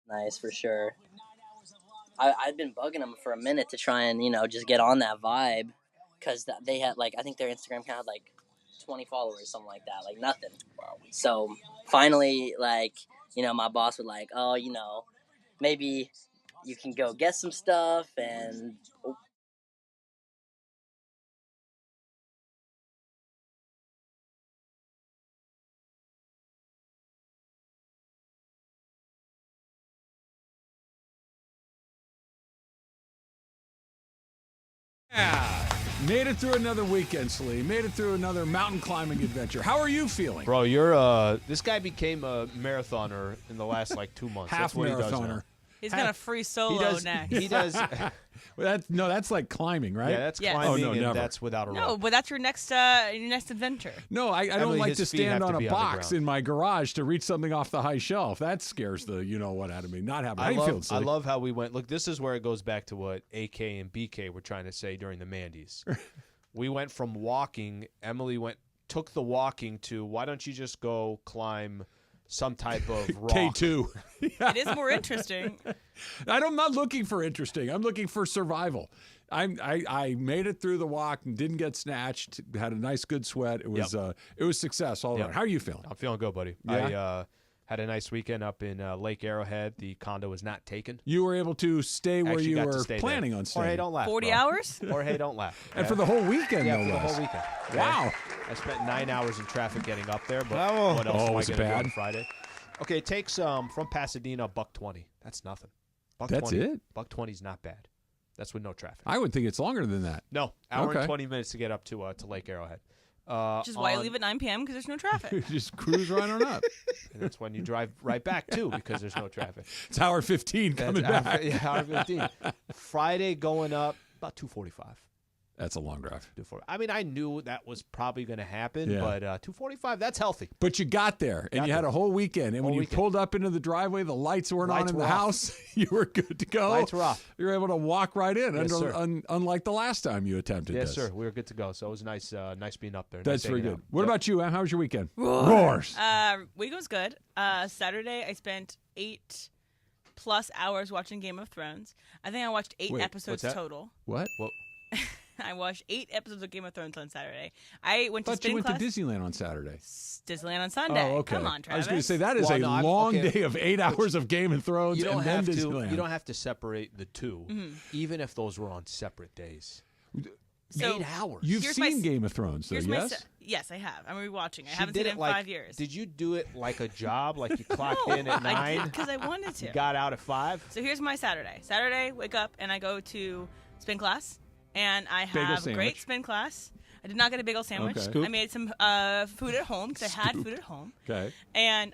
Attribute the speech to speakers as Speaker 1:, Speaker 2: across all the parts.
Speaker 1: Nice, for sure. I've been bugging them for a minute to try and, just get on that vibe. Because they had, I think their Instagram account had, 20 followers, something like that. Nothing. Wow. So, finally, my boss was like, oh, maybe you can go get some stuff and...
Speaker 2: Yeah. Made it through another weekend, Slee. Made it through another mountain climbing adventure. How are you feeling?
Speaker 3: Bro, this guy became a marathoner in the last 2 months.
Speaker 2: Half
Speaker 3: That's what
Speaker 2: marathoner.
Speaker 3: He does now.
Speaker 4: He's got a free solo next.
Speaker 3: He does.
Speaker 2: That's like climbing, right?
Speaker 3: Yeah, that's
Speaker 4: Yes.
Speaker 3: climbing,
Speaker 2: Oh, no,
Speaker 3: and
Speaker 2: never.
Speaker 3: that's without a rope.
Speaker 4: No, but that's your next adventure.
Speaker 2: No, I don't
Speaker 3: Emily,
Speaker 2: like
Speaker 3: his
Speaker 2: to
Speaker 3: feet
Speaker 2: stand
Speaker 3: have
Speaker 2: on
Speaker 3: to
Speaker 2: a
Speaker 3: be on the
Speaker 2: box
Speaker 3: ground.
Speaker 2: in my garage to reach something off the high shelf. That scares the you-know-what out of me. Not happening. How you feeling, Slee?
Speaker 3: I love how we went. Look, this is where it goes back to what AK and BK were trying to say during the Mandy's. We went from walking. Emily took the walking to, why don't you just go climb some type of rock?
Speaker 2: K2.
Speaker 4: It is more interesting.
Speaker 2: I'm not looking for interesting. I'm looking for survival. I made it through the walk and didn't get snatched. Had a nice, good sweat. It was success all around. How are you feeling?
Speaker 3: I'm feeling good, buddy.
Speaker 2: Yeah?
Speaker 3: I had a nice weekend up in Lake Arrowhead. The condo was not taken.
Speaker 2: You were able to stay where
Speaker 3: Actually
Speaker 2: you
Speaker 3: got to
Speaker 2: were
Speaker 3: stay
Speaker 2: planning
Speaker 3: there.
Speaker 2: on staying.
Speaker 3: Jorge, don't laugh.
Speaker 4: 40
Speaker 3: bro.
Speaker 4: hours?
Speaker 3: Jorge, don't laugh.
Speaker 2: And for the whole weekend,
Speaker 3: yeah,
Speaker 2: no
Speaker 3: for the
Speaker 2: less.
Speaker 3: whole weekend.
Speaker 2: Wow.
Speaker 3: I spent 9 hours in traffic getting up there, but
Speaker 2: Oh.
Speaker 3: what else
Speaker 2: Oh,
Speaker 3: am I
Speaker 2: was it
Speaker 3: going to do
Speaker 2: bad?
Speaker 3: on Friday? Okay, it takes from Pasadena $1.20. That's nothing.
Speaker 2: That's it?
Speaker 3: $1.20 is not bad. That's with no traffic.
Speaker 2: I would think it's longer than that.
Speaker 3: No, hour
Speaker 2: Okay.
Speaker 3: and 20 minutes to get up to Lake Arrowhead.
Speaker 4: Which is why you leave at 9 p.m. because there's no traffic.
Speaker 2: Just cruise right on up.
Speaker 3: And that's when you drive right back, too, because there's no traffic.
Speaker 2: It's hour 15 coming back.
Speaker 3: Yeah, hour 15. Friday going up about 2:45.
Speaker 2: That's a long drive.
Speaker 3: I mean, I knew that was probably going to happen,
Speaker 2: Yeah.
Speaker 3: but 2:45, that's healthy.
Speaker 2: But you got there, and you had a whole weekend. And when you pulled up into the driveway, the lights weren't on in the house. You were good to go.
Speaker 3: Lights were off.
Speaker 2: You were able to walk right in,
Speaker 3: Yes, sir.
Speaker 2: unlike the last time you attempted
Speaker 3: Yes,
Speaker 2: this.
Speaker 3: sir. We were good to go. So it was nice being up there.
Speaker 2: That's
Speaker 3: nice
Speaker 2: very
Speaker 3: hanging
Speaker 2: good.
Speaker 3: out.
Speaker 2: What
Speaker 3: Yep.
Speaker 2: about you, Em? How was your weekend? Roars.
Speaker 4: Week was good. Saturday, I spent 8+ hours watching Game of Thrones. I think I watched 8
Speaker 2: Wait,
Speaker 4: episodes
Speaker 3: what's that?
Speaker 4: total.
Speaker 2: What?
Speaker 3: Well,
Speaker 4: I watched 8 episodes of Game of Thrones on Saturday. I went to
Speaker 2: I thought you
Speaker 4: spin
Speaker 2: went
Speaker 4: class.
Speaker 2: to Disneyland on Saturday.
Speaker 4: Disneyland on Sunday.
Speaker 2: Oh, okay.
Speaker 4: Come on,
Speaker 2: I
Speaker 4: Travis.
Speaker 2: was going to say, that is
Speaker 3: Well,
Speaker 2: a
Speaker 3: no,
Speaker 2: long
Speaker 3: okay.
Speaker 2: day of 8 hours of Game of Thrones
Speaker 3: you don't
Speaker 2: and then
Speaker 3: have to.
Speaker 2: Disneyland.
Speaker 3: You don't have to separate the two,
Speaker 4: Mm-hmm.
Speaker 3: even if those were on separate days.
Speaker 4: So,
Speaker 3: 8 hours.
Speaker 2: You've
Speaker 4: Here's
Speaker 2: seen
Speaker 4: my-
Speaker 2: Game of Thrones, though,
Speaker 4: Here's
Speaker 2: yes?
Speaker 4: yes, I have. I'm rewatching. I
Speaker 3: She
Speaker 4: haven't
Speaker 3: did
Speaker 4: seen it in
Speaker 3: like,
Speaker 4: 5 years.
Speaker 3: Did you do it like a job? Like you clocked in at 9,
Speaker 4: because I wanted to.
Speaker 3: got out at 5?
Speaker 4: So here's my Saturday. Saturday, wake up and I go to spin class, and I
Speaker 2: Bagel
Speaker 4: have a
Speaker 2: sandwich.
Speaker 4: great spin class. I did not get a bagel sandwich.
Speaker 2: Okay. Scoop.
Speaker 4: I made some food at home because I had food at home.
Speaker 2: Okay.
Speaker 4: And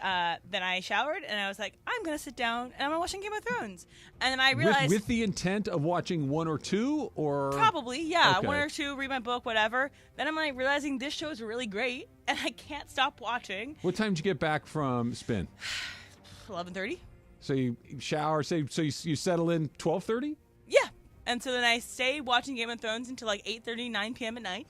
Speaker 4: then I showered, and I was like, I'm going to sit down, and I'm going to watch Game of Thrones. And then I realized...
Speaker 2: With the intent of watching one or two, or...
Speaker 4: Probably, yeah.
Speaker 2: Okay.
Speaker 4: 1 or 2, read my book, whatever. Then I'm like realizing this show is really great, and I can't stop watching.
Speaker 2: What time did you get back from spin?
Speaker 4: 11:30?
Speaker 2: So you shower, so you settle in 12:30?
Speaker 4: Yeah. And so then I stay watching Game of Thrones until like 8:30, 9 p.m. at night.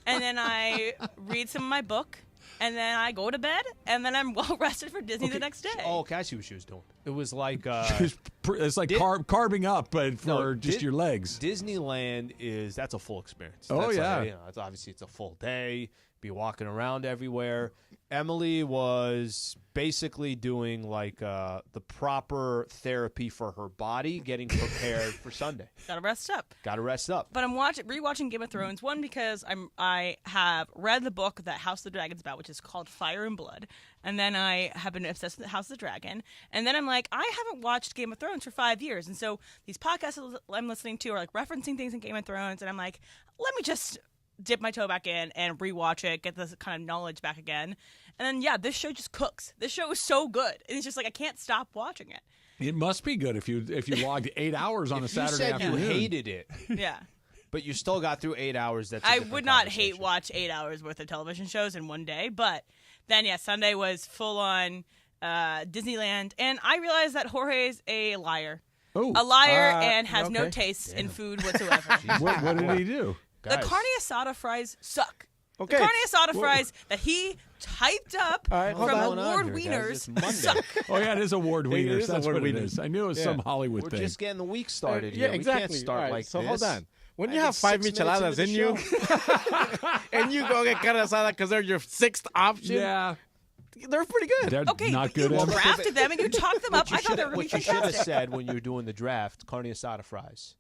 Speaker 4: And then I read some of my book. And then I go to bed. And then I'm well rested for Disney the next day.
Speaker 3: Oh, okay, I see what she was doing. It was like
Speaker 2: It's like
Speaker 3: Did-
Speaker 2: carving up, but for
Speaker 3: No,
Speaker 2: just
Speaker 3: did-
Speaker 2: your legs.
Speaker 3: Disneyland that's a full experience.
Speaker 2: Oh,
Speaker 3: That's
Speaker 2: yeah.
Speaker 3: It's obviously it's a full day. Be walking around everywhere. Emily was basically doing like the proper therapy for her body, getting prepared for Sunday.
Speaker 4: Gotta rest up.
Speaker 3: Got to rest up.
Speaker 4: But I'm rewatching Game of Thrones. One, because I have read the book that House of the Dragon's about, which is called Fire and Blood. And then I have been obsessed with House of the Dragon. And then I'm like, I haven't watched Game of Thrones for 5 years. And so these podcasts I'm listening to are like referencing things in Game of Thrones. And I'm like, let me just dip my toe back in and rewatch it, get this kind of knowledge back again. And then, yeah, this show just cooks. This show is so good. And it's just like, I can't stop watching it.
Speaker 2: It must be good if you logged 8 hours on a
Speaker 3: If you
Speaker 2: Saturday
Speaker 3: said
Speaker 2: afternoon.
Speaker 3: you hated it,
Speaker 4: Yeah.
Speaker 3: but you still got through 8 hours. That's a
Speaker 4: I
Speaker 3: different
Speaker 4: would not
Speaker 3: conversation.
Speaker 4: hate watch 8 hours worth of television shows in one day. But then, yeah, Sunday was full on Disneyland. And I realized that Jorge's a liar.
Speaker 2: Oh,
Speaker 4: A liar and has no
Speaker 3: okay.
Speaker 4: taste in food whatsoever.
Speaker 2: what did he do?
Speaker 4: The
Speaker 3: Guys.
Speaker 4: carne asada fries suck.
Speaker 5: Okay.
Speaker 4: The carne asada fries that he typed up
Speaker 5: right, hold
Speaker 4: from
Speaker 5: on.
Speaker 4: Award
Speaker 3: Here, guys.
Speaker 4: Wieners
Speaker 3: It's
Speaker 4: suck.
Speaker 2: Oh yeah, it is award wieners.
Speaker 5: is
Speaker 2: That's
Speaker 5: award
Speaker 2: what it
Speaker 5: wieners.
Speaker 2: is. I knew it was
Speaker 5: Yeah.
Speaker 2: some Hollywood
Speaker 3: We're
Speaker 2: thing.
Speaker 3: just getting the week started
Speaker 5: Yeah,
Speaker 3: here.
Speaker 5: exactly.
Speaker 3: We can't start
Speaker 5: All right,
Speaker 3: like
Speaker 5: so
Speaker 3: this.
Speaker 5: hold on. When
Speaker 3: I
Speaker 5: you
Speaker 3: think
Speaker 5: have 5
Speaker 3: 6 minutes
Speaker 5: micheladas in
Speaker 3: into
Speaker 5: you,
Speaker 3: the
Speaker 5: and you go get carne asada because they're your 6th option,
Speaker 2: Yeah,
Speaker 5: they're pretty good.
Speaker 2: they're
Speaker 4: Okay,
Speaker 2: not
Speaker 4: but you
Speaker 2: good. Em.
Speaker 4: drafted them and you chalked them up. I thought they were going
Speaker 3: What
Speaker 4: to
Speaker 3: you
Speaker 4: be
Speaker 3: should have
Speaker 4: fantastic.
Speaker 3: said when you were doing the draft, carne asada fries.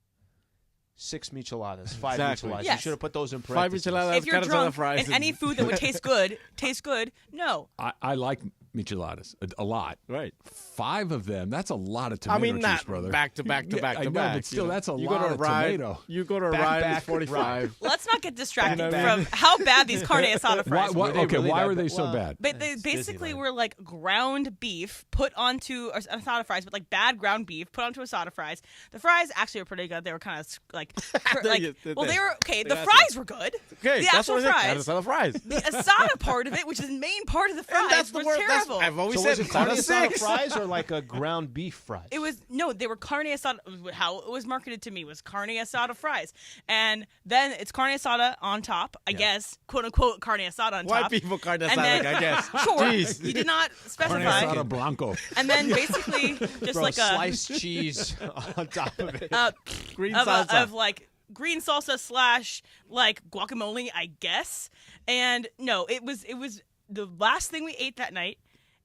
Speaker 3: 6 micheladas, 5
Speaker 5: Exactly.
Speaker 3: micheladas.
Speaker 4: Yes.
Speaker 3: You should have put those in
Speaker 5: 5
Speaker 3: parentheses.
Speaker 5: micheladas,
Speaker 4: If you're
Speaker 5: carne asada
Speaker 4: drunk
Speaker 5: fries,
Speaker 4: and any food that would taste good, no.
Speaker 2: I like micheladas a lot.
Speaker 5: right.
Speaker 2: 5 of them. That's a lot of tomato
Speaker 5: I mean,
Speaker 2: juice,
Speaker 5: not
Speaker 2: brother.
Speaker 5: back to back to
Speaker 2: Yeah,
Speaker 5: back
Speaker 2: I
Speaker 5: to
Speaker 2: know,
Speaker 5: back.
Speaker 2: but still,
Speaker 5: you know.
Speaker 2: that's a
Speaker 5: you
Speaker 2: lot
Speaker 5: go to
Speaker 2: of
Speaker 5: ride,
Speaker 2: tomato.
Speaker 5: You go to
Speaker 3: Back,
Speaker 5: ride,
Speaker 3: back,
Speaker 5: it's 45.
Speaker 4: Let's not get distracted
Speaker 5: You know,
Speaker 4: from how bad these carne asada
Speaker 2: Why,
Speaker 4: fries were.
Speaker 3: Were they
Speaker 2: okay,
Speaker 3: really
Speaker 2: why
Speaker 3: that
Speaker 2: were they
Speaker 3: bad?
Speaker 2: so
Speaker 3: Well,
Speaker 2: bad?
Speaker 4: But they
Speaker 3: It's
Speaker 4: basically
Speaker 3: Disneyland.
Speaker 4: were like ground beef put onto asada fries, but like bad ground beef put onto asada fries. The fries actually were pretty good. They were kind of like, well, they were okay. The
Speaker 5: got
Speaker 4: fries were good.
Speaker 5: Okay,
Speaker 4: The
Speaker 5: that's
Speaker 4: actual
Speaker 5: what it is.
Speaker 4: fries.
Speaker 5: Carne asada fries.
Speaker 4: The asada part of it, which is the main part of the fries,
Speaker 5: And that's the
Speaker 4: was
Speaker 5: word.
Speaker 4: terrible.
Speaker 5: I've always
Speaker 3: So
Speaker 5: said
Speaker 3: was it carne
Speaker 5: carne
Speaker 3: asada
Speaker 5: 6.
Speaker 3: fries or like a ground beef fries?
Speaker 4: It was no, they were carne asada. How it was marketed to me was carne asada fries, and then it's carne asada on top. I guess, quote unquote, carne asada on
Speaker 5: White
Speaker 4: top.
Speaker 5: people carne
Speaker 4: And
Speaker 5: asada,
Speaker 4: then-
Speaker 5: I guess.
Speaker 4: Sure,
Speaker 5: Jeez.
Speaker 4: you did not
Speaker 2: Carne
Speaker 4: specify.
Speaker 2: asada blanco.
Speaker 4: And then basically just
Speaker 3: Bro,
Speaker 4: like a
Speaker 3: sliced cheese on top of it.
Speaker 5: Green
Speaker 4: of,
Speaker 5: salsa.
Speaker 4: of like green salsa / like guacamole, I guess. And no, it was the last thing we ate that night,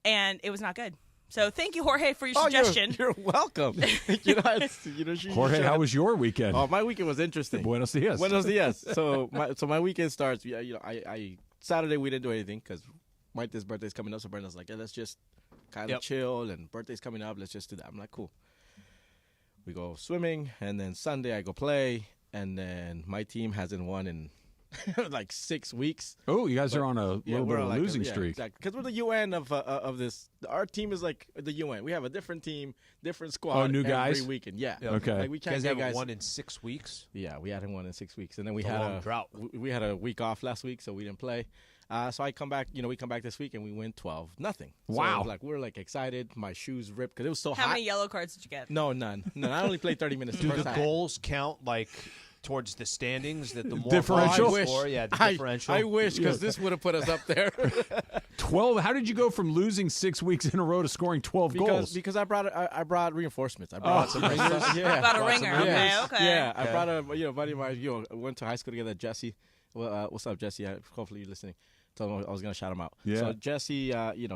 Speaker 4: and it was not good. So thank you, Jorge, for your suggestion.
Speaker 5: You're welcome.
Speaker 2: Jorge, how was your weekend?
Speaker 5: Oh, my weekend was interesting.
Speaker 2: Buenos dias.
Speaker 5: Buenos dias. So my weekend starts. Yeah, I Saturday we didn't do anything because Maite's birthday's coming up. So Brenda's like, let's just kind of chill. And birthday's coming up. Let's just do that. I'm like, cool. We go swimming, and then Sunday I go play, and then my team hasn't won in like 6 weeks.
Speaker 2: Oh, you guys are on a little bit
Speaker 5: we're
Speaker 2: of a
Speaker 5: like
Speaker 2: losing streak.
Speaker 5: Exactly. Because we're the UN of this. Our team is like the UN. We have a different team, different squad.
Speaker 2: Oh, new
Speaker 5: every
Speaker 2: guys?
Speaker 5: weekend. Yeah.
Speaker 2: Okay.
Speaker 5: Like we
Speaker 3: You
Speaker 5: can't
Speaker 3: guys
Speaker 5: get
Speaker 3: haven't
Speaker 5: guys.
Speaker 3: won in 6 weeks.
Speaker 5: Yeah, we hadn't won in 6 weeks, and then we
Speaker 3: It's a
Speaker 5: had
Speaker 3: long drought.
Speaker 5: we had a week off last week, so we didn't play. So I come back. We come back this week, and we win 12-0.
Speaker 2: Wow.
Speaker 5: So, we're excited. My shoes ripped because it was so
Speaker 4: How
Speaker 5: hot.
Speaker 4: many yellow cards did you get?
Speaker 5: No, none. I only played 30 minutes.
Speaker 3: Do
Speaker 5: first
Speaker 3: the
Speaker 5: half.
Speaker 3: goals count like towards the standings that the more
Speaker 2: Differential?
Speaker 3: points score? Yeah, the
Speaker 5: I
Speaker 3: differential.
Speaker 5: I wish because this would have put us up there.
Speaker 2: 12. How did you go from losing 6 weeks in a row to scoring 12 goals?
Speaker 5: because I brought reinforcements. I brought some ringers. Yeah,
Speaker 4: Got a
Speaker 5: brought
Speaker 4: ringer.
Speaker 5: some
Speaker 4: Okay,
Speaker 5: ringers.
Speaker 4: okay.
Speaker 5: Yeah, I brought a buddy of mine. Went to high school together, Jesse. Well, what's up, Jesse? Hopefully you're listening. Told him I was gonna shout him out.
Speaker 2: Yeah.
Speaker 5: So Jesse,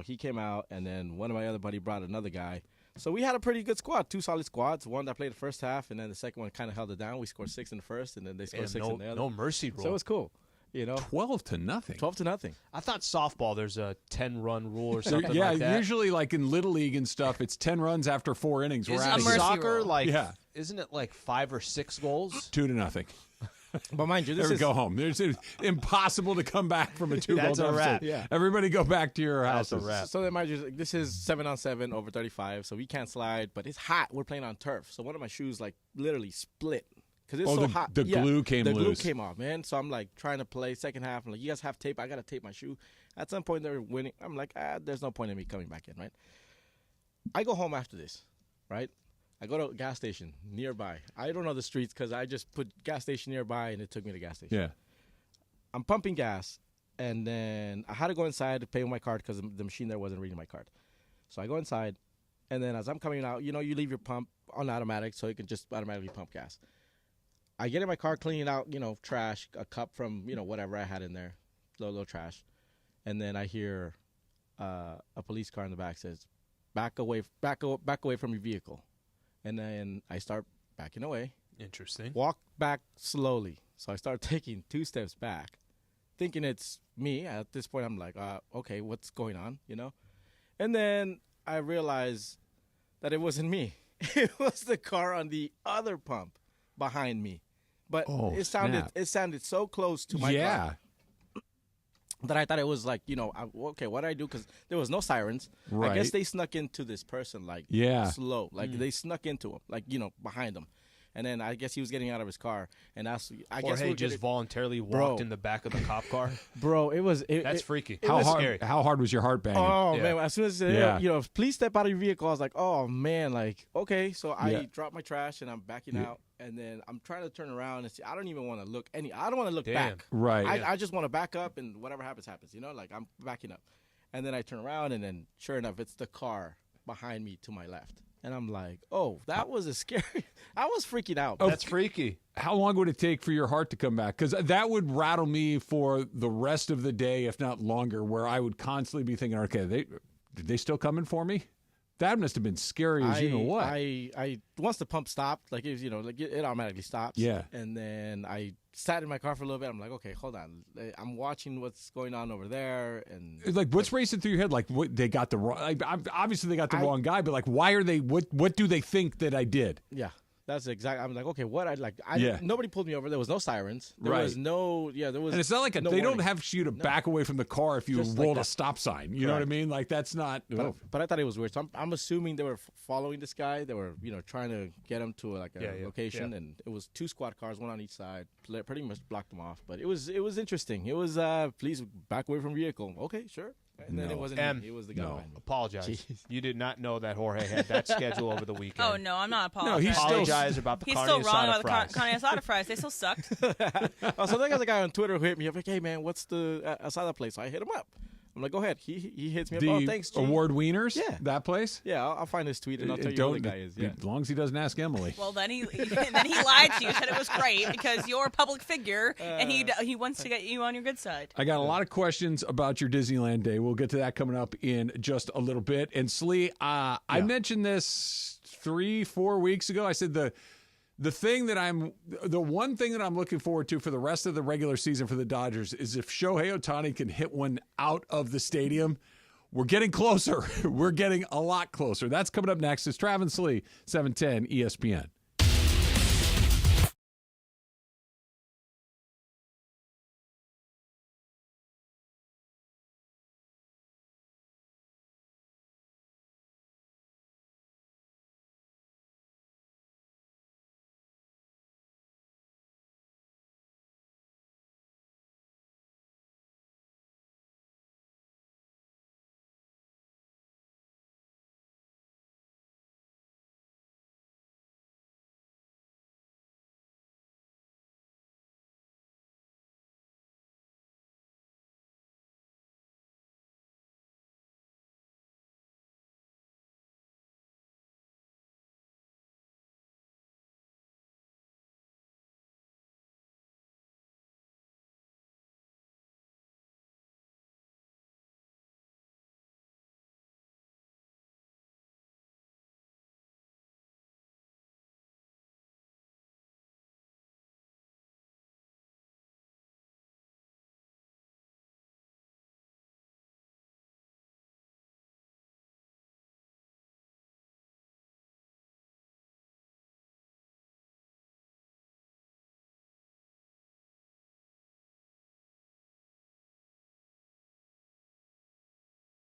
Speaker 5: he came out, and then one of my other buddy brought another guy. So we had a pretty good squad, 2 solid squads. One that played the first half, and then the second one kind of held it down. We scored 6 in the first, and then they scored
Speaker 3: Yeah,
Speaker 5: 6 in the other.
Speaker 3: no mercy rule.
Speaker 5: So it was cool.
Speaker 2: 12-0.
Speaker 5: 12-0.
Speaker 3: I thought softball there's a 10-run rule or something
Speaker 2: Yeah,
Speaker 3: like that.
Speaker 2: usually like in Little League and stuff, it's 10 runs after 4 innings. We're
Speaker 3: Isn't
Speaker 2: out of
Speaker 4: mercy
Speaker 2: here.
Speaker 3: soccer
Speaker 4: rule.
Speaker 3: like?
Speaker 2: Yeah.
Speaker 3: Isn't it like 5 or 6 goals?
Speaker 2: 2-0.
Speaker 5: But mind you, this
Speaker 2: There we
Speaker 5: is
Speaker 2: go home. It's impossible to come back from a 2-goal
Speaker 3: That's a
Speaker 2: deficit.
Speaker 3: wrap.
Speaker 5: Yeah.
Speaker 2: Everybody go back to your
Speaker 3: That's a
Speaker 2: houses.
Speaker 3: wrap.
Speaker 5: So then, mind you, this is 7-on-7 over 35, so we can't slide. But it's hot. We're playing on turf, so one of my shoes literally split because it's so hot.
Speaker 2: the glue came
Speaker 5: The
Speaker 2: loose.
Speaker 5: glue came off, man. So I'm trying to play second half. I'm like, you guys have tape? I gotta tape my shoe. At some point, they're winning. I'm like, there's no point in me coming back in, right? I go home after this, right? I go to a gas station nearby. I don't know the streets because I just put gas station nearby, and it took me to gas station.
Speaker 2: Yeah.
Speaker 5: I'm pumping gas, and then I had to go inside to pay with my card because the machine there wasn't reading my card. So I go inside, and then as I'm coming out, you leave your pump on automatic so it can just automatically pump gas. I get in my car, cleaning out, trash, a cup from, whatever I had in there, little trash. And then I hear a police car in the back says, back away from your vehicle. And then I start backing away.
Speaker 3: Interesting.
Speaker 5: Walk back slowly. So I start taking 2 steps back, thinking it's me. At this point, I'm like, okay, what's going on, And then I realized that it wasn't me. It was the car on the other pump behind me. But it sounded so close to my car that I thought it was like, okay, what do I do? Because there was no sirens.
Speaker 2: Right.
Speaker 5: I guess they snuck into this person, slow. They snuck into him, behind him. And then I guess he was getting out of his car, and I guess
Speaker 3: Jorge just voluntarily walked in the back of the cop car.
Speaker 5: Bro,
Speaker 3: that's freaky.
Speaker 2: How hard was your heart banging?
Speaker 5: Oh man! As soon as please step out of your vehicle, I was like, oh man, like okay. So I dropped my trash and I'm backing out, and then I'm trying to turn around and see. I don't even want to look I don't want to look back.
Speaker 2: Right.
Speaker 5: I just want to back up, and whatever happens. Like I'm backing up, and then I turn around, and then sure enough, it's the car behind me to my left. And I'm like, oh, that was a scary. I was freaking out.
Speaker 3: Oh, that's freaky.
Speaker 2: How long would it take for your heart to come back? Because that would rattle me for the rest of the day, if not longer, where I would constantly be thinking, okay, did they still coming for me? That must have been scary as you know what.
Speaker 5: I once the pump stopped, like it automatically stops.
Speaker 2: Yeah.
Speaker 5: And then I sat in my car for a little bit. I'm like, okay, hold on. I'm watching what's going on over there, and
Speaker 2: like what's racing through your head? Like what they got the wrong. Like, obviously they got the wrong guy, but like why are they? What do they think that I did?
Speaker 5: Yeah. That's exactly. I'm like, okay, what nobody pulled me over. There was no sirens. There was no. Yeah, there was.
Speaker 2: And it's not like they
Speaker 5: warning.
Speaker 2: don't have you to back away from the car if you
Speaker 5: Just
Speaker 2: rolled
Speaker 5: like
Speaker 2: a stop sign. You know what I mean? Like that's not.
Speaker 5: But I thought it was weird. So I'm assuming they were following this guy. They were trying to get him to a location, and it was 2 squad cars, one on each side. Pretty much blocked them off. But it was interesting. It was please back away from vehicle. Okay, sure. And then it wasn't me. It was the guy.
Speaker 3: No, apologize. Jeez. You did not know that Jorge had that schedule over the weekend.
Speaker 4: Oh no, I'm not apologizing.
Speaker 2: No, he's
Speaker 3: apologize about the
Speaker 4: He's
Speaker 3: carne
Speaker 4: still wrong
Speaker 3: asada
Speaker 4: about
Speaker 3: fries.
Speaker 4: the carne asada fries. They still sucked.
Speaker 5: So there was a guy on Twitter who hit me up like, hey man, what's the asada place? So I hit him up. I'm like, go ahead. He hits me up. Oh, thanks, G.
Speaker 2: Award Wieners?
Speaker 5: Yeah.
Speaker 2: That place?
Speaker 5: Yeah, I'll find his tweet and I'll tell you who the guy is. Yeah.
Speaker 2: As long as he doesn't ask Emily.
Speaker 4: Well, then he lied to you, said it was great because you're a public figure and he wants to get you on your good side.
Speaker 2: I got a lot of questions about your Disneyland day. We'll get to that coming up in just a little bit. And Slee, I mentioned this 3-4 weeks ago. I said the one thing that I'm looking forward to for the rest of the regular season for the Dodgers is if Shohei Ohtani can hit one out of the stadium. We're getting closer. We're getting a lot closer. That's coming up next. It's Travis Slee, 710 ESPN.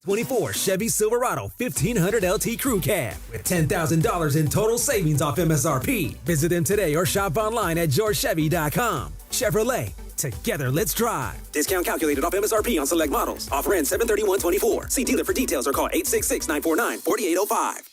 Speaker 6: '24 Chevy Silverado 1500 LT Crew Cab with $10,000 in total savings off MSRP. Visit them today or shop online at georgechevy.com. Chevrolet, together let's drive. Discount calculated off MSRP on select models. Offer ends 7/31/24. See dealer for details or call 866-949-4805.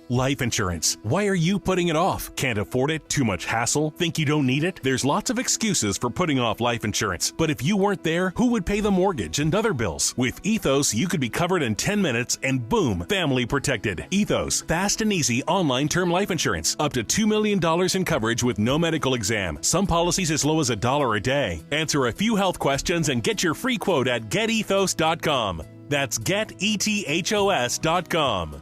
Speaker 7: Life insurance. Why are you putting it off? Can't afford it? Too much hassle? Think you don't need it? There's lots of excuses for putting off life insurance. But if you weren't there, who would pay the mortgage and other bills? With Ethos, you could be covered in 10 minutes and boom, family protected. Ethos, fast and easy online term life insurance. Up to $2 million in coverage with no medical exam. Some policies as low as $1 a day. Answer a few health questions and get your free quote at getethos.com. That's getethos.com.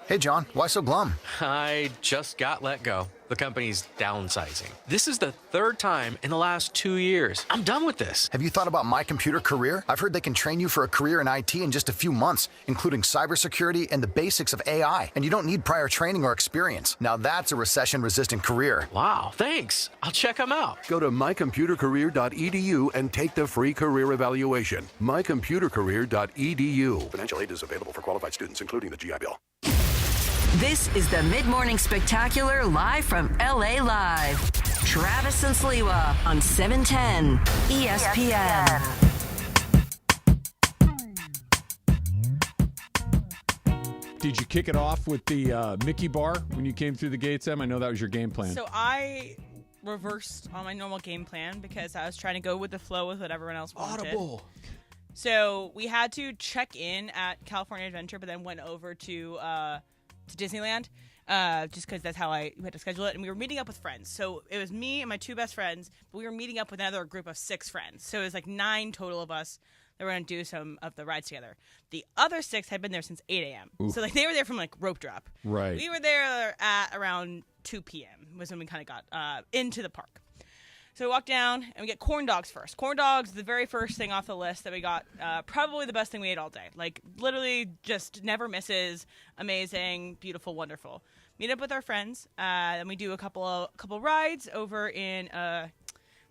Speaker 8: Hey, John, why so glum?
Speaker 9: I just got let go. The company's downsizing. This is the 3rd time in the last 2 years. I'm done with this.
Speaker 8: Have you thought about My Computer Career? I've heard they can train you for a career in IT in just a few months, including cybersecurity and the basics of AI. And you don't need prior training or experience. Now that's a recession-resistant career.
Speaker 9: Wow, thanks. I'll check them out.
Speaker 10: Go to mycomputercareer.edu and take the free career evaluation. mycomputercareer.edu. Financial aid is available for qualified students, including the GI Bill.
Speaker 11: This is the Mid-Morning Spectacular live from LA Live. Travis and Sliwa on 710 ESPN.
Speaker 2: Did you kick it off with the Mickey bar when you came through the gates, Em? I know that was your game plan.
Speaker 4: So I reversed on my normal game plan because I was trying to go with the flow with what everyone else wanted.
Speaker 3: Audible.
Speaker 4: So we had to check in at California Adventure, but then went over to Disneyland, just because that's how we had to schedule it. And we were meeting up with friends. So it was me and my two best friends, but we were meeting up with another group of 6 friends. So it was like 9 total of us that were going to do some of the rides together. The other 6 had been there since 8 a.m. So like they were there from like rope drop.
Speaker 2: Right.
Speaker 4: We were there at around 2 p.m. was when we kind of got into the park. So we walk down, and we get corn dogs first. Corn dogs, the very first thing off the list that we got, probably the best thing we ate all day. Like, literally just never misses. Amazing, beautiful, wonderful. Meet up with our friends, and we do a couple rides over in,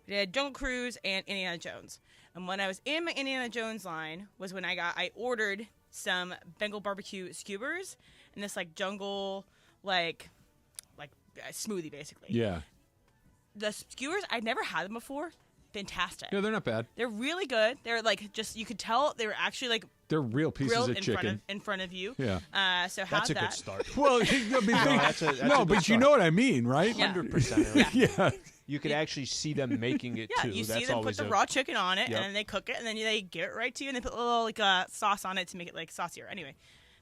Speaker 4: we did Jungle Cruise and Indiana Jones. And when I was in my Indiana Jones line was when I ordered some Bengal barbecue skewers and this, like, jungle, like smoothie, basically.
Speaker 2: Yeah.
Speaker 4: The skewers, I'd never had them before. Fantastic.
Speaker 2: Yeah, they're not bad.
Speaker 4: They're really good. They're like just you could tell they were actually like
Speaker 2: they're real pieces
Speaker 4: grilled
Speaker 2: of chicken
Speaker 4: in front of you.
Speaker 2: Yeah.
Speaker 4: So
Speaker 3: That's a
Speaker 4: that.
Speaker 3: good start.
Speaker 2: Well, but you know what I mean, right?
Speaker 4: Yeah.
Speaker 3: 100%.
Speaker 2: Yeah.
Speaker 3: You could actually see them making it too.
Speaker 4: You
Speaker 3: That's
Speaker 4: see them put
Speaker 3: always
Speaker 4: the raw chicken on it, and then they cook it, and then they give it right to you, and they put a little like sauce on it to make it like saucier. Anyway,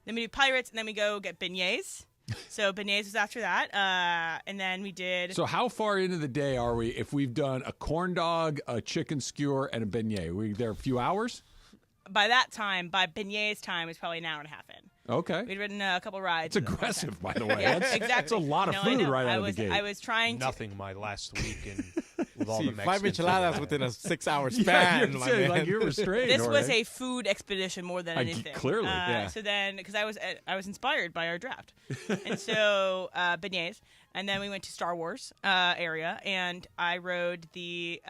Speaker 4: then we do pirates, and then we go get beignets. So beignets was after that, and then we did.
Speaker 2: So how far into the day are we if we've done a corn dog, a chicken skewer, and a beignet? We there a few hours?
Speaker 4: By that time, by beignets time, it's probably an hour and a half in.
Speaker 2: Okay.
Speaker 4: We'd ridden a couple rides.
Speaker 2: It's aggressive, by the way.
Speaker 4: Yeah,
Speaker 2: That's,
Speaker 4: exactly.
Speaker 2: That's a lot of food right out of the gate.
Speaker 4: I was trying to.
Speaker 3: Nothing my last week and with all
Speaker 5: See,
Speaker 3: the
Speaker 5: 5 enchiladas within a 6-hour span.
Speaker 2: Yeah, you're like you're restrained.
Speaker 4: This was
Speaker 2: right?
Speaker 4: a food expedition more than anything.
Speaker 2: Clearly, yeah.
Speaker 4: So then, because I was inspired by our draft, and so beignets, and then we went to Star Wars area, and I rode the.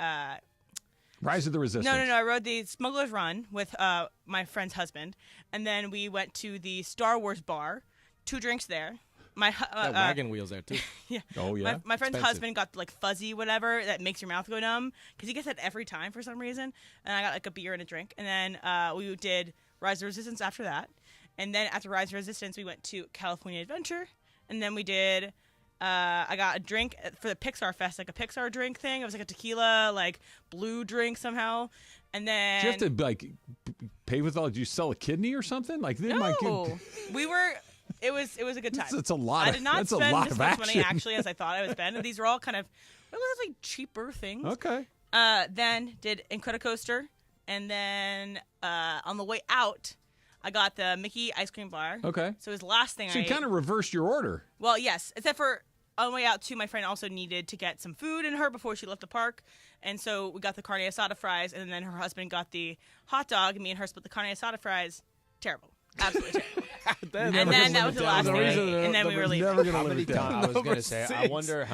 Speaker 2: Rise of the Resistance.
Speaker 4: No. I rode the Smuggler's Run with my friend's husband, and then we went to the Star Wars bar. 2 drinks there. My
Speaker 5: wagon wheels there too.
Speaker 4: Yeah.
Speaker 2: Oh yeah.
Speaker 4: My friend's
Speaker 5: Expensive.
Speaker 4: husband got like fuzzy whatever that makes your mouth go numb because he gets that every time for some reason. And I got like a beer and a drink, and then we did Rise of the Resistance after that, and then after Rise of the Resistance we went to California Adventure, and then we did. I got a drink for the Pixar Fest, like a Pixar drink thing. It was like a tequila, like blue drink somehow. And then
Speaker 2: Do you have to like pay with all? Do you sell a kidney or something? Like
Speaker 4: no, we were. It was a good time.
Speaker 2: It's a lot.
Speaker 4: I did not
Speaker 2: that's a
Speaker 4: spend
Speaker 2: lot
Speaker 4: as
Speaker 2: of
Speaker 4: much
Speaker 2: action.
Speaker 4: money actually as I thought I would spend. These are all kind of relatively cheaper things.
Speaker 2: Okay.
Speaker 4: Then did Incredicoaster, and then on the way out, I got the Mickey ice cream bar.
Speaker 2: Okay.
Speaker 4: So it was the last thing
Speaker 2: So
Speaker 4: I
Speaker 2: you kind of reversed your order.
Speaker 4: Well, yes, except for on the way out too, my friend also needed to get some food in her before she left the park, and so we got the carne asada fries, and then her husband got the hot dog, and me and her split the carne asada fries. Terrible. Absolutely terrible. And then that was the last thing, and then we were leaving.
Speaker 2: Never gonna
Speaker 3: How
Speaker 2: live
Speaker 3: many
Speaker 2: it down.
Speaker 3: times? I was
Speaker 5: Number
Speaker 3: gonna say. I
Speaker 5: 6.
Speaker 3: wonder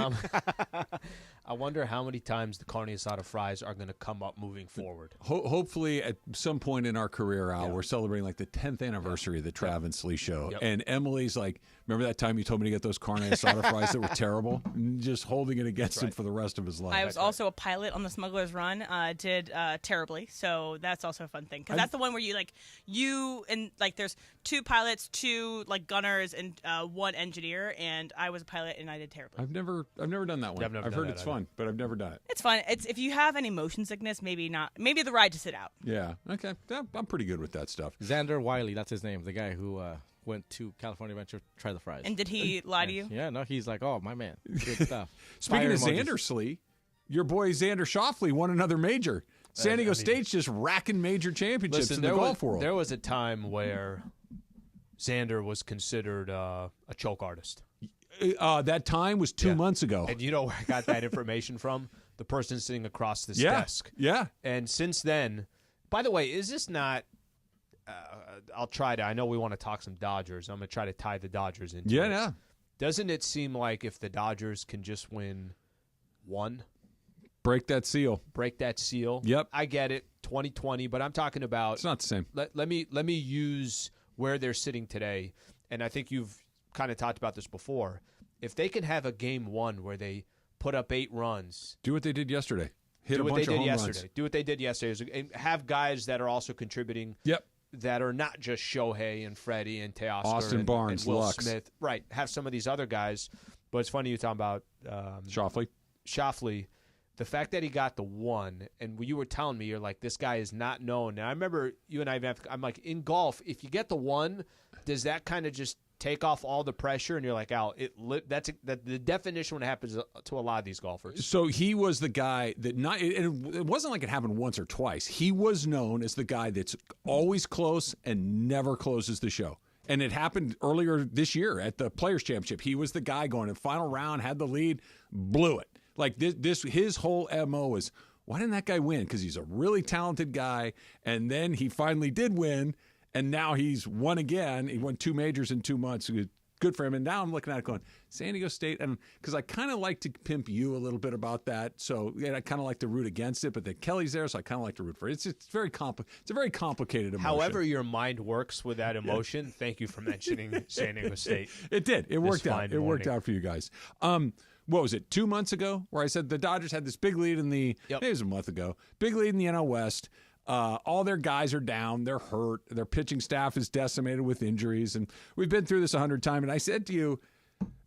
Speaker 3: how many times the carne asada fries are going to come up moving forward.
Speaker 2: Hopefully, at some point in our career, Al, we're celebrating like the 10th anniversary of the Trav and Slee show.
Speaker 3: Yep.
Speaker 2: And Emily's like, remember that time you told me to get those carne asada fries that were terrible? And just holding it against him for the rest of his life.
Speaker 4: I was also a pilot on the Smuggler's Run. Did terribly, so that's also a fun thing because that's the one where you and there's 2 pilots, 2 gunners, and 1 engineer, and I was a pilot and I did terribly.
Speaker 2: I've never done that one.
Speaker 3: Yeah, I've never
Speaker 2: I've
Speaker 3: done
Speaker 2: heard
Speaker 3: that
Speaker 2: it's
Speaker 3: either.
Speaker 2: fun, but I've never done it.
Speaker 4: It's fun. It's if you have any motion sickness, maybe not. Maybe the ride to sit out.
Speaker 2: Yeah. Okay. Yeah, I'm pretty good with that stuff.
Speaker 5: Xander Wiley, that's his name, the guy who went to California Adventure to try the fries.
Speaker 4: And did he lie to you?
Speaker 5: Yeah, no, he's like, oh, my man. Good stuff.
Speaker 2: Speaking
Speaker 5: Fire
Speaker 2: of
Speaker 5: emojis.
Speaker 2: Xander Slee, your boy Xander Schauffele won another major. San Diego State's just racking major championships in the golf world.
Speaker 3: There was a time where Xander was considered a choke artist.
Speaker 2: That time was 2 months ago.
Speaker 3: And you know where I got that information from? The person sitting across this desk.
Speaker 2: Yeah.
Speaker 3: And since then, by the way, is this not I'll try to. I know we want to talk some Dodgers. I'm going to try to tie the Dodgers into it.
Speaker 2: Yeah.
Speaker 3: Doesn't it seem like if the Dodgers can just win one,
Speaker 2: break that seal.
Speaker 3: Yep. I get it. 2020, but I'm talking about.
Speaker 2: It's not the same.
Speaker 3: Let me use where they're sitting today, and I think you've kind of talked about this before. If they can have a game one where they put up 8 runs.
Speaker 2: Do what they did yesterday.
Speaker 3: Do what they did yesterday. Do what they did yesterday. And have guys that are also contributing.
Speaker 2: Yep.
Speaker 3: That are not just Shohei and Freddie and Teoscar
Speaker 2: Austin Barnes,
Speaker 3: and Will
Speaker 2: Lux.
Speaker 3: Smith. Right. Have some of these other guys. But it's funny you're talking about Shoffley. The fact that he got the 1, and you were telling me, you're like, this guy is not known. And I remember you and I'm like, in golf, if you get the 1, does that kind of just take off all the pressure? And you're like, Al, that's the definition when it happens to a lot of these golfers.
Speaker 2: So he was the guy that it wasn't like it happened once or twice. He was known as the guy that's always close and never closes the show. And it happened earlier this year at the Players' Championship. He was the guy going in the final round, had the lead, blew it. Like this his whole MO is, why didn't that guy win? Because he's a really talented guy. And then he finally did win, and now he's won again. He won 2 majors in 2 months. Good for him. And now I'm looking at it going, San Diego State, and because I kind of like to pimp you a little bit about that. So I kind of like to root against it, but then Kelly's there, so I kind of like to root for it. It's very it's a very complicated emotion.
Speaker 3: However your mind works with that emotion, thank you for mentioning San Diego State.
Speaker 2: It did. It worked out. It worked out for you guys. What was it, 2 months ago, where I said the Dodgers had this big lead in maybe it was a month ago, big lead in the NL West. All their guys are down. They're hurt. Their pitching staff is decimated with injuries. And we've been through this 100 times. And I said to you,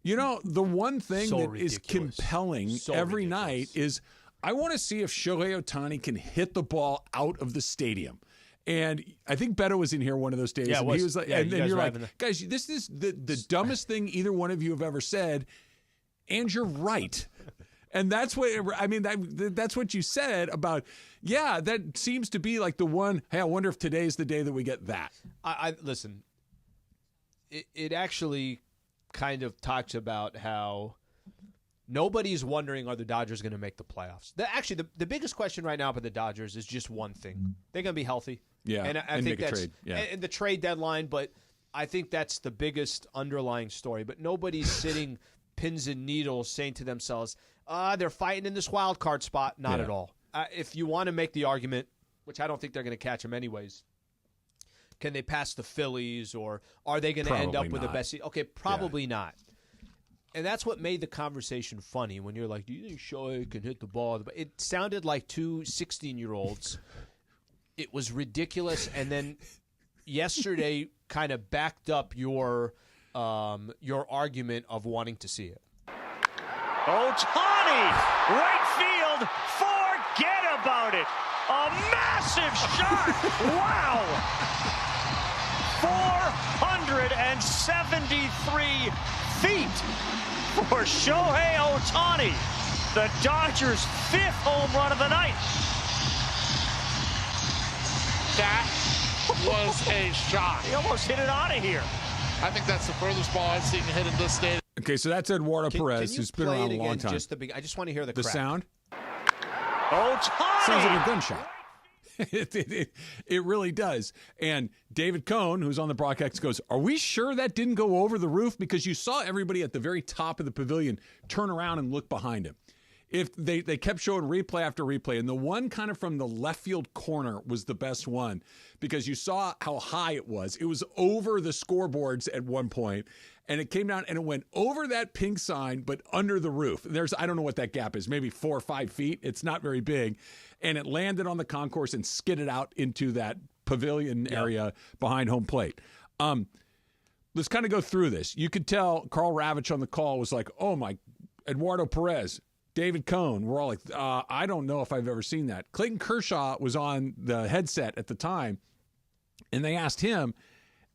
Speaker 2: the one thing that is compelling every night is I want to see if Shohei Ohtani can hit the ball out of the stadium. And I think Beto was in here one of those days.
Speaker 3: Yeah,
Speaker 2: and he was like, and then you're like, guys, this is the dumbest thing either one of you have ever said. And you're right. And that's what that's what you said about, that seems to be like the one, hey, I wonder if today's the day that we get that.
Speaker 3: I listen, it actually kind of talks about how nobody's wondering, are the Dodgers going to make the playoffs? The biggest question right now for the Dodgers is just one thing. They're going to be healthy.
Speaker 2: Yeah,
Speaker 3: and I think that's
Speaker 2: trade. Yeah.
Speaker 3: And the trade deadline, but I think that's the biggest underlying story. But nobody's sitting pins and needles saying to themselves, they're fighting in this wild card spot. Not at all. If you want to make the argument, which I don't think they're going to catch them anyways, can they pass the Phillies, or are they going to end up with the best seed? Okay, probably not. And that's what made the conversation funny when you're like, do you think Shohei can hit the ball? It sounded like 2 16-year-olds. It was ridiculous. And then yesterday kind of backed up your argument of wanting to see it.
Speaker 12: Ohtani, right field, forget about it. A massive shot. Wow. 473 feet for Shohei Ohtani, the Dodgers' 5th home run of the night.
Speaker 13: That was a shot.
Speaker 12: He almost hit it out of here.
Speaker 13: I think that's the furthest ball I've seen hit in this stadium.
Speaker 2: Okay, so that's Eduardo Perez, who's been around a long time.
Speaker 3: I just want to hear the crack.
Speaker 2: Sound.
Speaker 12: Ohtani!
Speaker 2: Sounds like a gunshot. It really does. And David Cohn, who's on the broadcast, goes, are we sure that didn't go over the roof? Because you saw everybody at the very top of the pavilion turn around and look behind him. If they kept showing replay after replay, and the one kind of from the left field corner was the best one because you saw how high it was. It was over the scoreboards at one point, and it came down and it went over that pink sign, but under the roof. I don't know what that gap is, maybe 4 or 5 feet. It's not very big. And it landed on the concourse and skidded out into that pavilion area behind home plate. Let's kind of go through this. You could tell Carl Ravitch on the call was like, oh my, Eduardo Perez, David Cohn, we're all like, I don't know if I've ever seen that. Clayton Kershaw was on the headset at the time, and they asked him,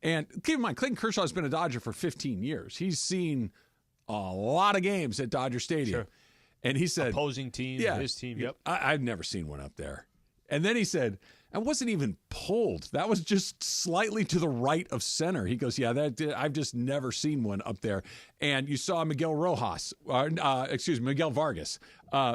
Speaker 2: and keep in mind, Clayton Kershaw has been a Dodger for 15 years. He's seen a lot of games at Dodger Stadium.
Speaker 3: Sure.
Speaker 2: And he said,
Speaker 3: opposing team, his team, yep.
Speaker 2: I've never seen one up there. And then he said, I wasn't even pulled. That was just slightly to the right of center. He goes, I've just never seen one up there. And you saw Miguel Vargas.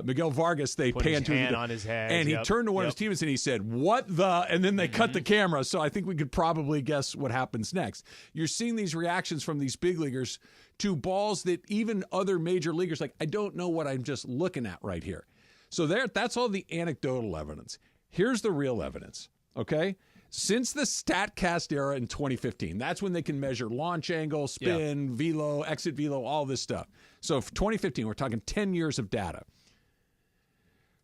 Speaker 2: Miguel Vargas, they
Speaker 3: put
Speaker 2: panned
Speaker 3: his hand on his head.
Speaker 2: And he turned to one of his teammates and he said, what the? And then they cut the camera. So I think we could probably guess what happens next. You're seeing these reactions from these big leaguers to balls that even other major leaguers, like, I don't know what I'm just looking at right here. So that's all the anecdotal evidence. Here's the real evidence. Okay? Since the StatCast era in 2015, that's when they can measure launch angle, spin, velo, exit velo, all this stuff. So for 2015, we're talking 10 years of data.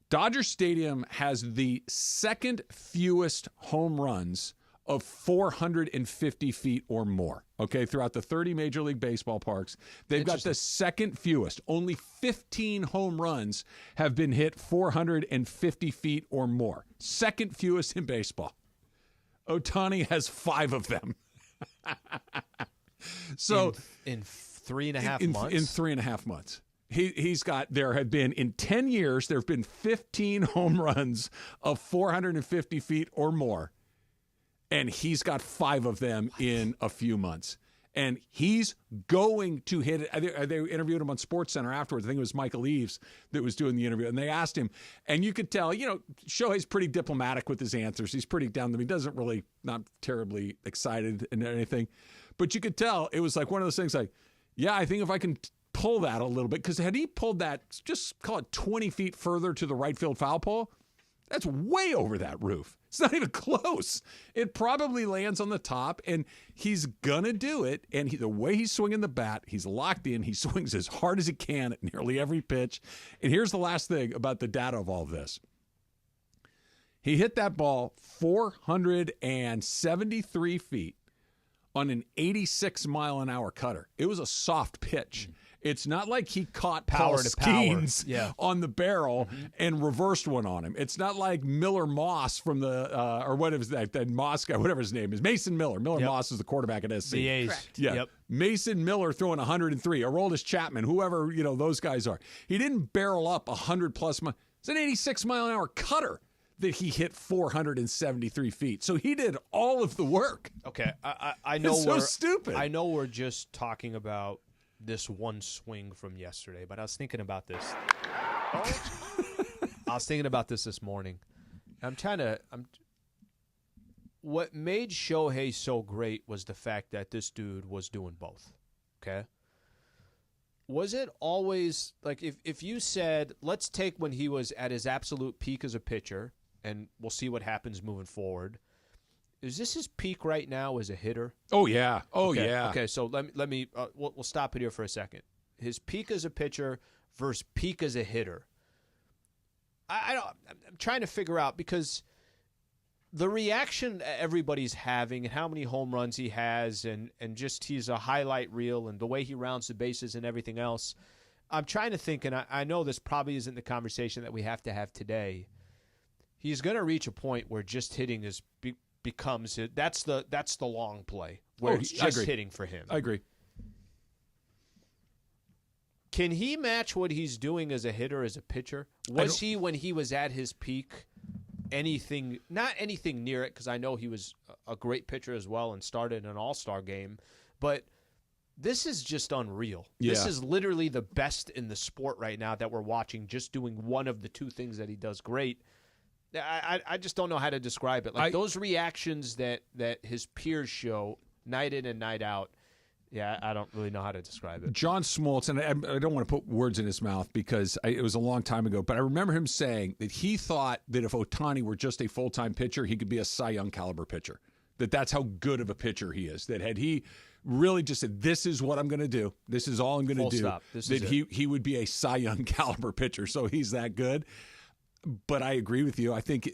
Speaker 2: Dodger Stadium has the second fewest home runs of 450 feet or more, okay, throughout the 30 Major League Baseball parks. They've got the second fewest. Only 15 home runs have been hit 450 feet or more. Second fewest in baseball. Ohtani has 5 of them. So
Speaker 3: in 3.5 months?
Speaker 2: In 3.5 months. There have been, in 10 years, there have been 15 home runs of 450 feet or more. And he's got 5 of them in a few months. And he's going to hit it. They interviewed him on SportsCenter afterwards. I think it was Michael Eaves that was doing the interview. And they asked him, and you could tell, Shohei's pretty diplomatic with his answers. He's pretty down to them. He doesn't really, not terribly excited and anything. But you could tell it was like one of those things like, yeah, I think if I can pull that a little bit, because had he pulled that, just call it 20 feet further to the right field foul pole, that's way over that roof. It's not even close. It probably lands on the top, and he's going to do it. And the way he's swinging the bat, he's locked in. He swings as hard as he can at nearly every pitch. And here's the last thing about the data of all of this. He hit that ball 473 feet on an 86-mile-an-hour cutter. It was a soft pitch. It's not like he caught Paul Skeens on the barrel and reversed one on him. It's not like Miller Moss from the or what is that Moss guy, whatever his name is, Mason Miller. Miller Moss is the quarterback at SC.
Speaker 3: The A's.
Speaker 2: Yeah.
Speaker 3: Yep.
Speaker 2: Mason Miller throwing 103. Aroldis Chapman, whoever those guys are. He didn't barrel up 100+ miles. It's an 86-mile-an-hour cutter that he hit 473 feet. So he did all of the work.
Speaker 3: Okay, I know
Speaker 2: it's so stupid.
Speaker 3: I know we're just talking about this one swing from yesterday, but I was thinking about this. I was thinking about this morning. What made Shohei so great was the fact that this dude was doing both. Okay? Was it always, like, if you said, let's take when he was at his absolute peak as a pitcher, and we'll see what happens moving forward. Is this his peak right now as a hitter?
Speaker 2: Oh, yeah.
Speaker 3: Yeah. Okay, so let me we'll stop it here for a second. His peak as a pitcher versus peak as a hitter. I'm trying to figure out, because the reaction everybody's having and how many home runs he has and just he's a highlight reel and the way he rounds the bases and everything else. I'm trying to think, and I know this probably isn't the conversation that we have to have today. He's going to reach a point where just hitting becomes it. That's the long play where it's just hitting for him.
Speaker 2: I agree.
Speaker 3: Can he match what he's doing as a hitter as a pitcher? Was he, when he was at his peak, not anything near it, because I know he was a great pitcher as well and started an all-star game, but this is just unreal. Yeah. This is literally the best in the sport right now that we're watching, just doing one of the two things that he does great. I just don't know how to describe it. Like those reactions that his peers show night in and night out, I don't really know how to describe it.
Speaker 2: John Smoltz, and I don't want to put words in his mouth because it was a long time ago, but I remember him saying that he thought that if Ohtani were just a full-time pitcher, he could be a Cy Young caliber pitcher. That's how good of a pitcher he is. That had he really just said, this is what I'm going to do, this is all I'm going to do, that he would be a Cy Young caliber pitcher. So he's that good. But I agree with you. I think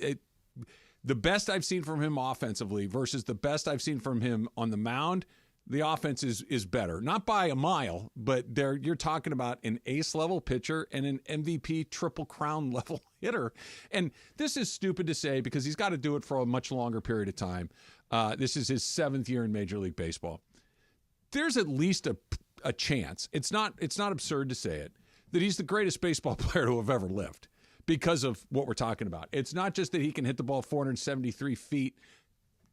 Speaker 2: the best I've seen from him offensively versus the best I've seen from him on the mound, the offense is better. Not by a mile, but you're talking about an ace-level pitcher and an MVP Triple Crown level hitter. And this is stupid to say because he's got to do it for a much longer period of time. This is his 7th year in Major League Baseball. There's at least a chance, it's not absurd to say it, that he's the greatest baseball player to have ever lived. Because of what we're talking about. It's not just that he can hit the ball 473 feet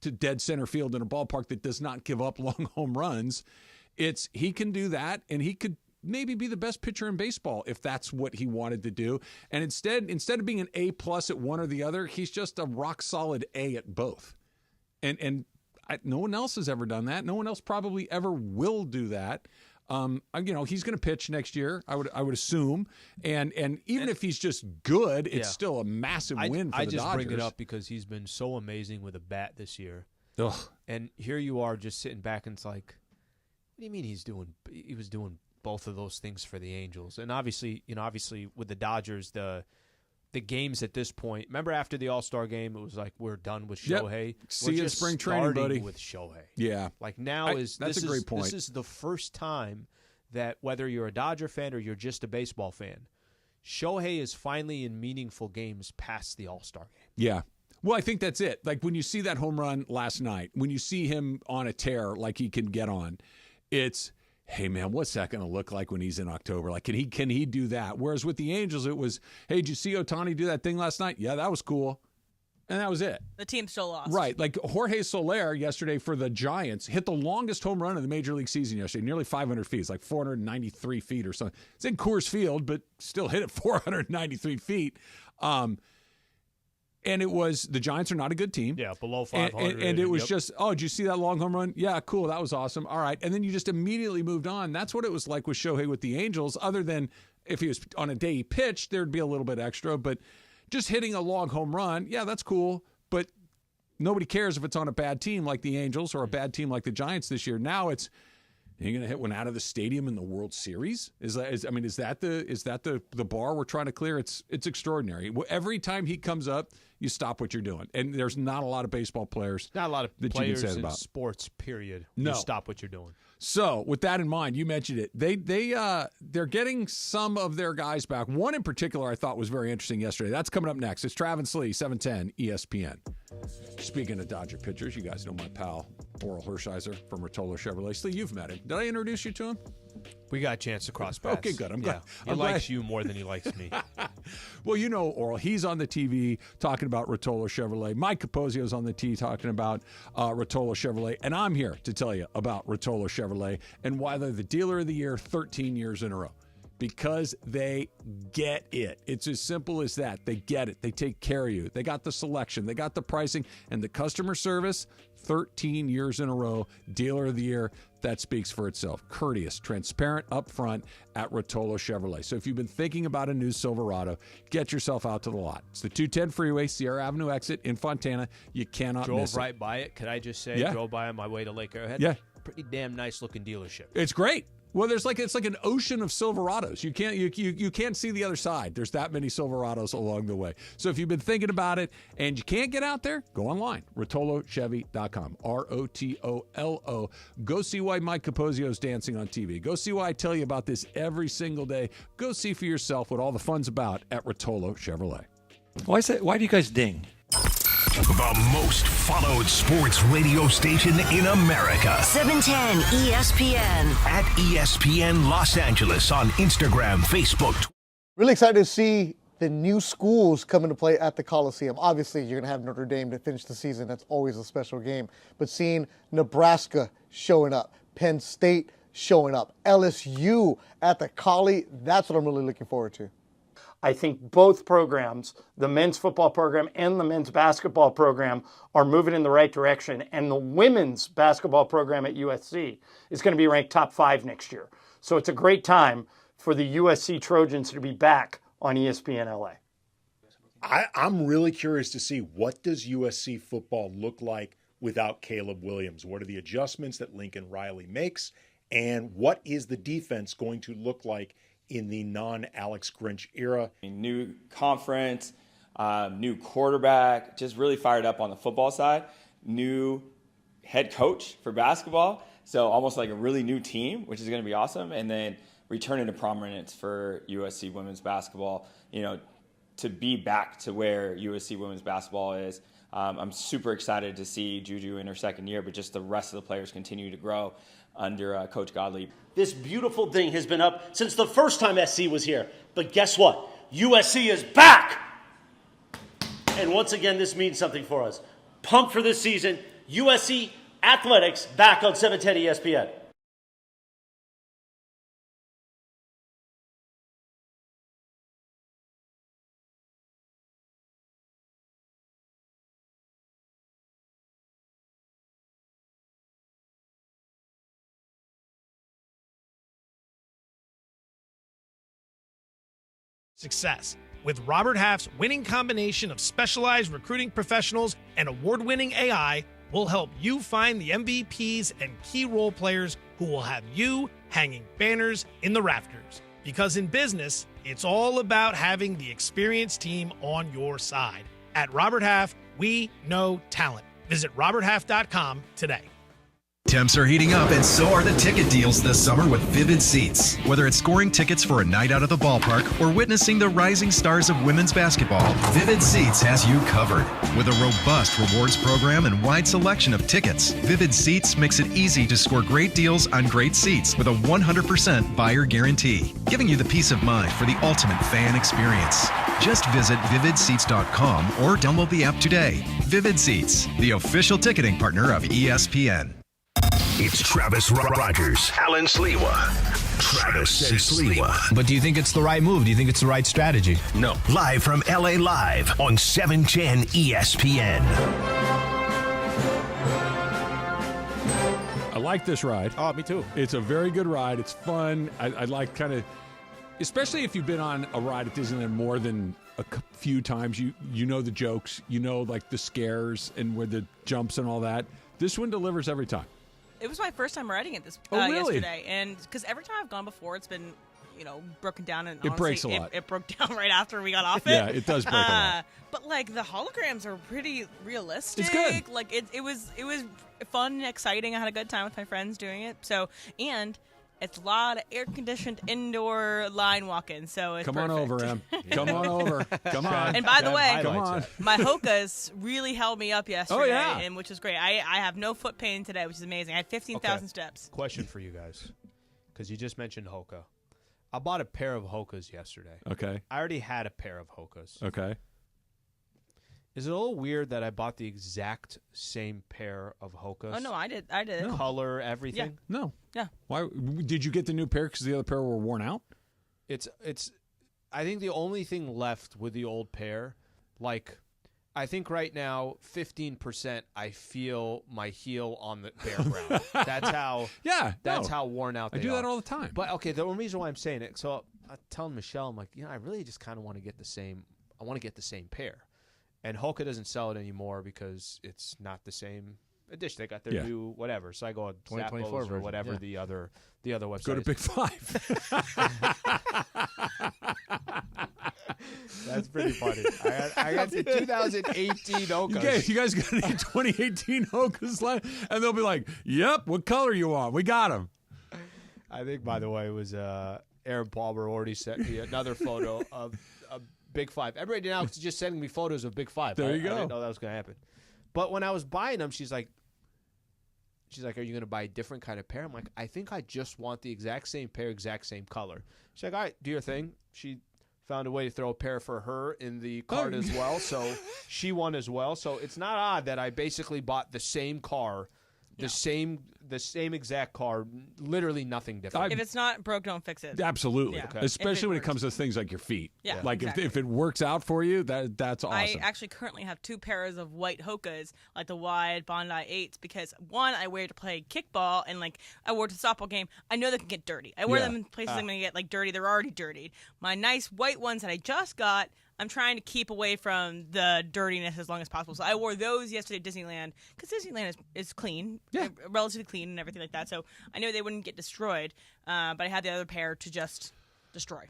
Speaker 2: to dead center field in a ballpark that does not give up long home runs. It's he can do that, and he could maybe be the best pitcher in baseball if that's what he wanted to do. And instead of being an A+ at one or the other, he's just a rock solid A at both. And no one else has ever done that. No one else probably ever will do that. He's going to pitch next year. I would assume, and even if he's just good, it's still a massive win for the Dodgers.
Speaker 3: I just bring it up because he's been so amazing with a bat this year.
Speaker 2: Ugh.
Speaker 3: And here you are just sitting back and it's like, what do you mean he was doing both of those things for the Angels? And obviously with the Dodgers, the games at this point, remember after the All-Star game, it was like, we're done with Shohei.
Speaker 2: Yep. See you in spring training, buddy.
Speaker 3: With Shohei.
Speaker 2: Yeah.
Speaker 3: Like now
Speaker 2: that's a great point.
Speaker 3: This is the first time that whether you're a Dodger fan or you're just a baseball fan, Shohei is finally in meaningful games past the All-Star game.
Speaker 2: Yeah. Well, I think that's it. Like when you see that home run last night, when you see him on a tear like he can get on, it's, hey, man, what's that going to look like when he's in October? Like, can he do that? Whereas with the Angels, it was, hey, did you see Ohtani do that thing last night? Yeah, that was cool. And that was it.
Speaker 4: The team still lost.
Speaker 2: Right. Like Jorge Soler yesterday for the Giants hit the longest home run of the Major League season yesterday, nearly 500 feet. It's like 493 feet or something. It's in Coors Field, but still hit it 493 feet. And it was, the Giants are not a good team.
Speaker 3: Yeah, below 500.
Speaker 2: And it was just, oh, did you see that long home run? Yeah, cool. That was awesome. All right. And then you just immediately moved on. That's what it was like with Shohei with the Angels, other than if he was on a day he pitched, there'd be a little bit extra. But just hitting a long home run, yeah, that's cool. But nobody cares if it's on a bad team like the Angels or a bad team like the Giants this year. Now it's, you're going to hit one out of the stadium in the World Series? Is that the bar we're trying to clear? It's extraordinary. Every time he comes up, you stop what you're doing. And there's not a lot of baseball players.
Speaker 3: Not a lot of
Speaker 2: that
Speaker 3: players
Speaker 2: you can say
Speaker 3: in
Speaker 2: about.
Speaker 3: sports, period.
Speaker 2: No.
Speaker 3: You stop what you're doing.
Speaker 2: So with that in mind, you mentioned it. They're getting some of their guys back. One in particular I thought was very interesting yesterday. That's coming up next. It's Travis Lee, 710 ESPN. Speaking of Dodger pitchers, you guys know my pal Oral Hershiser from Rotolo Chevrolet. Slee, you've met him. Did I introduce you to him?
Speaker 3: We got a chance to cross paths.
Speaker 2: Okay, good. I'm glad.
Speaker 3: He likes you more than he likes me.
Speaker 2: Well, you know Oral. He's on the TV talking about Rotolo Chevrolet. Mike Capozio's on the T talking about Rotolo Chevrolet. And I'm here to tell you about Rotolo Chevrolet and why they're the dealer of the year 13 years in a row. Because they get it. It's as simple as that. They get it. They take care of you. They got the selection. They got the pricing and the customer service. 13 years in a row, dealer of the year. That speaks for itself. Courteous, transparent, upfront at Rotolo Chevrolet. So if you've been thinking about a new Silverado, get yourself out to the lot. It's the 210 freeway, Sierra Avenue exit in Fontana. You cannot miss it.
Speaker 3: Drove right by it. Could I just say, drove by on my way to Lake Arrowhead?
Speaker 2: Yeah.
Speaker 3: Pretty damn nice looking dealership.
Speaker 2: It's great. Well, it's like an ocean of Silverados. You can't see the other side. There's that many Silverados along the way. So if you've been thinking about it and you can't get out there, go online. RotoloChevy.com. ROTOLO. Go see why Mike Capozio's dancing on TV. Go see why I tell you about this every single day. Go see for yourself what all the fun's about at Rotolo Chevrolet.
Speaker 14: Why do you guys ding?
Speaker 15: The most followed sports radio station in America.
Speaker 11: 710 ESPN.
Speaker 15: At ESPN Los Angeles on Instagram, Facebook.
Speaker 16: Really excited to see the new schools come into play at the Coliseum. Obviously, you're going to have Notre Dame to finish the season. That's always a special game. But seeing Nebraska showing up, Penn State showing up, LSU at the Collie, that's what I'm really looking forward to.
Speaker 17: I think both programs, the men's football program and the men's basketball program, are moving in the right direction. And the women's basketball program at USC is going to be ranked top 5 next year. So it's a great time for the USC Trojans to be back on ESPN LA.
Speaker 18: I'm really curious to see, what does USC football look like without Caleb Williams? What are the adjustments that Lincoln Riley makes? And what is the defense going to look like in the non-Alex Grinch era?
Speaker 19: New conference, new quarterback, just really fired up on the football side. New head coach for basketball, so almost like a really new team, which is going to be awesome. And then returning to prominence for USC women's basketball, to be back to where USC women's basketball is. I'm super excited to see Juju in her second year, but just the rest of the players continue to grow under Coach Gottlieb.
Speaker 20: This beautiful thing has been up since the first time SC was here. But guess what? USC is back! And once again, this means something for us. Pumped for this season. USC Athletics back on 710 ESPN.
Speaker 21: success. With Robert Half's winning combination of specialized recruiting professionals and award-winning AI, we'll help you find the MVPs and key role players who will have you hanging banners in the rafters. Because in business, it's all about having the experienced team on your side. At Robert Half, we know talent. Visit roberthalf.com today.
Speaker 22: Temps are heating up, and so are the ticket deals this summer with Vivid Seats. Whether it's scoring tickets for a night out at the ballpark or witnessing the rising stars of women's basketball, Vivid Seats has you covered. With a robust rewards program and wide selection of tickets, Vivid Seats makes it easy to score great deals on great seats with a 100% buyer guarantee, giving you the peace of mind for the ultimate fan experience. Just visit vividseats.com or download the app today. Vivid Seats, the official ticketing partner of ESPN.
Speaker 15: It's Travis Rogers, Alan Sliwa. Travis and Sliwa.
Speaker 23: But do you think it's the right move? Do you think it's the right strategy?
Speaker 15: No. Live from LA Live on 710 ESPN.
Speaker 2: I like this ride.
Speaker 5: Oh, me too.
Speaker 2: It's a very good ride. It's fun. I like kind of, especially if you've been on a ride at Disneyland more than a few times. You know the jokes. You know, like the scares and where the jumps and all that. This one delivers every time.
Speaker 4: It was my first time riding it
Speaker 2: really?
Speaker 4: yesterday, and because every time I've gone before, it's been, broken down, and
Speaker 2: It
Speaker 4: honestly,
Speaker 2: breaks a lot.
Speaker 4: It broke down right after we got off it.
Speaker 2: Yeah, it does break a lot.
Speaker 4: But like the holograms are pretty realistic.
Speaker 2: It's good.
Speaker 4: Like it was fun and exciting. I had a good time with my friends doing it. So, and it's a lot of air-conditioned indoor line walking, so it's
Speaker 2: Come
Speaker 4: perfect.
Speaker 2: on over, Em. Come on over. Come on.
Speaker 4: And by the way,
Speaker 2: come on.
Speaker 4: my Hokas really held me up yesterday,
Speaker 2: yeah.
Speaker 4: and which was great. I have no foot pain today, which is amazing. I had 15,000 steps.
Speaker 3: Question for you guys, because you just mentioned Hoka. I bought a pair of Hokas yesterday.
Speaker 2: Okay.
Speaker 3: I already had a pair of Hokas.
Speaker 2: Okay.
Speaker 3: Is it a little weird that I bought the exact same pair of Hokas?
Speaker 4: Oh no, I did.
Speaker 2: No.
Speaker 3: Color, everything.
Speaker 4: Yeah.
Speaker 2: No.
Speaker 4: Yeah.
Speaker 2: Why did you get the new pair because the other pair were worn out?
Speaker 3: It's. I think the only thing left with the old pair, like, I think right now 15% I feel my heel on the bare ground. That's how.
Speaker 2: Yeah.
Speaker 3: That's how worn out they are.
Speaker 2: I do that all the time.
Speaker 3: But okay, the reason why I'm saying it, so I'm telling Michelle, I'm like, I really just kind of want to get the same. I want to get the same pair. And Hoka doesn't sell it anymore because it's not the same edition. They got their new whatever. So I go on Zappos or whatever the other website.
Speaker 2: Go to
Speaker 3: is.
Speaker 2: Big Five.
Speaker 3: That's pretty funny. I got the 2018 Hokas.
Speaker 2: You guys got any 2018 Hokas left? And they'll be like, "Yep, what color you want? We got them."
Speaker 3: I think, by the way, it was Aaron Palmer already sent me another photo of Big Five. Everybody now is just sending me photos of Big Five.
Speaker 2: There you go.
Speaker 3: I didn't know that was going to happen. But when I was buying them, she's like, "Are you going to buy a different kind of pair?" I'm like, "I think I just want the exact same pair, exact same color." She's like, "All right, do your thing." She found a way to throw a pair for her in the cart as well, so she won as well. So it's not odd that I basically bought the same car, the same exact car, literally nothing different.
Speaker 4: If it's not broke, don't fix it.
Speaker 2: Absolutely.
Speaker 4: Yeah.
Speaker 2: Okay. Especially when it comes to things like your feet.
Speaker 4: Yeah,
Speaker 2: Like
Speaker 4: exactly.
Speaker 2: if it works out for you, that's awesome.
Speaker 4: I actually currently have 2 pairs of white Hokas, like the wide Bondi 8s, because one I wear to play kickball, and like I wore to the softball game. I know they can get dirty. I wear them in places I'm going to get like dirty. They're already dirtied. My nice white ones that I just got, I'm trying to keep away from the dirtiness as long as possible. So I wore those yesterday at Disneyland because Disneyland is clean, relatively clean and everything like that. So I know they wouldn't get destroyed, but I had the other pair to just destroy.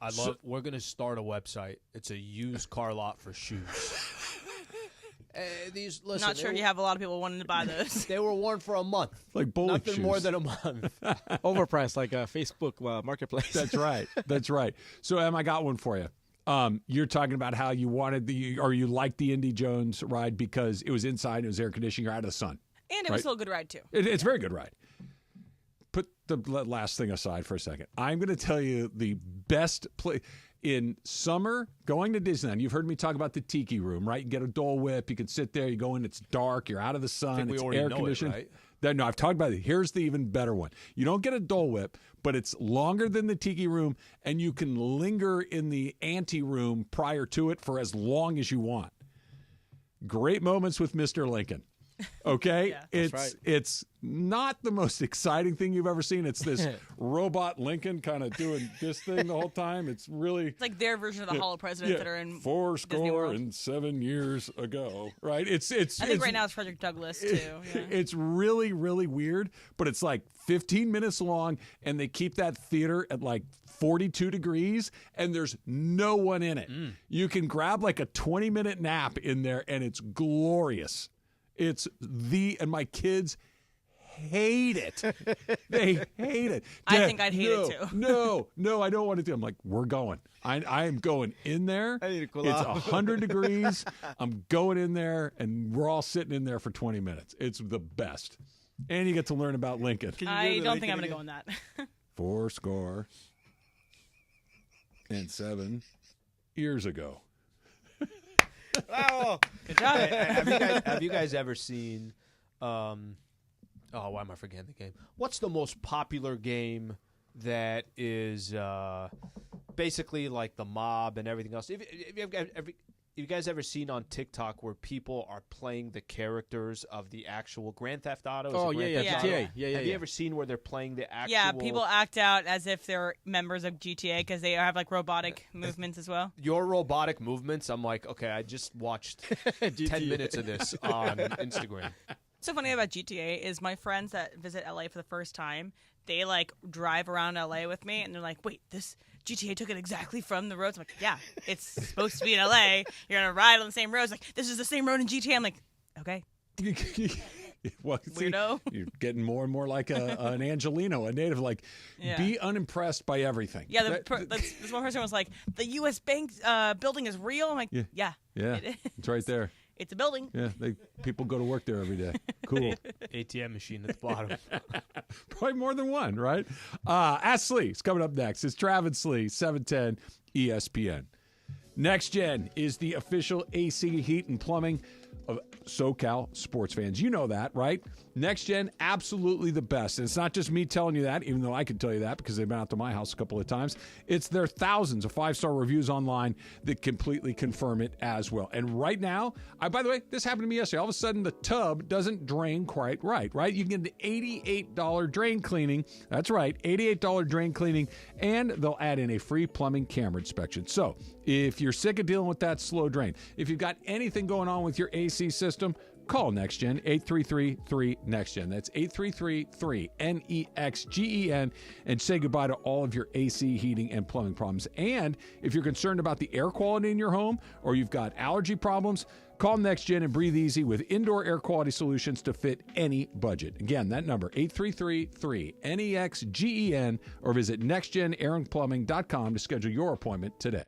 Speaker 3: We're going to start a website. It's a used car lot for shoes. Listen,
Speaker 4: Not sure you have a lot of people wanting to buy those.
Speaker 3: They were worn for a month.
Speaker 2: Like bowling
Speaker 3: Nothing
Speaker 2: shoes.
Speaker 3: more than a month.
Speaker 5: Overpriced, like Facebook Marketplace.
Speaker 2: That's right. That's right. So, Em, I got one for you. You're talking about how you wanted you liked the Indy Jones ride because it was inside, it was air conditioning, you're out of the sun.
Speaker 4: And it was still a good ride, too.
Speaker 2: It's a very good ride. Put the last thing aside for a second. I'm going to tell you the best place in summer going to Disneyland. You've heard me talk about the Tiki Room, right? You get a Dole Whip, you can sit there, you go in, it's dark, you're out of the sun, it's air conditioned.
Speaker 3: Right?
Speaker 2: No, I've talked about it. Here's the even better one. You don't get a Dole Whip, but it's longer than the Tiki Room, and you can linger in the ante room prior to it for as long as you want. Great moments with Mr. Lincoln. Okay,
Speaker 4: Yeah.
Speaker 2: it's not the most exciting thing you've ever seen. It's this robot Lincoln kind of doing this thing the whole time. It's really
Speaker 4: It's like their version of the Hall of Presidents that are in
Speaker 2: 7 years ago, right? I
Speaker 4: think right now it's Frederick Douglass too. Yeah.
Speaker 2: It's really, really weird, but it's like 15 minutes long, and they keep that theater at like 42 degrees, and there's no one in it. You can grab like a 20-minute nap in there, and it's glorious. And my kids hate it. They hate it.
Speaker 4: I think I'd hate it too.
Speaker 2: No, I don't want to do it. I'm like, we're going. I am going in there.
Speaker 5: I need to cool
Speaker 2: It's
Speaker 5: off.
Speaker 2: 100 degrees. I'm going in there, and we're all sitting in there for 20 minutes. It's the best. And you get to learn about Lincoln.
Speaker 4: I don't think I'm going to go on that.
Speaker 2: 77 years ago.
Speaker 5: Bravo.
Speaker 4: Good job.
Speaker 3: Have you guys ever seen? Why am I forgetting the game? What's the most popular game that is basically like the mob and everything else? Have you guys ever seen on TikTok where people are playing the characters of the actual Grand Theft Auto?
Speaker 5: GTA.
Speaker 3: Have you ever seen where they're playing the actual?
Speaker 4: Yeah, people act out as if they're members of GTA because they have like robotic movements as well.
Speaker 3: Your robotic movements. I'm like, okay, I just watched 10 minutes of this on Instagram.
Speaker 4: So funny about GTA is my friends that visit LA for the first time, they like drive around LA with me and they're like, wait, this GTA took it exactly from the roads. I'm like, yeah, it's supposed to be in LA. You're gonna ride on the same roads. Like, this is the same road in GTA. I'm like, okay.
Speaker 2: Well, see,
Speaker 4: Weirdo.
Speaker 2: you're getting more and more like an Angelino, a native. Like, be unimpressed by everything.
Speaker 4: Yeah, this one person was like, the U.S. Bank building is real. I'm like, yeah.
Speaker 2: It's right there.
Speaker 4: It's a building.
Speaker 2: Yeah, people go to work there every day. Cool.
Speaker 3: ATM machine at the bottom.
Speaker 2: Probably more than one, right? Ask Slee. It's coming up next. It's Travis Slee, 710 ESPN. Next Gen is the official AC heat and plumbing of SoCal sports fans. You know that, right? Next Gen, absolutely the best. And it's not just me telling you that, even though I can tell you that because they've been out to my house a couple of times. It's their thousands of 5-star reviews online that completely confirm it as well. And right now, by the way, this happened to me yesterday. All of a sudden, the tub doesn't drain quite right? You can get an $88 drain cleaning. That's right, $88 drain cleaning. And they'll add in a free plumbing camera inspection. So if you're sick of dealing with that slow drain, if you've got anything going on with your AC system, call NextGen, 833-3-NEXTGen. That's 833-3-NEXGEN, and say goodbye to all of your AC heating and plumbing problems. And if you're concerned about the air quality in your home or you've got allergy problems, call NextGen and breathe easy with indoor air quality solutions to fit any budget. Again, that number, 833-3-NEXGEN, or visit nextgenairandplumbing.com to schedule your appointment today.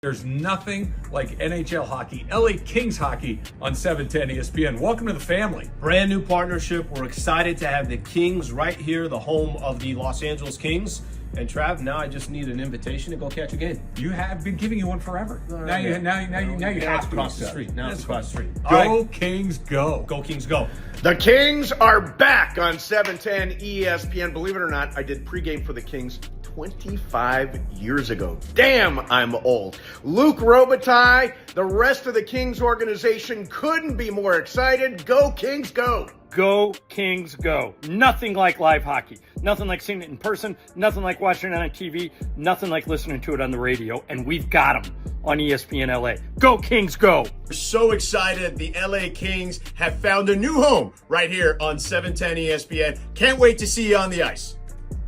Speaker 2: There's nothing like NHL hockey, LA Kings hockey on 710 ESPN. Welcome to the family.
Speaker 1: Brand new partnership. We're excited to have the Kings right here, the home of the Los Angeles Kings. And Trav, now I just need an invitation to go catch a game.
Speaker 2: You have been giving you one forever. Now you have to
Speaker 1: across the street. Now it's across the street.
Speaker 2: Go Kings, go.
Speaker 1: Go Kings, go.
Speaker 6: The Kings are back on 710 ESPN. Believe it or not, I did pregame for the Kings 25 years ago. Damn, I'm old. Luke Robitaille, the rest of the Kings organization couldn't be more excited. Go Kings, go.
Speaker 17: Go Kings, go. Nothing like live hockey. Nothing like seeing it in person. Nothing like watching it on TV. Nothing like listening to it on the radio. And we've got them on ESPN LA. Go Kings, go.
Speaker 1: We're so excited. The LA Kings have found a new home right here on 710 ESPN. Can't wait to see you on the ice.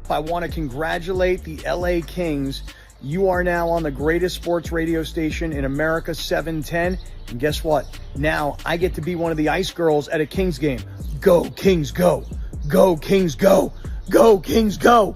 Speaker 6: I want to congratulate the LA Kings. You are now on the greatest sports radio station in America, 710. And guess what? Now I get to be one of the ice girls at a Kings game. Go Kings, go. Go Kings, go. Go Kings, go.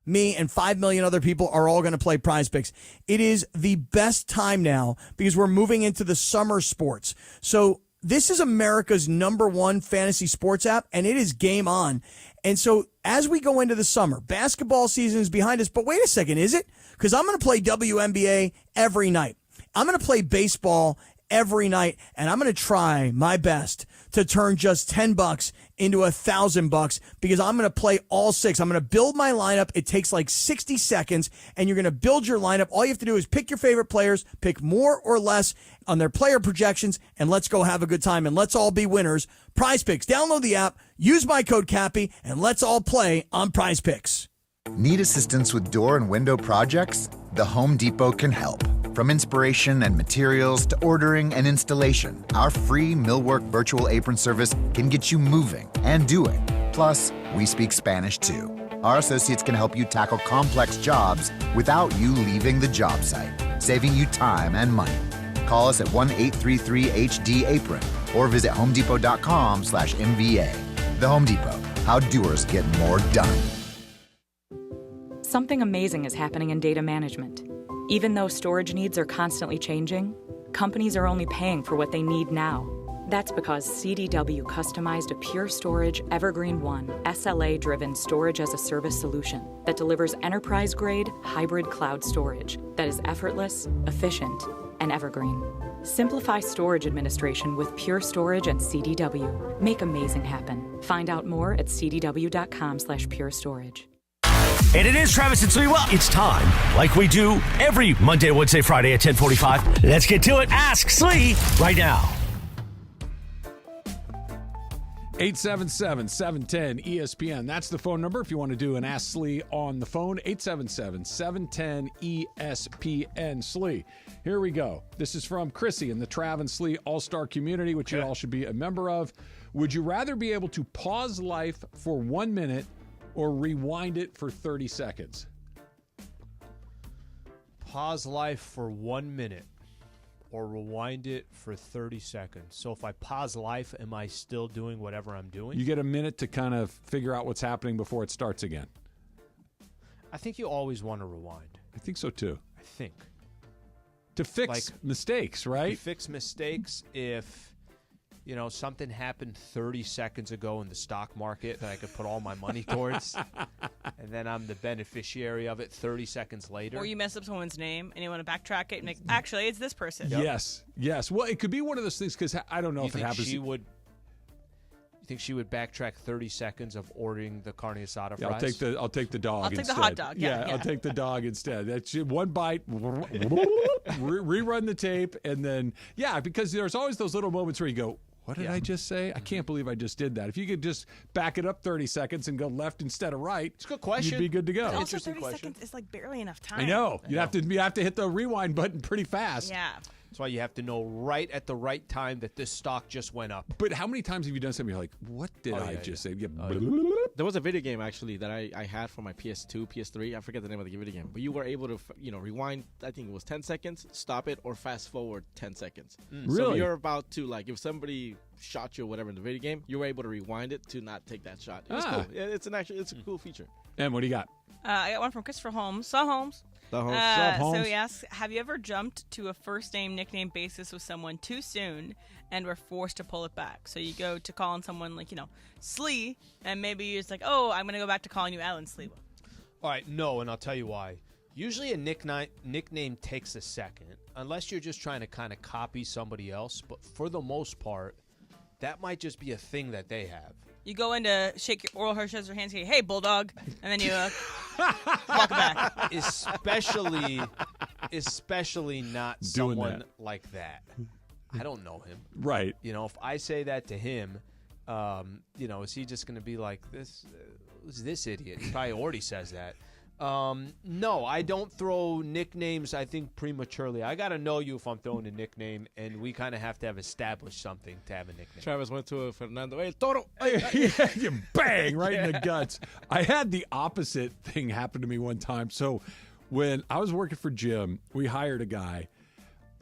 Speaker 7: Me and 5 million other people are all going to play Prize Picks. It is the best time now because we're moving into the summer sports. So this is America's #1 fantasy sports app, and it is game on. And so as we go into the summer, basketball season is behind us. But wait a second, is it? Because I'm going to play WNBA every night. I'm going to play baseball every night, and I'm going to try my best to turn just $10 into $1,000 because I'm going to play all 6. I'm going to build my lineup. It takes like 60 seconds, and you're going to build your lineup. All you have to do is pick your favorite players, pick more or less on their player projections, and let's go have a good time, and let's all be winners. Prize Picks. Download the app, use my code Cappy, and let's all play on Prize Picks.
Speaker 8: Need assistance with door and window projects? The Home Depot can help. From inspiration and materials to ordering and installation, our free Millwork virtual apron service can get you moving and doing. Plus, we speak Spanish too. Our associates can help you tackle complex jobs without you leaving the job site, saving you time and money. Call us at 1-833-HD-APRON or visit homedepot.com/MVA. The Home Depot, how doers get more done.
Speaker 9: Something amazing is happening in data management. Even though storage needs are constantly changing, companies are only paying for what they need now. That's because CDW customized a Pure Storage Evergreen One SLA-driven storage-as-a-service solution that delivers enterprise-grade hybrid cloud storage that is effortless, efficient, and evergreen. Simplify storage administration with Pure Storage and CDW. Make amazing happen. Find out more at cdw.com/purestorage.
Speaker 12: And it is Travis and Sliwa. It's time, like we do every Monday, Wednesday, Friday at 10:45. Let's get to it. Ask Slee right now.
Speaker 2: 877-710-ESPN. That's the phone number if you want to do an Ask Slee on the phone. 877-710-ESPN. Slee, here we go. This is from Chrissy in the Trav and Slee All-Star community, which you all should be a member of. Would you rather be able to pause life for 1 minute or rewind it for 30 seconds?
Speaker 3: Pause life for 1 minute or rewind it for 30 seconds. So if I pause life, am I still doing whatever I'm doing?
Speaker 2: You get a minute to kind of figure out what's happening before it starts again.
Speaker 3: I think you always want to rewind.
Speaker 2: I think so too.
Speaker 3: I think.
Speaker 2: To fix mistakes, right?
Speaker 3: To fix mistakes if... You know, something happened 30 seconds ago in the stock market that I could put all my money towards, and then I'm the beneficiary of it 30 seconds later.
Speaker 4: Or you mess up someone's name and you want to backtrack it and make, actually, it's this person.
Speaker 2: Yes. Well, it could be one of those things because I don't know if it happens.
Speaker 3: You think she would backtrack 30 seconds of ordering the carne asada fries?
Speaker 2: I'll take the dog.
Speaker 4: I'll take
Speaker 2: instead.
Speaker 4: the hot dog. Yeah,
Speaker 2: I'll take the dog instead. That's one bite, rerun the tape, and then because there's always those little moments where you go, what did I just say? I can't believe I just did that. If you could just back it up 30 seconds and go left instead of right,
Speaker 3: it's a good question.
Speaker 2: You'd be good to go.
Speaker 4: Also, 30 seconds is like barely enough time.
Speaker 2: I know. You have to hit the rewind button pretty fast.
Speaker 4: Yeah.
Speaker 3: That's why you have to know right at the right time that this stock just went up.
Speaker 2: But how many times have you done something you're like, what did I just say?
Speaker 5: There was a video game, actually, that I had for my PS2, PS3. I forget the name of the video game. But you were able to, rewind, I think it was 10 seconds, stop it, or fast forward 10 seconds.
Speaker 2: Really?
Speaker 5: So if you're about to, if somebody shot you or whatever in the video game, you were able to rewind it to not take that shot. It was cool. It's a cool feature.
Speaker 2: And what do you got?
Speaker 4: I got one from Christopher Holmes. Holmes.
Speaker 2: Holmes.
Speaker 4: So he asks, have you ever jumped to a first name, nickname basis with someone too soon and were forced to pull it back? So you go to calling someone Slee, and maybe you're just like, oh, I'm going to go back to calling you Alan Sliwa.
Speaker 3: All right, no, and I'll tell you why. Usually a nickname takes a second, unless you're just trying to kind of copy somebody else. But for the most part, that might just be a thing that they have.
Speaker 4: You go in to shake your oral hair, shakes your hands, say, hey, bulldog, and then you walk back.
Speaker 3: Especially not someone like that. I don't know him.
Speaker 2: Right.
Speaker 3: If I say that to him, is he just going to be like, who's this idiot? He probably already says that. No, I don't throw nicknames, I think, prematurely. I got to know you if I'm throwing a nickname, and we kind of have to have established something to have a nickname.
Speaker 5: Travis went to Fernando. Hey, Toro.
Speaker 2: You bang right in the guts. I had the opposite thing happen to me one time. So when I was working for Jim, we hired a guy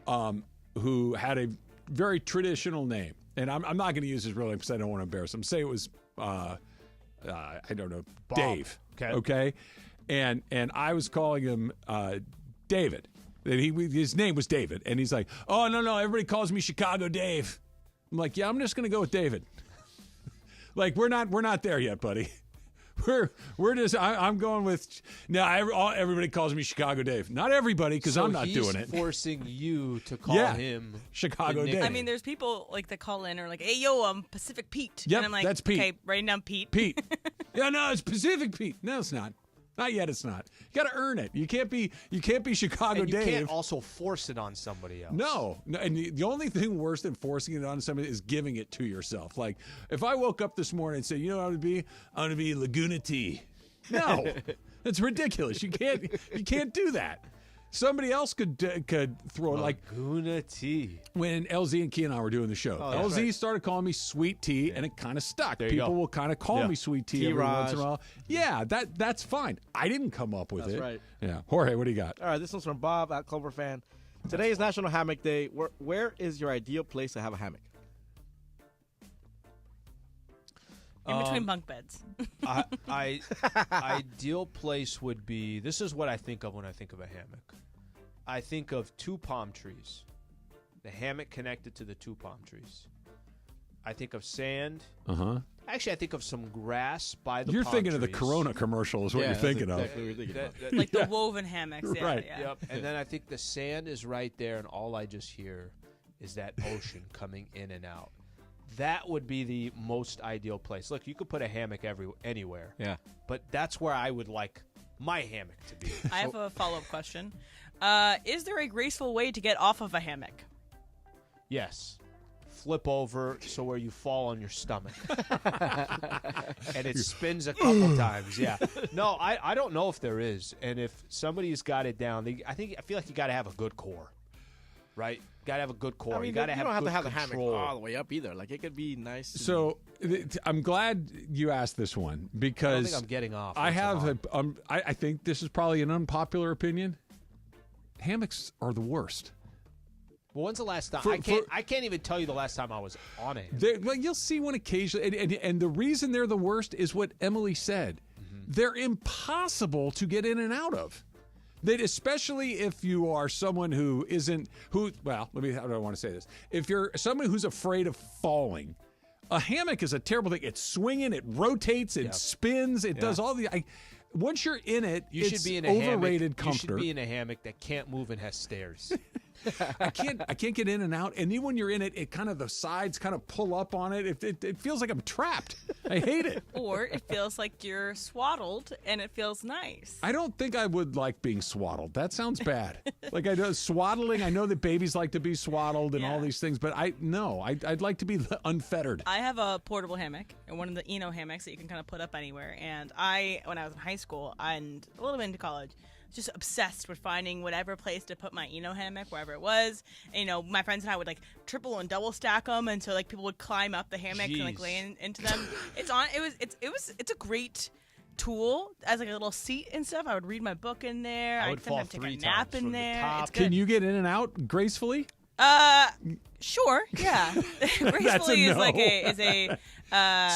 Speaker 2: who had a very traditional name. And I'm not going to use his real name because I don't want to embarrass him. Say it was, I don't know,
Speaker 3: Bob.
Speaker 2: Dave.
Speaker 3: Okay.
Speaker 2: And I was calling him David. His name was David. And he's like, oh, no, everybody calls me Chicago Dave. I'm like, yeah, I'm just going to go with David. We're not there yet, buddy. we're just. I'm going with now. Everybody calls me Chicago Dave. Not everybody, because I'm not doing it.
Speaker 3: Forcing you to call him
Speaker 2: Chicago Dave.
Speaker 4: I mean, there's people like that call in or like, "Hey, yo, I'm Pacific Pete."
Speaker 2: Yep,
Speaker 4: and I'm like,
Speaker 2: that's Pete.
Speaker 4: Okay, writing down Pete.
Speaker 2: Pete. Yeah, no, it's Pacific Pete. No, it's not. Not yet. It's not. You got to earn it. You can't be Chicago
Speaker 3: and you
Speaker 2: Dave.
Speaker 3: can't also force it on somebody else.
Speaker 2: No, and the only thing worse than forcing it on somebody is giving it to yourself. Like if I woke up this morning and said, you know what I would be? I want to be Laguna T. No, it's ridiculous. You can't do that. Somebody else could throw like
Speaker 3: Laguna T.
Speaker 2: When LZ and Key and I were doing the show. LZ started calling me Sweet Tea, and it kind of stuck. People will kind of call me Sweet Tea every once in a while. Yeah, that's fine. I didn't come up with it.
Speaker 5: That's right.
Speaker 2: Yeah, Jorge, what do you got?
Speaker 5: All right, this one's from Bob at Clover Fan. Today is National Hammock Day. Where is your ideal place to have a hammock?
Speaker 4: In between bunk beds.
Speaker 3: Ideal place would be. This is what I think of when I think of a hammock. I think of 2 palm trees. The hammock connected to the 2 palm trees. I think of sand. Actually, I think of some grass by the
Speaker 2: You're
Speaker 3: palm
Speaker 2: thinking
Speaker 3: trees.
Speaker 2: of the Corona commercial is what you're thinking of.
Speaker 5: Exactly what we're thinking of.
Speaker 4: Like the woven hammocks. Yeah,
Speaker 2: Right.
Speaker 4: Yeah.
Speaker 3: Yep. And then I think the sand is right there, and all I just hear is that ocean coming in and out. That would be the most ideal place. Look, you could put a hammock anywhere.
Speaker 5: Yeah.
Speaker 3: But that's where I would like my hammock to be.
Speaker 4: I have a follow-up question. Is there a graceful way to get off of a hammock?
Speaker 3: Yes. Flip over so where you fall on your stomach. And it spins a couple times. Yeah. No, I don't know if there is. And if somebody's got it down, I feel like you got to have a good core. Right? Got to have a good core.
Speaker 5: I mean,
Speaker 3: you got to have
Speaker 5: don't have
Speaker 3: good
Speaker 5: to have
Speaker 3: control.
Speaker 5: the hammock all the way up either. Like it could be nice.
Speaker 2: So I'm glad you asked this one because
Speaker 3: I don't think I'm getting off.
Speaker 2: I think this is probably an unpopular opinion. Hammocks are the worst.
Speaker 3: Well, when's the last time? I can't even tell you the last time I was on it.
Speaker 2: Well, you'll see one occasionally, and the reason they're the worst is what Emily said. They're impossible to get in and out of. That especially if you are someone who isn't how do I want to say this? If you're someone who's afraid of falling, a hammock is a terrible thing. It's swinging, it rotates, it spins, it does all the. Once you're in it,
Speaker 3: you should be in a
Speaker 2: overrated
Speaker 3: hammock.
Speaker 2: comfort.
Speaker 3: You should be in a hammock that can't move and has stairs.
Speaker 2: I can't get in and out, and even when you're in it, it kind of the sides kind of pull up on it. It feels like I'm trapped. I hate it.
Speaker 4: Or it feels like you're swaddled, and it feels nice.
Speaker 2: I don't think I would like being swaddled. That sounds bad. Like I know swaddling. I know that babies like to be swaddled and all these things, but I'd like to be unfettered.
Speaker 4: I have a portable hammock, and one of the hammocks that you can kind of put up anywhere. And when I was in high school and a little bit into college, just obsessed with finding whatever place to put my hammock wherever it was. And, my friends and I would like triple and double stack them, and so like people would climb up the hammocks and like lay into them. It's a great tool as like a little seat and stuff. I would read my book in there.
Speaker 3: I would fall
Speaker 4: sometimes take
Speaker 3: 3
Speaker 4: a nap
Speaker 3: times
Speaker 4: in
Speaker 3: from the
Speaker 4: there.
Speaker 3: top.
Speaker 4: It's good.
Speaker 2: Can you get in and out gracefully?
Speaker 4: Sure, yeah. Gracefully is like a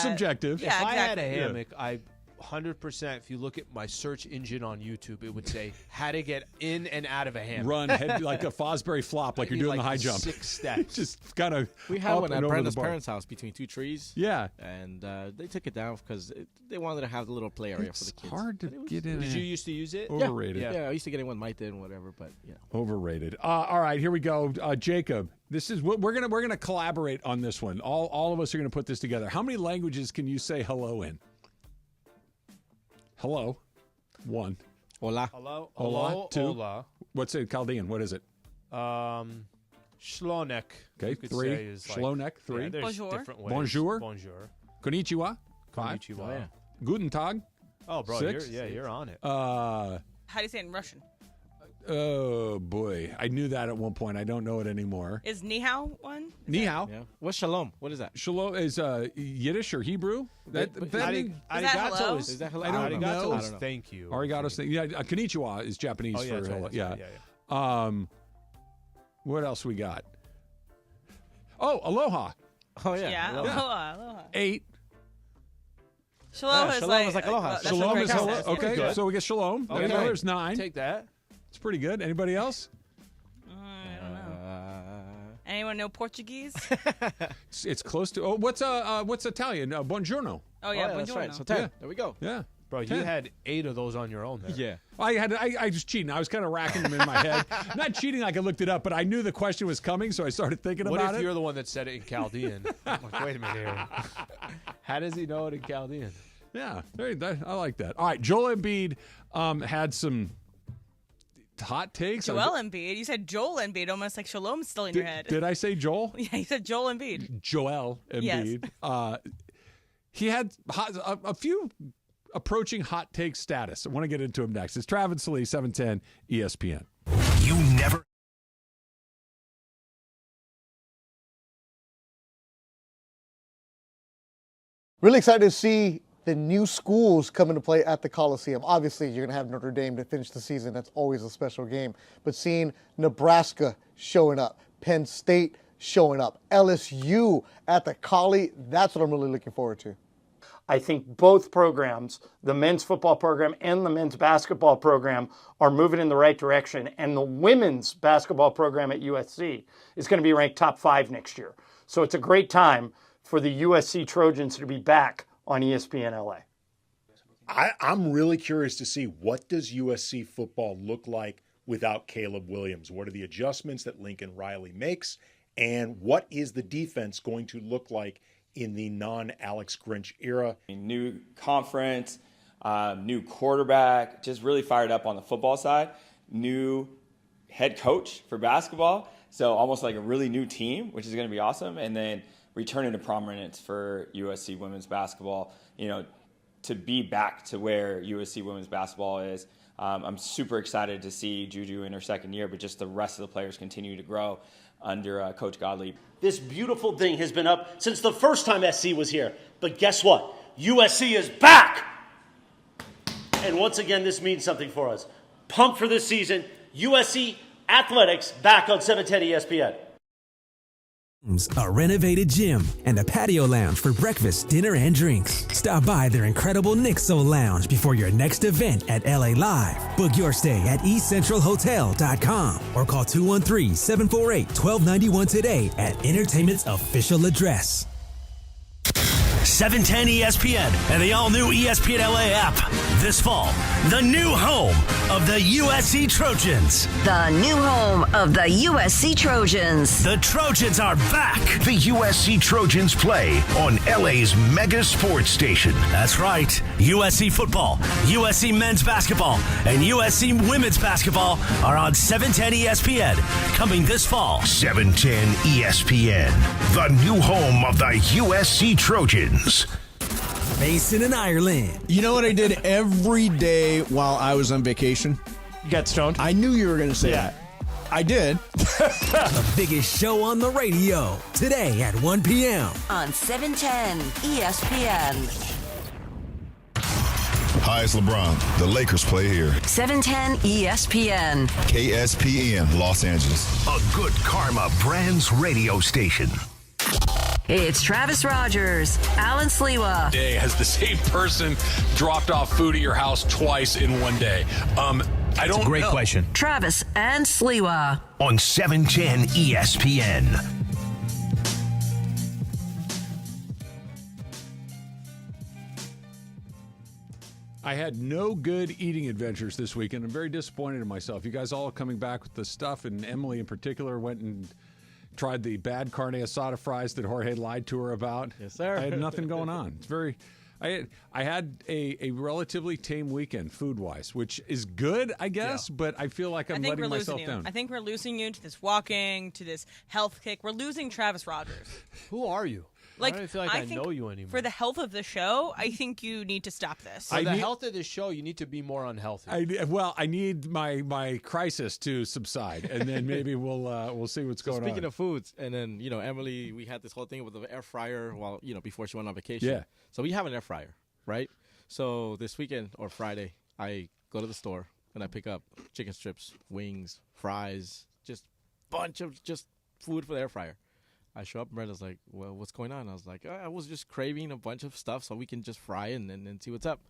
Speaker 2: subjective.
Speaker 4: Yeah,
Speaker 3: if I had
Speaker 4: exactly.
Speaker 3: a hammock, I 100%. If you look at my search engine on YouTube, it would say how to get in and out of a hammock.
Speaker 2: Run head like a Fosbury flop, like you're doing the high jump.
Speaker 3: 6 steps.
Speaker 2: Just kind of.
Speaker 5: We had one at Brenda's parents' house between 2 trees.
Speaker 2: Yeah,
Speaker 5: and they took it down because they wanted to have the little play area for the kids.
Speaker 2: It's hard to get in.
Speaker 3: Did you used to use it?
Speaker 2: Overrated.
Speaker 5: Yeah, I used to get in when Mike did and whatever, but
Speaker 2: overrated. All right, here we go, Jacob. This is what we're gonna collaborate on this one. All of us are gonna put this together. How many languages can you say hello in? Hello, 1.
Speaker 5: Hola.
Speaker 3: Hello.
Speaker 2: Hola. 2.
Speaker 3: Hola.
Speaker 2: What's it? Chaldean. What is it?
Speaker 3: Shlonek.
Speaker 2: Okay. 3. Shlonek. 3.
Speaker 3: Yeah, there's
Speaker 4: Bonjour.
Speaker 3: different ways.
Speaker 2: Bonjour.
Speaker 3: Bonjour.
Speaker 2: Konnichiwa. 5.
Speaker 3: Konnichiwa.
Speaker 5: Oh, yeah.
Speaker 2: Guten Tag.
Speaker 3: Oh, bro,
Speaker 2: 6.
Speaker 3: you're on it.
Speaker 4: How do you say it in Russian?
Speaker 2: Oh boy, I knew that at one point. I don't know it anymore.
Speaker 4: Is ni hao one?
Speaker 2: Ni hao.
Speaker 5: Yeah. What's shalom? What is that?
Speaker 2: Shalom is Yiddish or Hebrew.
Speaker 3: Arigato
Speaker 5: is that hello?
Speaker 2: I don't know.
Speaker 3: Is thank you.
Speaker 2: Arigato. Yeah, konnichiwa is Japanese for hello. Yeah. What else we got? Oh, aloha.
Speaker 5: Oh yeah.
Speaker 4: Yeah. Aloha.
Speaker 2: 8.
Speaker 4: Shalom is like
Speaker 5: aloha.
Speaker 4: that's
Speaker 2: Shalom
Speaker 4: a
Speaker 2: is
Speaker 4: great
Speaker 2: hello.
Speaker 4: process.
Speaker 2: Okay,
Speaker 3: good.
Speaker 2: so we get shalom.
Speaker 3: Okay.
Speaker 2: There's 9.
Speaker 3: Take that.
Speaker 2: It's pretty good. Anybody else?
Speaker 4: I don't know. Anyone know Portuguese?
Speaker 2: It's close to. Oh, what's Italian? Buongiorno.
Speaker 4: Oh yeah,
Speaker 5: that's
Speaker 4: buongiorno.
Speaker 5: right. So 10.
Speaker 2: Yeah.
Speaker 5: There we go.
Speaker 2: Yeah.
Speaker 3: Bro, you
Speaker 2: 10.
Speaker 3: had 8 of those on your own there.
Speaker 5: Yeah.
Speaker 2: I just cheating. I was kind of racking them in my head. Not cheating like I looked it up, but I knew the question was coming, so I started thinking
Speaker 3: What
Speaker 2: about
Speaker 3: if
Speaker 2: it.
Speaker 3: you're the one that said it in Chaldean? I'm like, wait a minute here. How does he know it in Chaldean?
Speaker 2: Yeah, I like that. All right, Joel Embiid had some hot takes.
Speaker 4: Joel Embiid. You said Joel Embiid, almost like Shalom's still in your head.
Speaker 2: Did I say Joel?
Speaker 4: Yeah, you said Joel Embiid.
Speaker 2: Joel Embiid.
Speaker 4: Yes.
Speaker 2: He had a few approaching hot take status. I want to get into him next. It's Travis Lee, 710 ESPN.
Speaker 15: You never.
Speaker 16: Really excited to see the new schools come into play at the Coliseum. Obviously, you're going to have Notre Dame to finish the season. That's always a special game. But seeing Nebraska showing up, Penn State showing up, LSU at the Collie, that's what I'm really looking forward to.
Speaker 17: I think both programs, the men's football program and the men's basketball program, are moving in the right direction. And the women's basketball program at USC is going to be ranked top 5 next year. So it's a great time for the USC Trojans to be back on ESPN LA.
Speaker 18: I'm really curious to see, what does USC football look like without Caleb Williams? What are the adjustments that Lincoln Riley makes? And what is the defense going to look like in the non-Alex Grinch era?
Speaker 19: New conference, new quarterback, just really fired up on the football side. New head coach for basketball, so almost like a really new team, which is going to be awesome. And then returning to prominence for USC women's basketball, to be back to where USC women's basketball is. I'm super excited to see Juju in her second year, but just the rest of the players continue to grow under Coach Godley.
Speaker 20: This beautiful thing has been up since the first time SC was here. But guess what? USC is back! And once again, this means something for us. Pumped for this season. USC Athletics back on 710 ESPN.
Speaker 10: A renovated gym and a patio lounge for breakfast, dinner, and drinks. Stop by their incredible Nixo Lounge before your next event at LA Live. Book your stay at eastcentralhotel.com or call 213-748-1291 today at Entertainment's official address.
Speaker 12: 710 ESPN and the all-new ESPN LA app. This fall, the new home of the USC Trojans.
Speaker 11: The new home of the USC Trojans.
Speaker 12: The Trojans are back.
Speaker 15: The USC Trojans play on LA's mega sports station.
Speaker 12: That's right. USC football, USC men's basketball, and USC women's basketball are on 710 ESPN coming this fall.
Speaker 15: 710 ESPN, the new home of the USC Trojans.
Speaker 10: Mason and Ireland.
Speaker 13: You know what I did every day while I was on vacation?
Speaker 3: You got stoned?
Speaker 13: I knew you were going to say that. I did.
Speaker 10: The biggest show on the radio. Today at 1 p.m.
Speaker 11: On 710 ESPN.
Speaker 14: Hi, it's LeBron. The Lakers play here.
Speaker 11: 710 ESPN.
Speaker 14: KSPN, Los Angeles.
Speaker 15: A good karma brands radio station.
Speaker 11: It's Travis Rogers, Alan Sliwa.
Speaker 2: Day has the same person dropped off food at your house twice in one day? I don't know.
Speaker 23: Great question.
Speaker 11: Travis and Sliwa.
Speaker 15: On 710 ESPN.
Speaker 2: I had no good eating adventures this weekend. I'm very disappointed in myself. You guys all coming back with the stuff, and Emily in particular went and tried the bad carne asada fries that Jorge lied to her about.
Speaker 5: Yes, sir.
Speaker 2: I had nothing going on. It's very. I had a relatively tame weekend food-wise, which is good, I guess, but I feel like I'm letting myself down.
Speaker 4: I think we're losing you to this walking, to this health kick. We're losing Travis Rogers.
Speaker 3: Who are you? I don't feel like I know you anymore.
Speaker 4: For the health of the show, I think you need to stop this.
Speaker 3: For the health of the show, you need to be more unhealthy.
Speaker 2: I need my crisis to subside, and then maybe we'll see what's going on.
Speaker 5: Speaking of foods, and then Emily, we had this whole thing with the air fryer while before she went on vacation.
Speaker 2: Yeah.
Speaker 5: So we have an air fryer, right? So this weekend or Friday, I go to the store and I pick up chicken strips, wings, fries, just bunch of just food for the air fryer. I show up and Brenda's like, well, what's going on? I was like, I was just craving a bunch of stuff so we can just fry and then see what's up.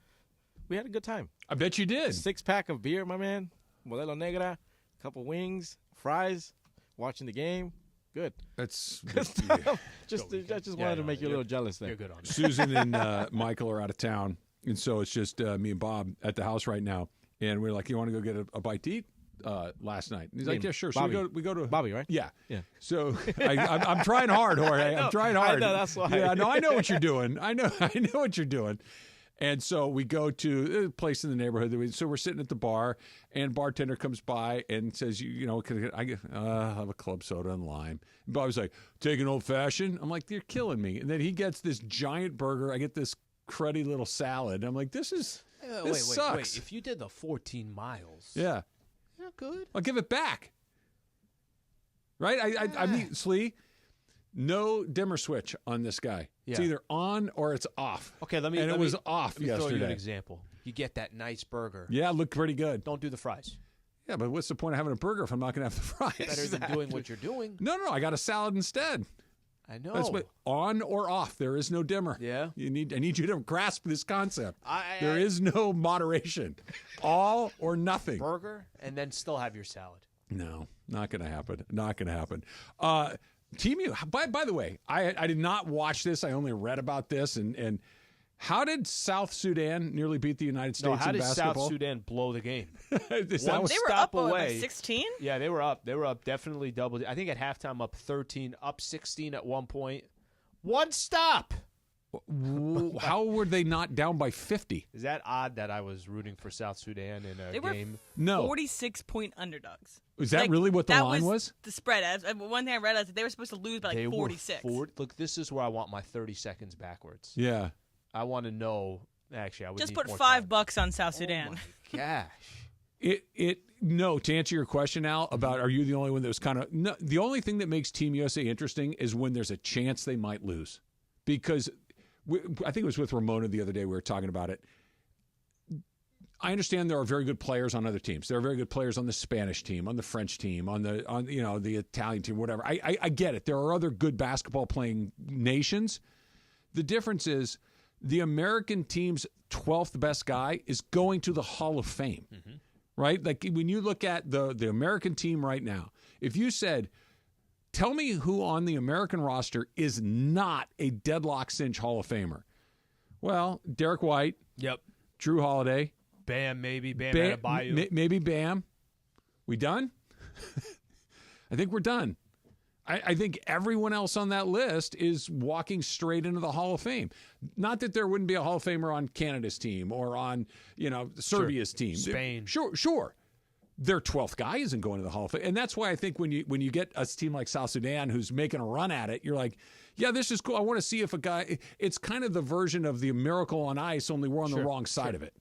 Speaker 5: We had a good time.
Speaker 2: I bet you did.
Speaker 5: 6-pack of beer, my man. Modelo Negra, a couple wings, fries, watching the game. Good.
Speaker 2: That's
Speaker 5: I just wanted to make you a little jealous there.
Speaker 3: You're good on that.
Speaker 2: Susan and Michael are out of town. And so it's just me and Bob at the house right now. And we're like, you want to go get a bite to eat? Last night. And he's like, yeah, sure. So we go to
Speaker 5: Bobby, right?
Speaker 2: Yeah.
Speaker 5: Yeah.
Speaker 2: So I'm trying hard, Jorge. I'm trying hard.
Speaker 5: I know, that's why.
Speaker 2: Yeah, no, I know what you're doing. I know what you're doing. And so we go to a place in the neighborhood. So we're sitting at the bar, and bartender comes by and says, you know, can I have a club soda and lime? And Bobby's like, take an old fashioned. I'm like, you're killing me. And then he gets this giant burger. I get this cruddy little salad. I'm like, this sucks.
Speaker 3: Wait. If you did the 14 miles.
Speaker 2: Yeah.
Speaker 3: You're good.
Speaker 2: I'll give it back. Right? I mean, Slee, no dimmer switch on this guy.
Speaker 3: Yeah.
Speaker 2: It's either on or it's off.
Speaker 3: Okay,
Speaker 2: it was off
Speaker 3: let me
Speaker 2: yesterday.
Speaker 3: throw you an example. You get that nice burger.
Speaker 2: Yeah, it looked pretty good.
Speaker 3: Don't do the fries.
Speaker 2: Yeah, but what's the point of having a burger if I'm not going to have the fries?
Speaker 3: Better than doing what you're doing.
Speaker 2: No, I got a salad instead.
Speaker 3: I know.
Speaker 2: That's what, on or off. There is no dimmer.
Speaker 3: Yeah.
Speaker 2: I need you to grasp this concept. There is no moderation. All or nothing.
Speaker 3: Burger and then still have your salad.
Speaker 2: No, not going to happen. Not going to happen. Team U. By the way, I did not watch this. I only read about this. And how did South Sudan nearly beat the United States in basketball?
Speaker 3: How did South Sudan blow the game?
Speaker 4: They were up by 16?
Speaker 3: Yeah, they were up. They were up definitely double. I think at halftime up 13, up 16 at one point. One stop.
Speaker 2: How were they not down by 50?
Speaker 3: Is that odd that I was rooting for South Sudan in a
Speaker 4: they
Speaker 3: game?
Speaker 2: No.
Speaker 4: 46-point underdogs.
Speaker 2: Is that really what the line was?
Speaker 4: The spread. One thing I read is that they were supposed to lose by 46.
Speaker 3: Look, this is where I want my 30 seconds backwards.
Speaker 2: Yeah.
Speaker 3: I want to know. Actually, I would
Speaker 4: just
Speaker 3: need
Speaker 4: put
Speaker 3: more
Speaker 4: $5 on South Sudan.
Speaker 3: Oh my gosh.
Speaker 2: No, to answer your question, Al, about are you the only one that was kind of no, the only thing that makes Team USA interesting is when there's a chance they might lose. Because I think it was with Ramona the other day we were talking about it. I understand there are very good players on other teams. There are very good players on the Spanish team, on the French team, on the Italian team, whatever. I get it. There are other good basketball playing nations. The difference is the American team's 12th best guy is going to the Hall of Fame, right? Like when you look at the American team right now, if you said, tell me who on the American roster is not a deadlock cinch Hall of Famer. Well, Derek White.
Speaker 3: Yep.
Speaker 2: Drew Holiday.
Speaker 3: Bam, maybe. Bam Adebayo.
Speaker 2: Maybe Bam. We done? I think we're done. I think everyone else on that list is walking straight into the Hall of Fame. Not that there wouldn't be a Hall of Famer on Canada's team or on, Serbia's team.
Speaker 3: Spain.
Speaker 2: Sure. Their 12th guy isn't going to the Hall of Fame. And that's why I think when you get a team like South Sudan who's making a run at it, you're like, yeah, this is cool. I want to see if a guy – it's kind of the version of the Miracle on Ice, only we're on the wrong side of it.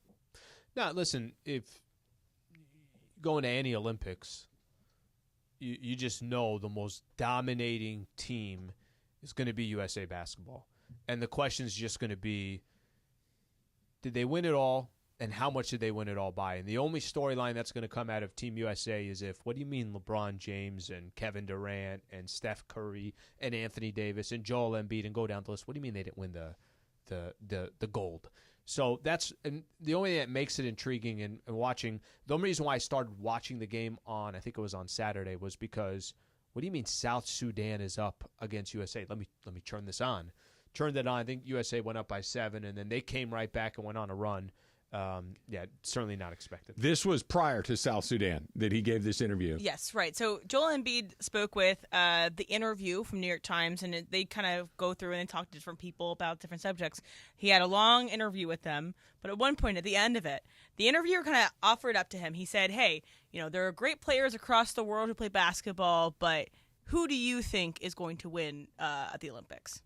Speaker 3: Now, listen, if going to any Olympics – you just know the most dominating team is going to be USA basketball. And the question is just going to be, did they win it all, and how much did they win it all by? And the only storyline that's going to come out of Team USA is what do you mean LeBron James and Kevin Durant and Steph Curry and Anthony Davis and Joel Embiid, and go down the list, what do you mean they didn't win the gold? So that's and the only thing that makes it intriguing and watching. The only reason why I started watching the game on, I think it was on Saturday, was because what do you mean South Sudan is up against USA? Let me turn this on. Turned it on. I think USA went up by 7, and then they came right back and went on a run. Certainly not expected.
Speaker 2: This was prior to South Sudan that he gave this interview.
Speaker 4: Yes, right. So Joel Embiid spoke with the interview from New York Times, and they kind of go through and talk to different people about different subjects. He had a long interview with them, but at one point at the end of it, the interviewer kind of offered up to him. He said, hey, there are great players across the world who play basketball, but who do you think is going to win at the Olympics?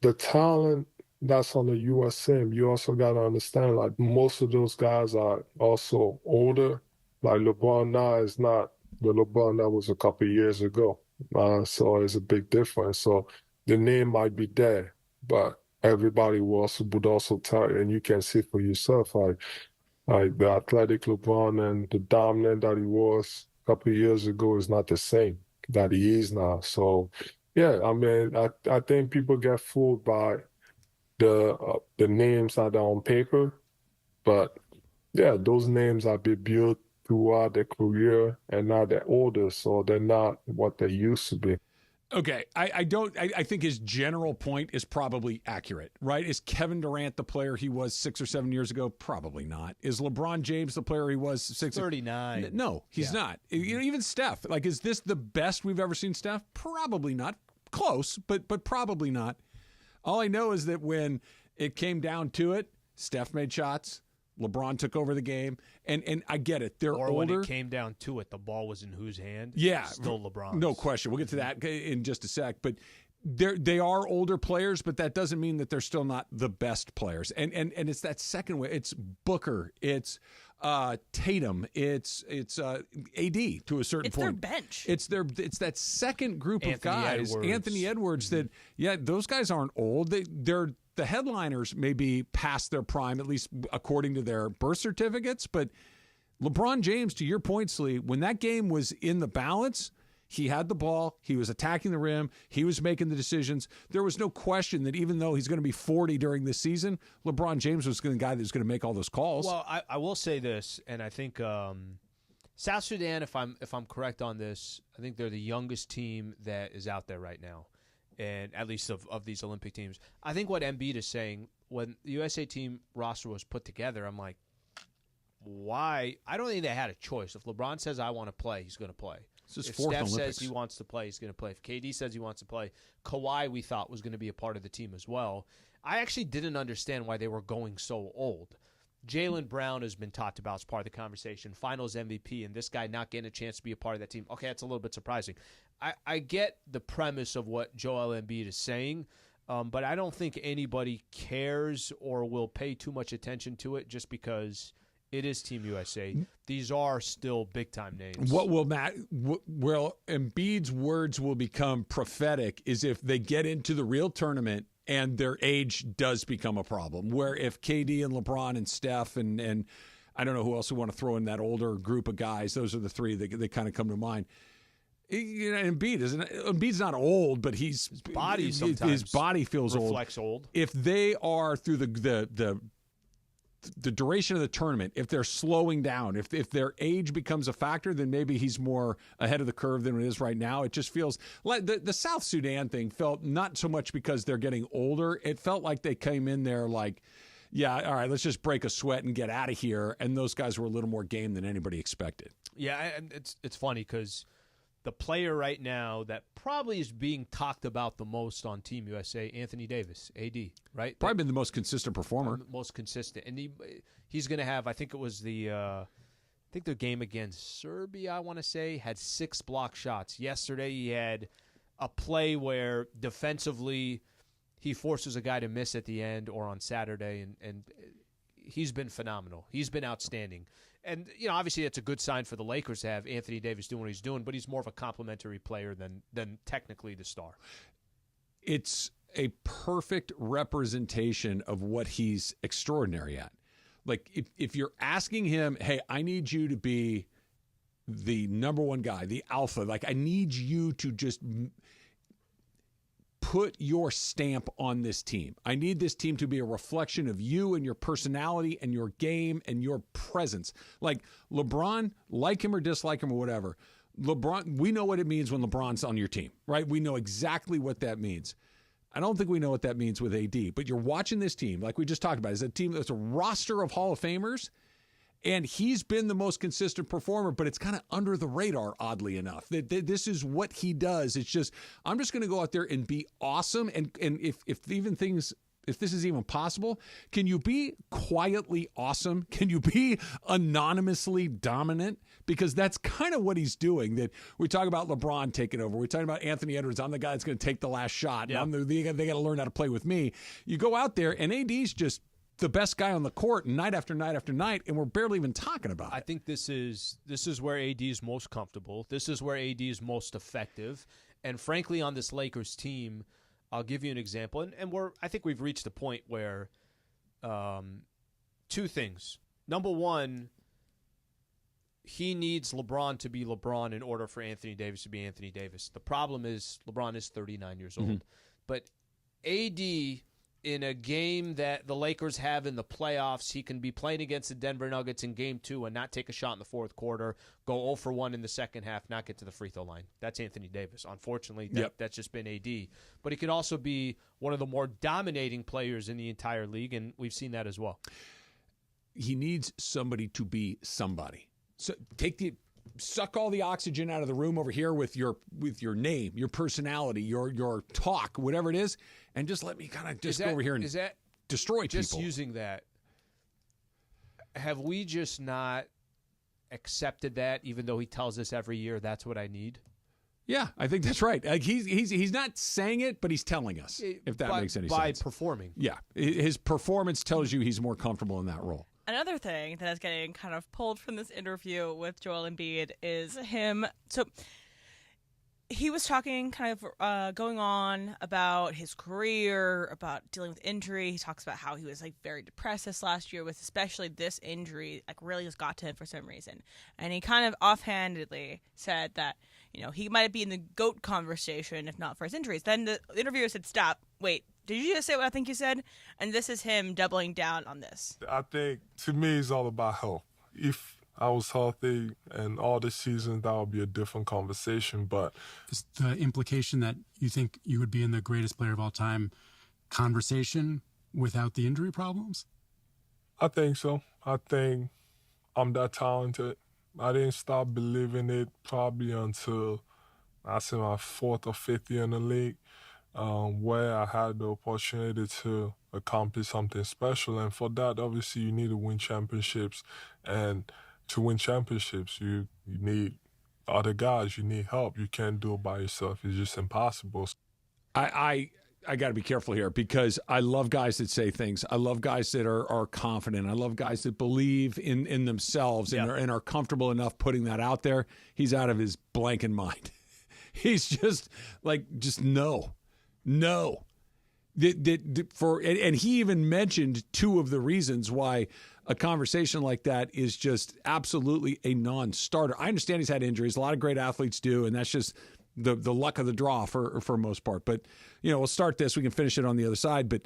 Speaker 1: The talent that's on the US team, you also got to understand, like, most of those guys are also older. Like, LeBron now is not the LeBron that was a couple of years ago. So it's a big difference. So the name might be there, but everybody would also tell you, and you can see for yourself, like the athletic LeBron and the dominant that he was a couple of years ago is not the same that he is now. So, yeah, I mean, I think people get fooled by the names that are on paper, but yeah, those names have been built throughout their career, and now they're older, so they're not what they used to be.
Speaker 2: Okay, I think his general point is probably accurate, right? Is Kevin Durant the player he was 6 or 7 years ago? Probably not. Is LeBron James the player he was
Speaker 3: 39?
Speaker 2: No, he's not. Even Steph. Like, is this the best we've ever seen Steph? Probably not. Close, but probably not. All I know is that when it came down to it, Steph made shots. LeBron took over the game, and I get it. They're older.
Speaker 3: When it came down to it, the ball was in whose hand?
Speaker 2: Yeah,
Speaker 3: still LeBron.
Speaker 2: No question. We'll get to that in just a sec. But they are older players, but that doesn't mean that they're still not the best players. And it's that second way. It's Booker. It's Tatum. It's AD to a certain point.
Speaker 4: It's their bench.
Speaker 2: It's that second group of guys.
Speaker 3: Edwards.
Speaker 2: Anthony Edwards. That those guys aren't old. They're the headliners may be past their prime, at least according to their birth certificates. But LeBron James, to your point, Slee, when that game was in the balance, he had the ball. He was attacking the rim. He was making the decisions. There was no question that even though he's going to be 40 during this season, LeBron James was the guy that was going to make all those calls.
Speaker 3: Well, I will say this, and I think South Sudan, if I'm correct on this, I think they're the youngest team that is out there right now. And at least of these Olympic teams. I think what Embiid is saying, when the USA team roster was put together, I'm like, why? I don't think they had a choice. If LeBron says, I want to play, he's going to play. If Steph says he wants to play, he's going to play. If KD says he wants to play, Kawhi, we thought, was going to be a part of the team as well. I actually didn't understand why they were going so old. Jaylen Brown has been talked about as part of the conversation, finals MVP, and this guy not getting a chance to be a part of that team. Okay, that's a little bit surprising. I get the premise of what Joel Embiid is saying, but I don't think anybody cares or will pay too much attention to it just because it is Team USA. These are still big-time names.
Speaker 2: What will Embiid's words will become prophetic is if they get into the real tournament and their age does become a problem, where if KD and LeBron and Steph and I don't know who else we want to throw in that older group of guys, those are the three that kind of come to mind. Embiid's not old, but his body feels
Speaker 3: reflects old.
Speaker 2: If they are through the duration of the tournament, if they're slowing down, if their age becomes a factor, then maybe he's more ahead of the curve than it is right now. It just feels like the South Sudan thing felt not so much because they're getting older. It felt like they came in there like, yeah, all right, let's just break a sweat and get out of here. And those guys were a little more game than anybody expected.
Speaker 3: Yeah, and it's funny because the player right now that probably is being talked about the most on Team USA, Anthony Davis, AD, right?
Speaker 2: Probably been the most consistent performer.
Speaker 3: Most consistent. And he's going to have, I think it was the game against Serbia, I want to say, had 6 block shots. Yesterday he had a play where defensively he forces a guy to miss at the end, or on Saturday, and he's been phenomenal. He's been outstanding. And, obviously it's a good sign for the Lakers to have Anthony Davis doing what he's doing, but he's more of a complimentary player than technically the star.
Speaker 2: It's a perfect representation of what he's extraordinary at. Like, if you're asking him, hey, I need you to be the number one guy, the alpha, like I need you to just put your stamp on this team. I need this team to be a reflection of you and your personality and your game and your presence. Like LeBron, like him or dislike him or whatever, LeBron, we know what it means when LeBron's on your team, right? We know exactly what that means. I don't think we know what that means with AD, but you're watching this team, like we just talked about, is a team that's a roster of Hall of Famers, and he's been the most consistent performer, but it's kind of under the radar, oddly enough. This is what he does. It's just, I'm just going to go out there and be awesome. And if this is even possible, can you be quietly awesome? Can you be anonymously dominant? Because that's kind of what he's doing. That we talk about LeBron taking over. We're talking about Anthony Edwards. I'm the guy that's going to take the last shot.
Speaker 3: Yeah.
Speaker 2: They got to learn how to play with me. You go out there, and AD's just the best guy on the court night after night after night, and we're barely even talking about it.
Speaker 3: I think this is where AD is most comfortable. This is where AD is most effective. And frankly, on this Lakers team, I'll give you an example. And I think we've reached a point where two things. Number one, he needs LeBron to be LeBron in order for Anthony Davis to be Anthony Davis. The problem is LeBron is 39 years old.
Speaker 2: Mm-hmm.
Speaker 3: But AD in a game that the Lakers have in the playoffs, he can be playing against the Denver Nuggets in Game 2 and not take a shot in the fourth quarter, go 0 for 1 in the second half, not get to the free throw line. That's Anthony Davis. Unfortunately, that's just been AD. But he could also be one of the more dominating players in the entire league, and we've seen that as well.
Speaker 2: He needs somebody to be somebody. So suck all the oxygen out of the room over here with your name, your personality, your talk, whatever it is, and just let me kind of just go over here and destroy people.
Speaker 3: Just using that, have we just not accepted that, even though he tells us every year that's what I need?
Speaker 2: Yeah, I think that's right. Like he's not saying it, but he's telling us, if that makes any sense.
Speaker 3: By performing.
Speaker 2: Yeah, his performance tells you he's more comfortable in that role.
Speaker 4: Another thing that is getting kind of pulled from this interview with Joel Embiid is him. So he was talking kind of going on about his career, about dealing with injury. He talks about how he was like very depressed this last year with especially this injury, like really just got to him for some reason. And he kind of offhandedly said that, you know, he might be in the GOAT conversation if not for his injuries. Then the interviewer said, stop, wait. Did you just say what I think you said? And this is him doubling down on this.
Speaker 1: I think, to me, it's all about health. If I was healthy and all this season, that would be a different conversation. But
Speaker 6: is the implication that you think you would be in the greatest player of all time conversation without the injury problems?
Speaker 1: I think so. I think I'm that talented. I didn't stop believing it probably until I say my 4th or 5th year in the league. Where I had the opportunity to accomplish something special. And for that, obviously, you need to win championships. And to win championships, you need other guys. You need help. You can't do it by yourself. It's just impossible.
Speaker 2: I got to be careful here because I love guys that say things. I love guys that are confident. I love guys that believe in themselves and are comfortable enough putting that out there. He's out of his blanking mind. He's just no. No. And he even mentioned 2 of the reasons why a conversation like that is just absolutely a non-starter. I understand he's had injuries. A lot of great athletes do, and that's just the luck of the draw for most part. But, you know, we'll start this. We can finish it on the other side. But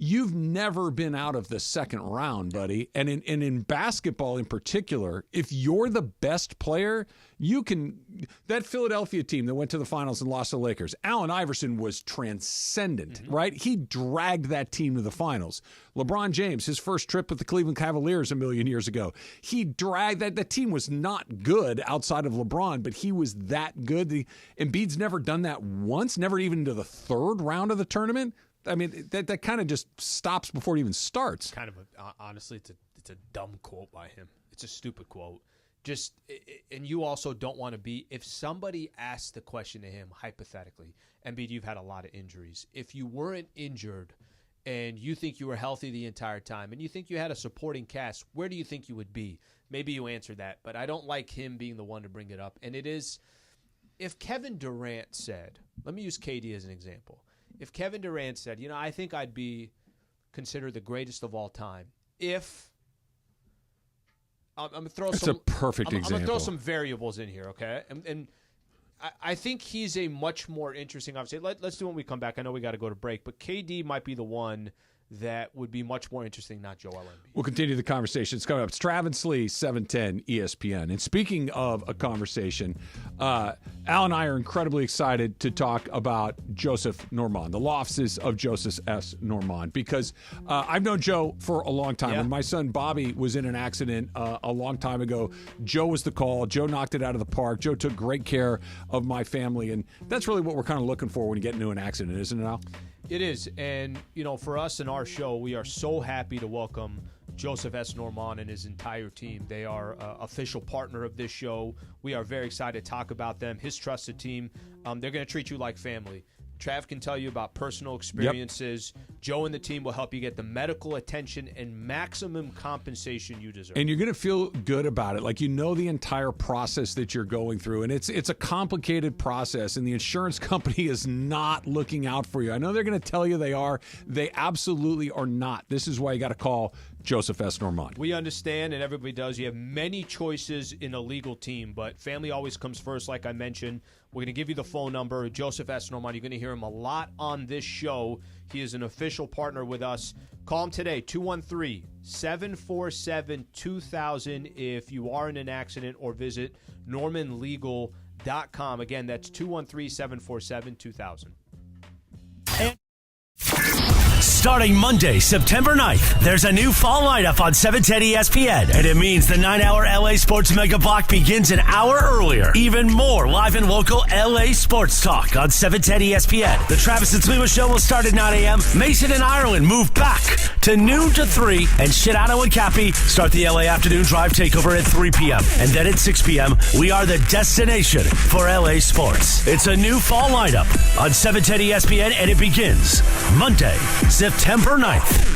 Speaker 2: you've never been out of the second round, buddy. And in basketball in particular, if you're the best player, you can – that Philadelphia team that went to the finals and lost to the Lakers, Allen Iverson was transcendent, right? He dragged that team to the finals. LeBron James, his first trip with the Cleveland Cavaliers a million years ago, he dragged – that team was not good outside of LeBron, but he was that good. Embiid's never done that once, never even to the third round of the tournament. I mean, that kind of just stops before it even starts.
Speaker 3: Kind of, honestly, it's a dumb quote by him. It's a stupid quote. And you also don't want to be, if somebody asked the question to him, hypothetically, Embiid, you've had a lot of injuries. If you weren't injured and you think you were healthy the entire time and you think you had a supporting cast, where do you think you would be? Maybe you answer that, but I don't like him being the one to bring it up. And it is, if Kevin Durant said, let me use KD as an example. If Kevin Durant said, you know, I think I'd be considered the greatest of all time if I'm going to throw
Speaker 2: That's a perfect example.
Speaker 3: I'm going to throw some variables in here, okay? And I think he's a much more interesting, obviously. Let's do it when we come back. I know we got to go to break, but KD might be the one that would be much more interesting, not Joel Embiid.
Speaker 2: We'll continue the conversation. It's coming up. It's Travis Lee, 710 ESPN. And speaking of a conversation, Al and I are incredibly excited to talk about Joseph Normand, the losses of Joseph S. Normand, because I've known Joe for a long time. When my son Bobby was in an accident a long time ago, Joe was the call. Joe knocked it out of the park. Joe took great care of my family. And that's really what we're kind of looking for when you get into an accident, isn't it, Al?
Speaker 3: It is, and, you know, for us in our show, we are so happy to welcome Joseph S. Normand and his entire team. They are an official partner of this show. We are very excited to talk about them, his trusted team. They're going to treat you like family. Trav can tell you about personal experiences. Yep. Joe and the team will help you get the medical attention and maximum compensation you deserve.
Speaker 2: And you're going to feel good about it. Like, you know the entire process that you're going through. And it's a complicated process, and the insurance company is not looking out for you. I know they're going to tell you they are. They absolutely are not. This is why you got to call Joseph S. Normand.
Speaker 3: We understand, and everybody does. You have many choices in a legal team, but family always comes first, like I mentioned. We're going to give you the phone number. Joseph S. Normand, you're going to hear him a lot on this show. He is an official partner with us. Call him today, 213-747-2000 if you are in an accident, or visit normanlegal.com. Again, that's 213-747-2000.
Speaker 12: Starting Monday, September 9th, there's a new fall lineup on 710 ESPN, and it means the 9-hour LA Sports Mega Block begins an hour earlier. Even more live and local LA sports talk on 710 ESPN. The Travis and Sliwa Show will start at 9 a.m. Mason and Ireland move back to noon to 3, and Shidano and Cappy start the LA Afternoon Drive takeover at 3 p.m. And then at 6 p.m., we are the destination for LA sports. It's a new fall lineup on 710 ESPN, and it begins Monday, September 9th.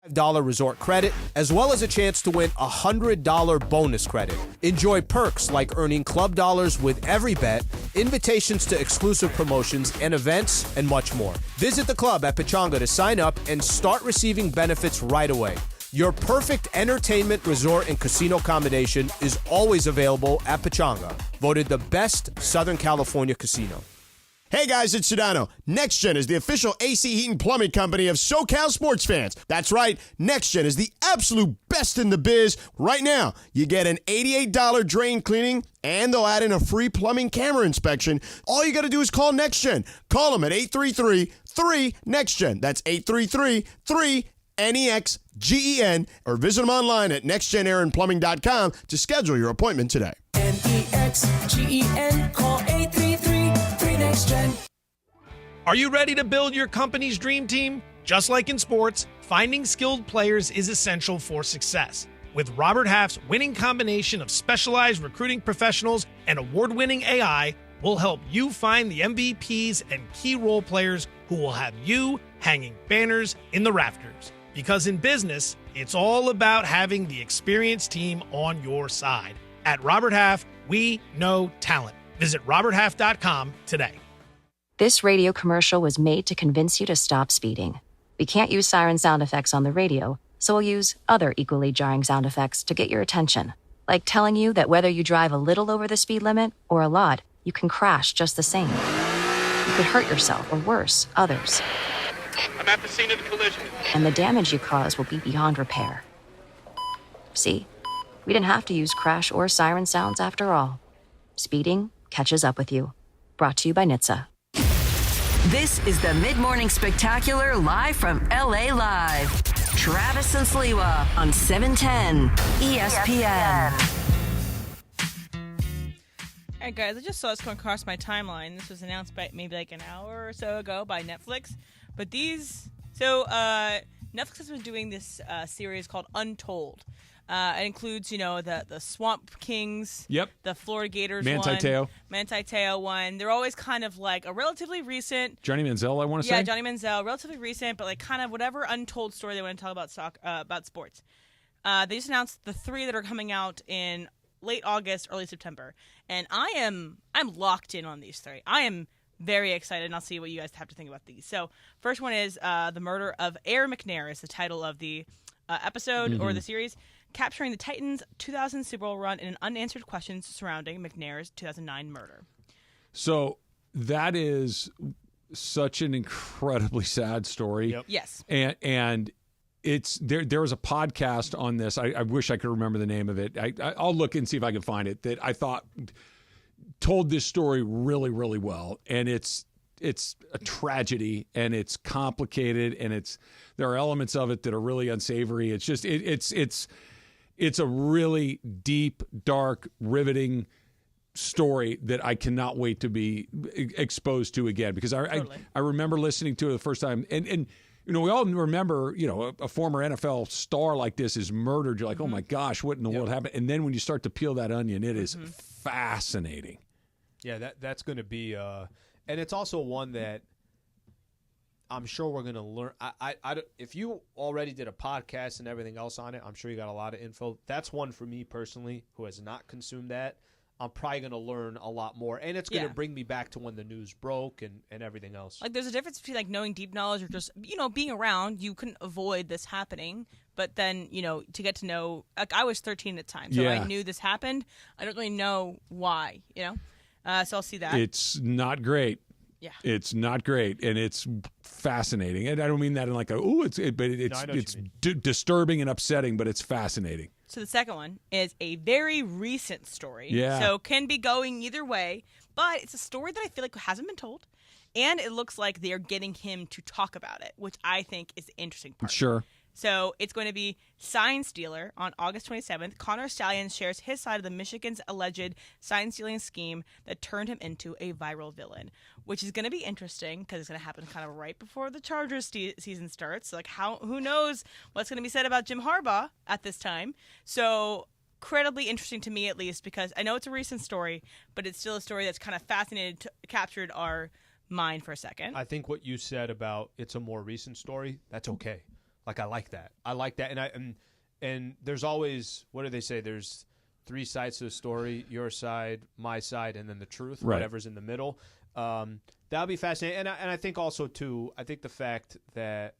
Speaker 3: $5 resort credit, as well as a chance to win a $100 bonus credit. Enjoy perks like earning club dollars with every bet, invitations to exclusive promotions and events, and much more. Visit the club at Pechanga to sign up and start receiving benefits right away. Your perfect entertainment, resort, and casino combination is always available at Pechanga, voted the best Southern California casino.
Speaker 7: Hey guys, it's Sedano. NextGen is the official AC Heat and Plumbing company of SoCal sports fans. That's right, NextGen is the absolute best in the biz. Right now, you get an $88 drain cleaning, and they'll add in a free plumbing camera inspection. All you got to do is call NextGen. Call them at 833-3-NEXTGEN. That's 833-3-NEXGEN, or visit them online at nextgenairandplumbing.com to schedule your appointment today.
Speaker 21: NEXGEN, call 833-3-NEXTGEN.
Speaker 22: Are you ready to build your company's dream team? Just like in sports, finding skilled players is essential for success. With Robert Half's winning combination of specialized recruiting professionals and award-winning AI, we'll help you find the MVPs and key role players who will have you hanging banners in the rafters. Because in business, it's all about having the experienced team on your side. At Robert Half, we know talent. Visit roberthalf.com today.
Speaker 24: This radio commercial was made to convince you to stop speeding. We can't use siren sound effects on the radio, so we'll use other equally jarring sound effects to get your attention. Like telling you that whether you drive a little over the speed limit or a lot, you can crash just the same. You could hurt yourself, or worse, others.
Speaker 22: I'm at the scene of the collision.
Speaker 24: And the damage you cause will be beyond repair. See? We didn't have to use crash or siren sounds after all. Speeding catches up with you. Brought to you by NHTSA.
Speaker 11: This is the Mid-Morning Spectacular live from LA Live. Travis and Sliwa on 710 ESPN.
Speaker 4: All right, guys, I just saw this going across my timeline. This was announced by maybe like an hour or so ago by Netflix. But Netflix has been doing this series called Untold. It includes, the Swamp Kings, the Florida Gators Manti Te'o one. They're always kind of like a relatively recent...
Speaker 2: Johnny Manziel, I want to say?
Speaker 4: Yeah, Johnny Manziel, relatively recent, but like kind of whatever untold story they want to tell about sports. They just announced the 3 that are coming out in late August, early September. And I'm locked in on these 3. I am very excited, and I'll see what you guys have to think about these. So, first one is The Murder of Air McNair is the title of the episode or the series, capturing the Titans' 2000 Super Bowl run and unanswered questions surrounding McNair's 2009 murder.
Speaker 2: So that is such an incredibly sad story.
Speaker 4: Yep. Yes.
Speaker 2: And it's there was a podcast on this. I wish I could remember the name of it. I'll look and see if I can find it, that I thought told this story really, really well. And it's a tragedy, and it's complicated, and there are elements of it that are really unsavory. It's just it's a really deep, dark, riveting story that I cannot wait to be exposed to again, because I remember listening to it the first time, and we all remember, a former NFL star like this is murdered. You're like, oh my gosh, what in the world happened? And then when you start to peel that onion, it is fascinating.
Speaker 3: Yeah, that's going to be, and it's also one that I'm sure we're going to learn. If you already did a podcast and everything else on it, I'm sure you got a lot of info. That's one for me personally who has not consumed that. I'm probably going to learn a lot more, and it's going to bring me back to when the news broke and everything else.
Speaker 4: Like, there's a difference between, like, knowing deep knowledge or just, being around. You couldn't avoid this happening, but then, to get to know, like, I was 13 at the time, so I knew this happened. I don't really know why, so I'll see that.
Speaker 2: It's not great.
Speaker 4: Yeah.
Speaker 2: It's not great, and it's fascinating. And I don't mean that in like it's disturbing and upsetting, but it's fascinating.
Speaker 4: So the second one is a very recent story.
Speaker 2: Yeah.
Speaker 4: So can be going either way, but it's a story that I feel like hasn't been told, and it looks like they are getting him to talk about it, which I think is the interesting part.
Speaker 2: Sure.
Speaker 4: So it's going to be Sign Stealer on August 27th. Connor Stallions shares his side of the Michigan's alleged sign-stealing scheme that turned him into a viral villain, which is going to be interesting because it's going to happen kind of right before the Chargers season starts. So, like, who knows what's going to be said about Jim Harbaugh at this time. So incredibly interesting to me, at least, because I know it's a recent story, but it's still a story that's kind of captured our mind for a second.
Speaker 3: I think what you said about it's a more recent story, that's okay. Like, I like that. And there's always, what do they say? There's 3 sides to the story: your side, my side, and then the truth, whatever's in the middle. That'll be fascinating. And I think also, too, I think the fact that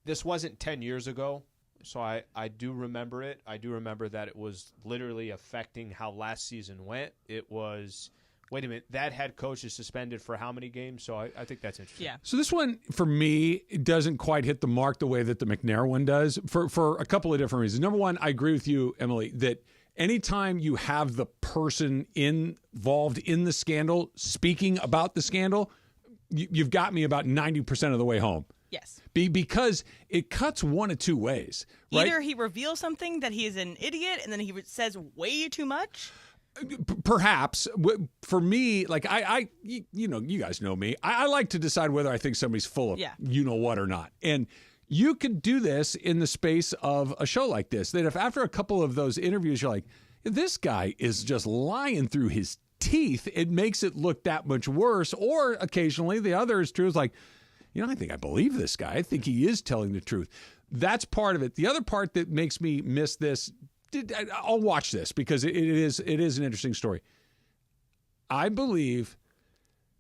Speaker 3: this wasn't 10 years ago, so I do remember it. I do remember that it was literally affecting how last season went. It was... Wait a minute, that head coach is suspended for how many games? So I think that's interesting.
Speaker 4: Yeah.
Speaker 2: So this one, for me, it doesn't quite hit the mark the way that the McNair one does for a couple of different reasons. Number one, I agree with you, Emily, that anytime you have the person involved in the scandal speaking about the scandal, you've got me about 90% of the way home.
Speaker 4: Yes.
Speaker 2: Because it cuts one of two ways. Right?
Speaker 4: Either he reveals something that he is an idiot and then he says way too much.
Speaker 2: Perhaps. For me, like you guys know me. I like to decide whether I think somebody's full of you-know-what or not. And you could do this in the space of a show like this, that if after a couple of those interviews you're like, this guy is just lying through his teeth, it makes it look that much worse. Or occasionally the other is true. It's like, I think I believe this guy. I think he is telling the truth. That's part of it. The other part that makes me miss this, I'll watch this because it is an interesting story. I believe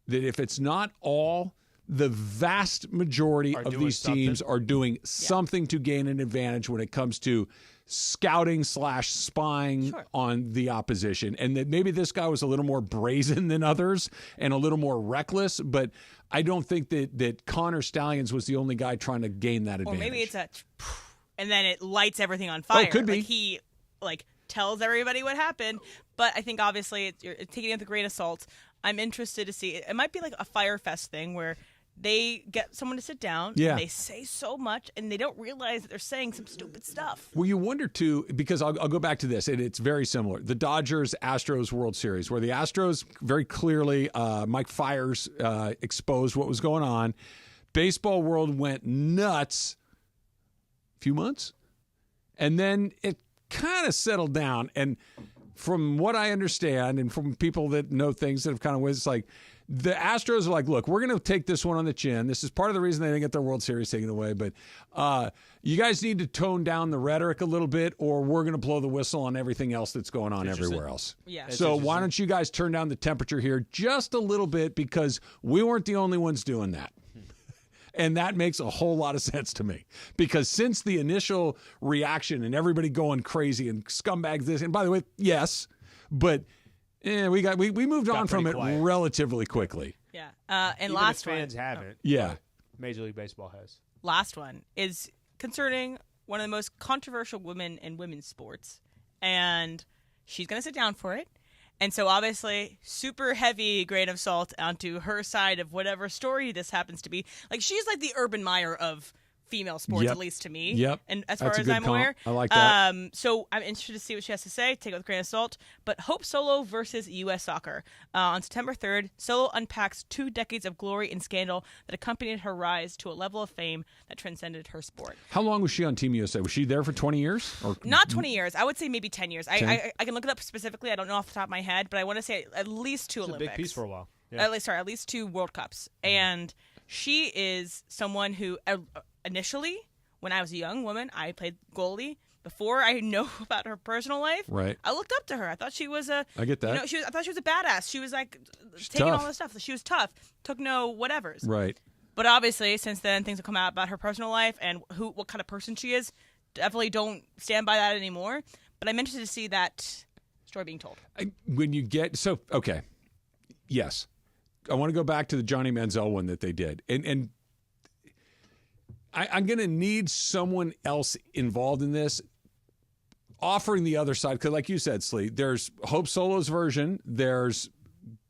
Speaker 2: that if it's not all, the vast majority of these teams are doing something to gain an advantage when it comes to scouting / spying on the opposition. And that maybe this guy was a little more brazen than others and a little more reckless, but I don't think that Connor Stallions was the only guy trying to gain that advantage.
Speaker 4: Or maybe it's and then it lights everything on fire.
Speaker 2: Oh, could be.
Speaker 4: Like he tells everybody what happened, but I think obviously you're taking it with a grain of salt. I'm interested to see. It might be like a Fire Fest thing where they get someone to sit down, and they say so much, and they don't realize that they're saying some stupid stuff.
Speaker 2: Well, you wonder, too, because I'll go back to this, and it's very similar. The Dodgers-Astros World Series, where the Astros very clearly, Mike Fiers exposed what was going on. Baseball world went nuts a few months, and then it kind of settled down. And from what I understand, and from people that know things that have kind of, it's like, the Astros are like, look, we're going to take this one on the chin. This is part of the reason they didn't get their World Series taken away. But you guys need to tone down the rhetoric a little bit, or we're going to blow the whistle on everything else that's going on everywhere else.
Speaker 4: Yeah.
Speaker 2: So why don't you guys turn down the temperature here just a little bit, because we weren't the only ones doing that. And that makes a whole lot of sense to me, because since the initial reaction and everybody going crazy and scumbags this, and by the way, yes, but we moved on from it relatively quickly.
Speaker 4: Yeah. And
Speaker 3: even
Speaker 4: last
Speaker 3: if fans
Speaker 4: one.
Speaker 3: haven't.
Speaker 2: Yeah.
Speaker 3: Major League Baseball has.
Speaker 4: Last one is concerning one of the most controversial women in women's sports. And she's going to sit down for it. And so obviously super heavy grain of salt onto her side of whatever story this happens to be. Like, she's like the Urban Meyer of female sports,
Speaker 2: Yep.
Speaker 4: at least to me.
Speaker 2: Yep.
Speaker 4: And as
Speaker 2: That's
Speaker 4: far
Speaker 2: a
Speaker 4: as
Speaker 2: good
Speaker 4: I'm
Speaker 2: comp.
Speaker 4: aware.
Speaker 2: I like that.
Speaker 4: So I'm interested to see what she has to say. Take it with a grain of salt. But Hope Solo versus U.S. Soccer. On September 3rd, Solo unpacks 2 decades of glory and scandal that accompanied her rise to a level of fame that transcended her sport.
Speaker 2: How long was she on Team USA? Was she there for 20 years? Or
Speaker 4: Not 20 years. I would say maybe 10 years.
Speaker 2: 10?
Speaker 4: I can look it up specifically. I don't know off the top of my head, but I want to say at least 2
Speaker 3: It's a
Speaker 4: Olympics.
Speaker 3: big piece for a while. Yeah.
Speaker 4: At least 2 World Cups. And she is someone who initially, when I was a young woman, I played goalie. Before I know about her personal life,
Speaker 2: Right.
Speaker 4: I looked up to her. I thought she was a.
Speaker 2: I get that.
Speaker 4: I thought she was a badass. She was like
Speaker 2: She's
Speaker 4: taking
Speaker 2: tough.
Speaker 4: all this stuff. She was tough. Took no whatevers.
Speaker 2: Right.
Speaker 4: But obviously, since then, things have come out about her personal life and what kind of person she is. Definitely don't stand by that anymore. But I'm interested to see that story being told.
Speaker 2: When you get okay, yes, I want to go back to the Johnny Manziel one that they did, and I'm going to need someone else involved in this, offering the other side, because like you said, Slee, there's Hope Solo's version, there's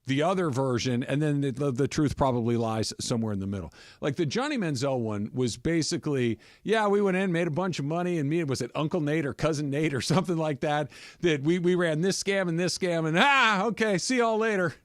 Speaker 2: the other version, and then the truth probably lies somewhere in the middle. Like the Johnny Manziel one was basically, yeah, we went in, made a bunch of money, and was it Uncle Nate or Cousin Nate or something like that, that we ran this scam, and okay, see y'all later.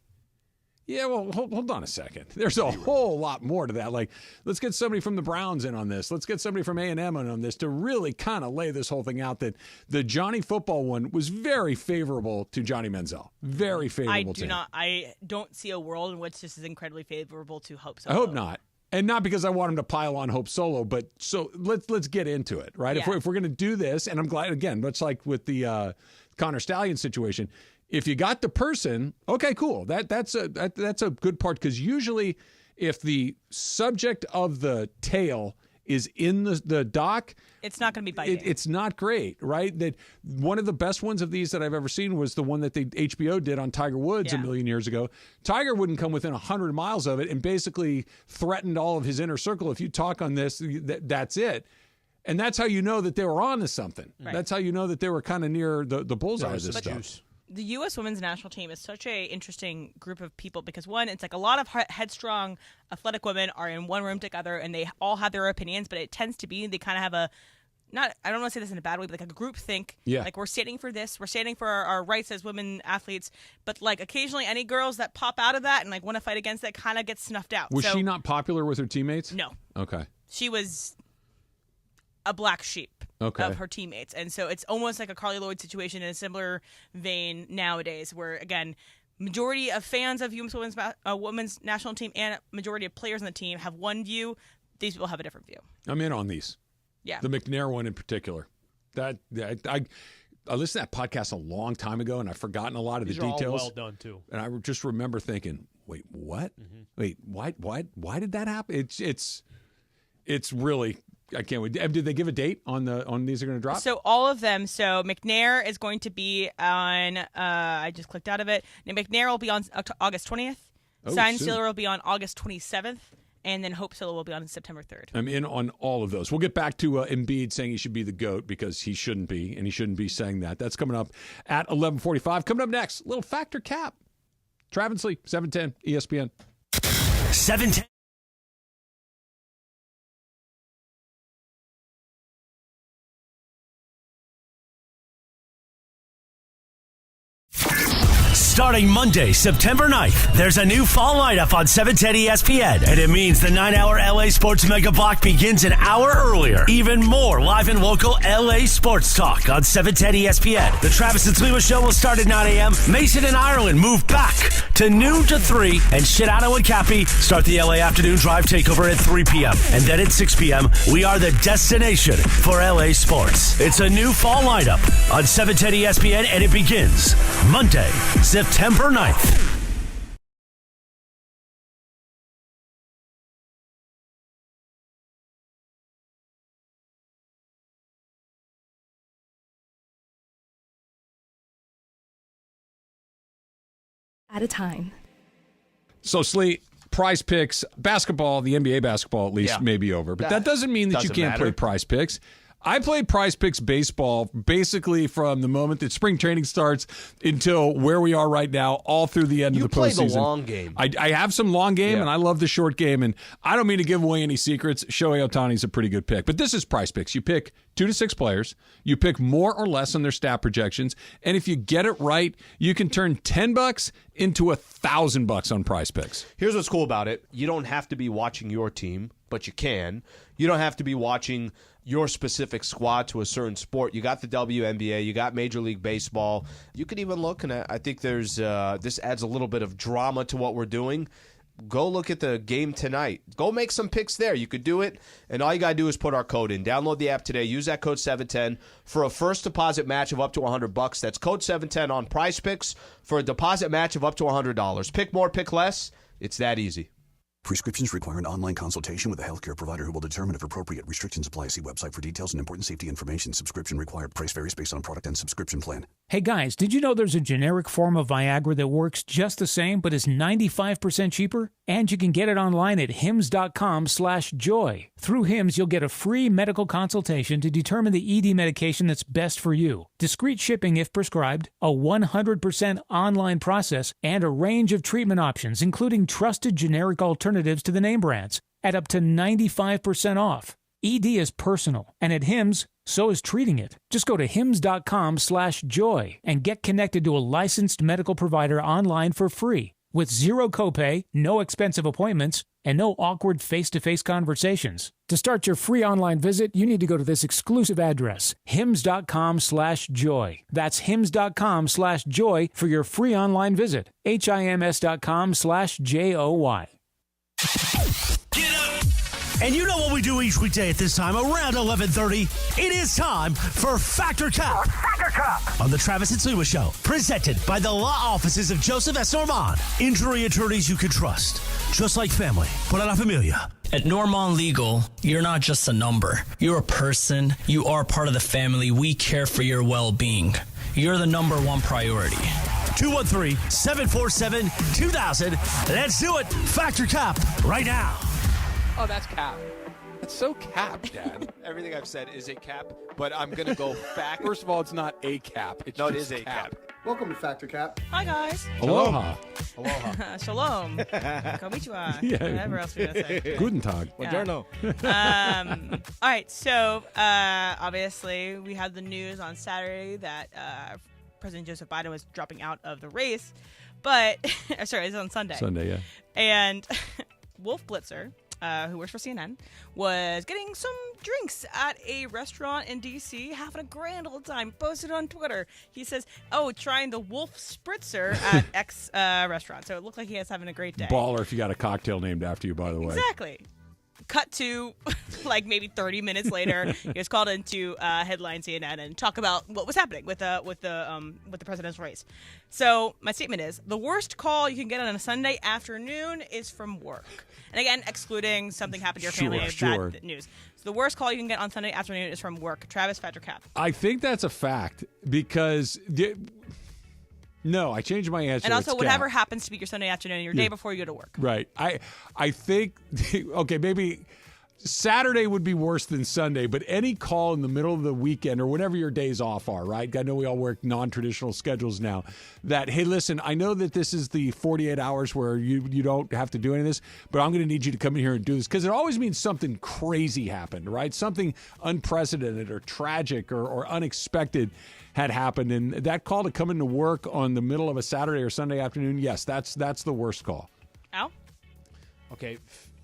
Speaker 2: Yeah, well, hold on a second. There's a whole lot more to that. Like, let's get somebody from the Browns in on this. Let's get somebody from A&M in on this to really kind of lay this whole thing out. That the Johnny football one was very favorable to Johnny Manziel. Very favorable to him.
Speaker 4: I don't see a world in which this is incredibly favorable to Hope Solo.
Speaker 2: I hope not. And not because I want him to pile on Hope Solo, but so let's get into it, right?
Speaker 4: Yeah.
Speaker 2: If we're going to do this, and I'm glad, again, much like with the Connor Stallion situation, if you got the person, okay, cool. That's a good part, because usually if the subject of the tale is in the doc,
Speaker 4: it's not going to be biting.
Speaker 2: It's not great, right? That one of the best ones of these that I've ever seen was the one that the HBO did on Tiger Woods a million years ago. Tiger wouldn't come within 100 miles of it and basically threatened all of his inner circle. If you talk on this, that's it. And that's how you know that they were on to something.
Speaker 4: Right.
Speaker 2: That's how you know that they were kind of near the bullseye of this stuff.
Speaker 4: The U.S. women's national team is such a interesting group of people because, one, it's like a lot of headstrong, athletic women are in one room together and they all have their opinions, but it tends to be they kind of have I don't want to say this in a bad way, but like a group think.
Speaker 2: Yeah.
Speaker 4: Like, we're standing for this. We're standing for our rights as women athletes. But, like, occasionally any girls that pop out of that and, like, want to fight against that kind of get snuffed out.
Speaker 2: Was she not popular with her teammates?
Speaker 4: No.
Speaker 2: Okay.
Speaker 4: She was a black sheep of her teammates. And so it's almost like a Carly Lloyd situation in a similar vein nowadays where, again, majority of fans of U.S. women's national team and majority of players on the team have one view. These people have a different view.
Speaker 2: I'm in on these.
Speaker 4: Yeah.
Speaker 2: The McNair one in particular. I listened to that podcast a long time ago, and I've forgotten a lot of
Speaker 3: These
Speaker 2: the
Speaker 3: are
Speaker 2: details.
Speaker 3: all well done, too.
Speaker 2: And I just remember thinking, wait, what? Wait, why did that happen? It's really, I can't wait. Did they give a date on these are going to drop?
Speaker 4: So all of them. So McNair is going to be on, I just clicked out of it. Now, McNair will be on August 20th. Sign Stealer will be on August 27th. And then Hope Solo will be on September 3rd.
Speaker 2: I'm in on all of those. We'll get back to Embiid saying he should be the GOAT because he shouldn't be, and he shouldn't be saying that. That's coming up at 11:45. Coming up next, little Factor Cap. Travis Lee, 710 ESPN.
Speaker 12: 710. Starting Monday, September 9th, there's a new fall lineup on 710 ESPN, and it means the 9-hour LA Sports Mega Block begins an hour earlier. Even more live and local LA sports talk on 710 ESPN. The Travis and Sliwa Show will start at 9 a.m. Mason and Ireland move back to noon to 3, and Shidano and Cappy start the LA Afternoon Drive Takeover at 3 p.m. And then at 6 p.m., we are the destination for LA sports. It's a new fall lineup on 710 ESPN, and it begins Monday, September 9th.
Speaker 8: At a time.
Speaker 2: So, Slee, Prize Picks, basketball, the NBA basketball at least, may be over. But that doesn't mean that you can't play Prize Picks. I played Prize Picks baseball basically from the moment that spring training starts until where we are right now, all through the end of the postseason.
Speaker 3: You play the long game.
Speaker 2: I have some long game, and I love the short game. And I don't mean to give away any secrets. Shohei Ohtani's a pretty good pick. But this is Prize Picks. You pick 2 to 6 players. You pick more or less on their stat projections. And if you get it right, you can turn $10 into $1,000 on Prize Picks.
Speaker 3: Here's what's cool about it. You don't have to be watching your team, but you can. You don't have to be watching your specific squad to a certain sport. You got the WNBA, you got Major League Baseball. You could even look, and I think there's this adds a little bit of drama to what we're doing. Go look at the game tonight. Go make some picks there. You could do it, and all you got to do is put our code in. Download the app today. Use that code 710 for a first deposit match of up to $100. That's code 710 on Prize Picks for a deposit match of up to $100. Pick more, pick less. It's that easy.
Speaker 9: Prescriptions require an online consultation with a healthcare provider who will determine if appropriate. Restrictions apply. See website for details and important safety information. Subscription required. Price varies based on product and subscription plan.
Speaker 16: Hey guys, did you know there's a generic form of Viagra that works just the same but is 95% cheaper? And you can get it online at hims.com/joy. Through Hims, you'll get a free medical consultation to determine the ED medication that's best for you. Discreet shipping if prescribed, a 100% online process, and a range of treatment options, including trusted generic alternatives to the name brands, at up to 95% off. ED is personal, and at Hims, so is treating it. Just go to hims.com/joy and get connected to a licensed medical provider online for free, with zero copay, no expensive appointments, and no awkward face-to-face conversations. To start your free online visit, you need to go to this exclusive address, hims.com/joy. That's hims.com/joy for your free online visit. hims.com/joy.
Speaker 12: And you know what we do each weekday at this time, around 11:30. It is time for Factor Cap. On the Travis and Sliwa Show, presented by the law offices of Joseph S. Norman. Injury attorneys you can trust, just like family. Para la familia.
Speaker 17: At Norman Legal, you're not just a number. You're a person. You are part of the family. We care for your well-being. You're the number one priority.
Speaker 12: 213-747-2000. Let's do it. Factor Cap right now.
Speaker 2: Oh, that's cap. That's so cap, Dad.
Speaker 3: Everything I've said is a cap, but I'm going to go back.
Speaker 2: First of all, it's not a cap. It's
Speaker 3: no, it
Speaker 2: just
Speaker 3: is a cap.
Speaker 18: Welcome to Factor Cap.
Speaker 4: Hi, guys.
Speaker 2: Aloha.
Speaker 3: Aloha.
Speaker 4: Shalom. Konnichiwa.
Speaker 2: Yeah.
Speaker 4: Whatever else we gotta say.
Speaker 2: Guten Tag.
Speaker 5: Buongiorno.
Speaker 4: All right, so obviously we had the news on Saturday that President Joseph Biden was dropping out of the race, but sorry, it's on Sunday.
Speaker 2: Sunday, yeah.
Speaker 4: And Wolf Blitzer, who works for CNN, was getting some drinks at a restaurant in D.C., having a grand old time. Posted on Twitter. He says, trying the Wolf Spritzer at X restaurant. So it looked like he was having a great day.
Speaker 2: Baller if you got a cocktail named after you, by the way.
Speaker 4: Exactly. Cut to like maybe 30 minutes later, he was called into headline CNN and talk about what was happening with the presidential race. So my statement is the worst call you can get on a Sunday afternoon is from work, and again excluding something happened to your family, bad news. So the worst call you can get on Sunday afternoon is from work. Travis, Factor Cap.
Speaker 2: I think that's a fact because. No, I changed my answer.
Speaker 4: And also, whatever happens to be your Sunday afternoon, your day before you go to work.
Speaker 2: Right. I think, okay, maybe Saturday would be worse than Sunday, but any call in the middle of the weekend or whenever your days off are, right? I know we all work non-traditional schedules now. That, hey, listen, I know that this is the 48 hours where you don't have to do any of this, but I'm going to need you to come in here and do this because it always means something crazy happened, right? Something unprecedented or tragic or unexpected had happened, and that call to come into work on the middle of a Saturday or Sunday afternoon, yes, that's the worst call.
Speaker 4: Al?
Speaker 3: Okay,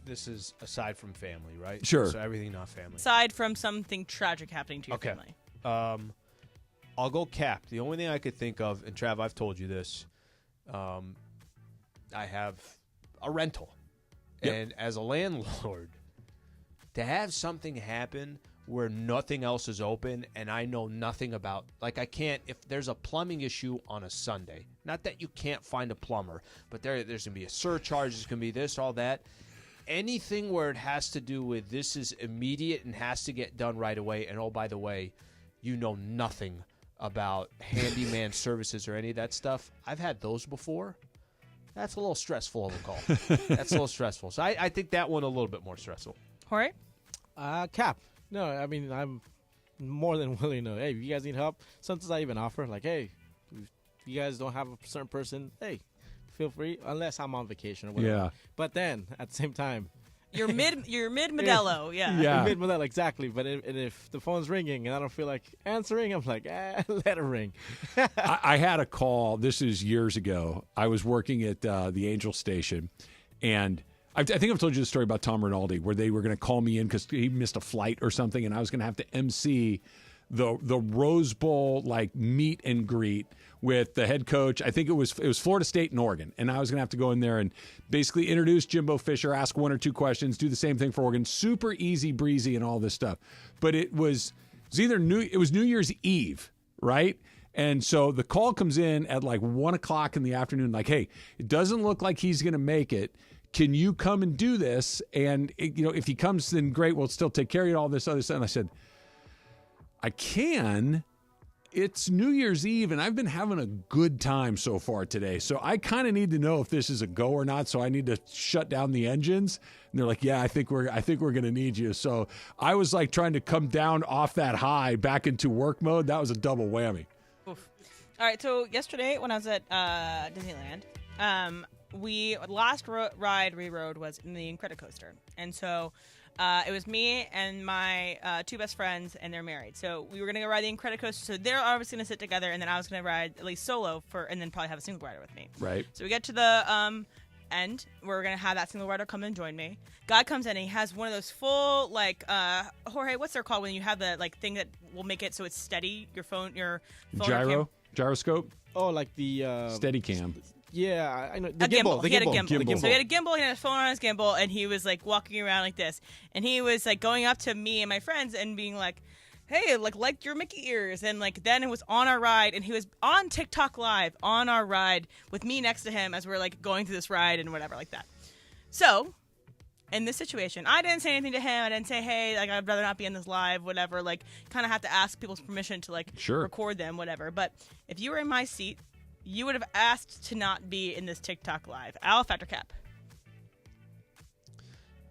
Speaker 3: this is aside from family, right?
Speaker 2: Sure.
Speaker 3: So everything not family.
Speaker 4: Aside from something tragic happening to your family.
Speaker 3: I'll go cap. The only thing I could think of, and Trav, I've told you this, I have a rental. Yep. And as a landlord, to have something happen where nothing else is open and I know nothing about, like I can't, if there's a plumbing issue on a Sunday, not that you can't find a plumber, but there's going to be a surcharge, there's going to be this, all that. Anything where it has to do with this is immediate and has to get done right away. And oh, by the way, you know nothing about handyman services or any of that stuff. I've had those before. That's a little stressful of a call. That's a little stressful. So I think that one a little bit more stressful.
Speaker 4: Jorge?
Speaker 5: Cap. No, I mean, more than willing to, hey, if you guys need help, sometimes I even offer, like, hey, if you guys don't have a certain person, hey, feel free, unless I'm on vacation or whatever.
Speaker 2: Yeah.
Speaker 5: But then, at the same time,
Speaker 4: You're mid Modelo, yeah.
Speaker 2: Yeah.
Speaker 5: mid Modelo, exactly. But if the phone's ringing and I don't feel like answering, I'm like, let it ring.
Speaker 2: I had a call. This is years ago. I was working at the Angel Station, and I think I've told you the story about Tom Rinaldi, where they were going to call me in because he missed a flight or something, and I was going to have to MC the Rose Bowl like meet and greet with the head coach. I think it was Florida State and Oregon, and I was going to have to go in there and basically introduce Jimbo Fisher, ask one or two questions, do the same thing for Oregon. Super easy breezy and all this stuff. But it was New Year's Eve, right? And so the call comes in at like 1 o'clock in the afternoon, like, hey, it doesn't look like he's going to make it. Can you come and do this? And if he comes, then great. We'll still take care of you, all this other stuff. And I said, I can. It's New Year's Eve, and I've been having a good time so far today. So I kind of need to know if this is a go or not. So I need to shut down the engines. And they're like, yeah, I think we're going to need you. So I was like trying to come down off that high back into work mode. That was a double whammy.
Speaker 4: Oof. All right. So yesterday when I was at Disneyland, last ride we rode was in the Incredicoaster, and so it was me and my two best friends, and they're married. So we were going to go ride the Incredicoaster. So they're obviously going to sit together, and then I was going to ride at least solo and then probably have a single rider with me.
Speaker 2: Right.
Speaker 4: So we get to the end. We're going to have that single rider come and join me. Guy comes in, and he has one of those full, like, Jorge, what's they're called when you have the, like, thing that will make it so it's steady, your phone
Speaker 2: Gyroscope?
Speaker 5: Oh, like the...
Speaker 2: Steadicam.
Speaker 5: Yeah, I know.
Speaker 4: The gimbal. He had a gimbal. So he had a
Speaker 5: gimbal.
Speaker 4: gimbal, he had his phone on his gimbal, and he was, like, walking around like this. And he was, like, going up to me and my friends and being like, hey, like your Mickey ears. And, like, then it was on our ride, and he was on TikTok Live on our ride with me next to him as we're, like, going through this ride and whatever like that. So, in this situation, I didn't say anything to him. I didn't say, hey, like, I'd rather not be in this live, whatever. Like, kind of have to ask people's permission to, like, record them, whatever. But if you were in my seat, you would have asked to not be in this TikTok Live. Al, Factor Cap?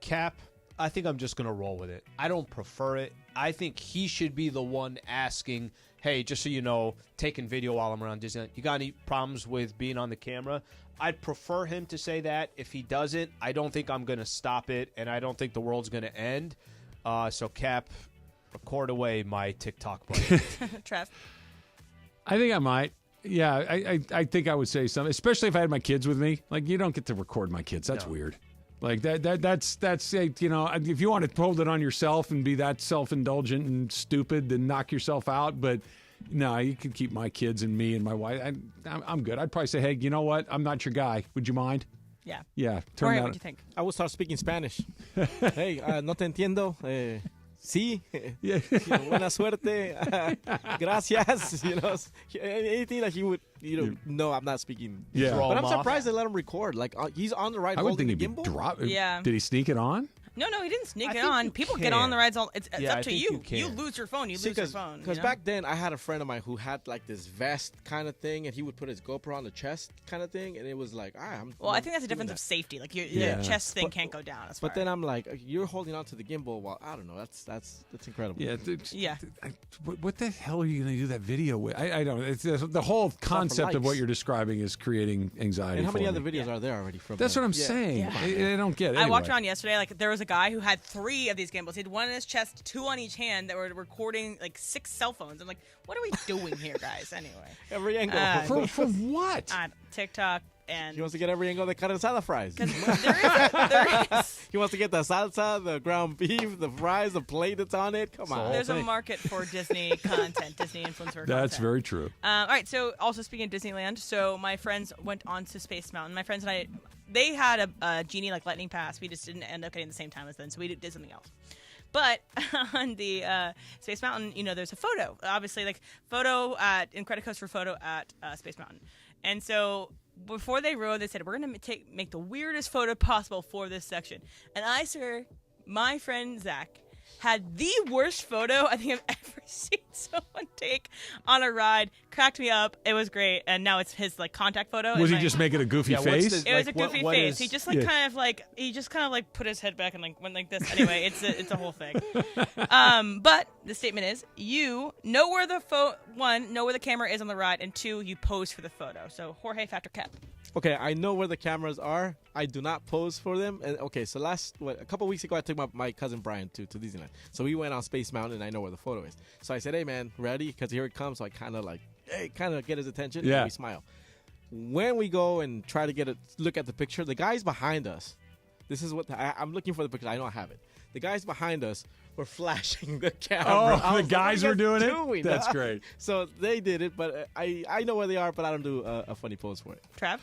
Speaker 3: Cap, I think I'm just going to roll with it. I don't prefer it. I think he should be the one asking, hey, just so you know, taking video while I'm around Disneyland, you got any problems with being on the camera? I'd prefer him to say that. If he doesn't, I don't think I'm going to stop it, and I don't think the world's going to end. So, Cap, record away my TikTok buddy.
Speaker 4: Trev?
Speaker 2: I think I might. Yeah, I think I would say something, especially if I had my kids with me. Like, you don't get to record my kids. That's weird. Like, that's you know, if you want to hold it on yourself and be that self-indulgent and stupid, then knock yourself out. But no, you can keep my kids and me and my wife. I'm good. I'd probably say, hey, you know what? I'm not your guy. Would you mind?
Speaker 4: Yeah.
Speaker 2: Yeah.
Speaker 4: Right, what do you think?
Speaker 5: I will start speaking Spanish. Hey, no te entiendo. Sí, buena suerte, gracias. You know, anything that he would, no, I'm not speaking.
Speaker 2: Yeah,
Speaker 5: but I'm surprised they let him record. Like he's on the ride.
Speaker 2: I would think
Speaker 5: he'd
Speaker 2: he'd drop.
Speaker 4: Yeah.
Speaker 2: Did he sneak it on?
Speaker 4: No, he didn't sneak it on. People get on the rides all. It's up to you. You lose your phone. You lose your phone.
Speaker 5: Because back then, I had a friend of mine who had like this vest kind of thing, and he would put his GoPro on the chest kind of thing, and it was like, I think
Speaker 4: that's a difference of safety. Like your chest thing can't go down.
Speaker 5: But then I'm like, you're holding on to the gimbal while I don't know. That's incredible.
Speaker 2: Yeah. What the hell are you going to do that video with? I don't know. It's the whole concept of what you're describing is creating anxiety.
Speaker 5: And how many other videos are there already from?
Speaker 2: That's what I'm saying. I don't get it.
Speaker 4: I walked around yesterday. Like there was a guy who had 3 of these gimbals. He had one in his chest, 2 on each hand that were recording like 6 cell phones. I'm like, what are we doing here, guys? Anyway,
Speaker 5: every angle
Speaker 2: for what?
Speaker 4: TikTok. And
Speaker 5: he wants to get every angle of the carne fries.
Speaker 4: There is.
Speaker 5: He wants to get the salsa, the ground beef, the fries, the plate that's on it. Come on.
Speaker 4: There's a market for Disney content, Disney influencer content.
Speaker 2: That's very true.
Speaker 4: All right. So also speaking of Disneyland, so my friends went on to Space Mountain. My friends and I, they had a Genie like lightning pass. We just didn't end up getting the same time as them, so we did something else. But on the Space Mountain, there's a photo. Obviously, like photo at Incredicoaster photo at Space Mountain, and so. Before they rode, they said, we're going to make the weirdest photo possible for this section. And my friend Zach, had the worst photo I think I've ever seen. someone take on a ride. Cracked me up. It was great. And now it's his like contact photo.
Speaker 2: Was he
Speaker 4: like,
Speaker 2: just making a goofy face?
Speaker 4: It was a goofy face. He just kind of like put his head back and like went like this. Anyway, it's a whole thing. But the statement is you know where the know where the camera is on the ride, and 2, you pose for the photo. So Jorge Factor Cap.
Speaker 5: Okay, I know where the cameras are. I do not pose for them. And okay, so a couple weeks ago, I took my cousin Brian to Disneyland. So we went on Space Mountain, and I know where the photo is. So I said, "Hey man, ready?" Because here it comes. So I kind of get his attention.
Speaker 2: Yeah.
Speaker 5: And we smile. When we go and try to look at the picture, the guys behind us. This is what I'm looking for the picture. I don't have it. The guys behind us were flashing the camera.
Speaker 2: Oh, the guys were doing it? That's great.
Speaker 5: So they did it, but I know where they are, but I don't do a funny pose for it.
Speaker 4: Trav?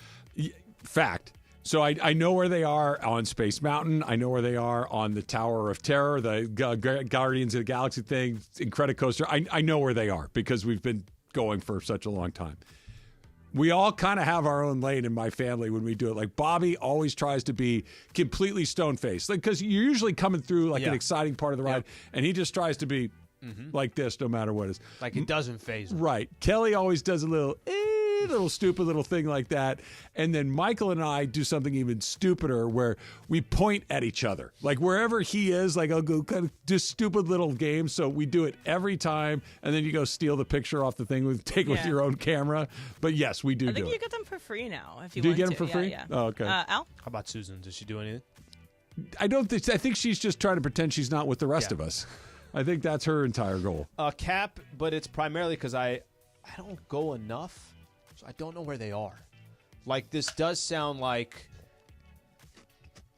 Speaker 2: Fact. So I know where they are on Space Mountain. I know where they are on the Tower of Terror, the Guardians of the Galaxy thing, Incredicoaster. I know where they are because we've been going for such a long time. We all kind of have our own lane in my family when we do it. Like Bobby always tries to be completely stone-faced because you're usually coming through an exciting part of the ride, and he just tries to be like this no matter what it is.
Speaker 3: Like it doesn't faze him.
Speaker 2: Right. Kelly always does a little stupid little thing like that. And then Michael and I do something even stupider where we point at each other. Like wherever he is, like I'll go kind of just stupid little games. So we do it every time. And then you go steal the picture off the thing with your own camera. But yes, we do
Speaker 4: I think
Speaker 2: do
Speaker 4: you
Speaker 2: it.
Speaker 4: get them for free now if you
Speaker 2: Do you
Speaker 4: want
Speaker 2: get them
Speaker 4: to.
Speaker 2: for free?
Speaker 4: Yeah.
Speaker 2: Oh, okay.
Speaker 4: Al?
Speaker 3: How about Susan? Does she do anything?
Speaker 2: I think she's just trying to pretend she's not with the rest of us. I think that's her entire goal.
Speaker 3: Cap, but it's primarily because I don't go enough. I don't know where they are. Like, this does sound like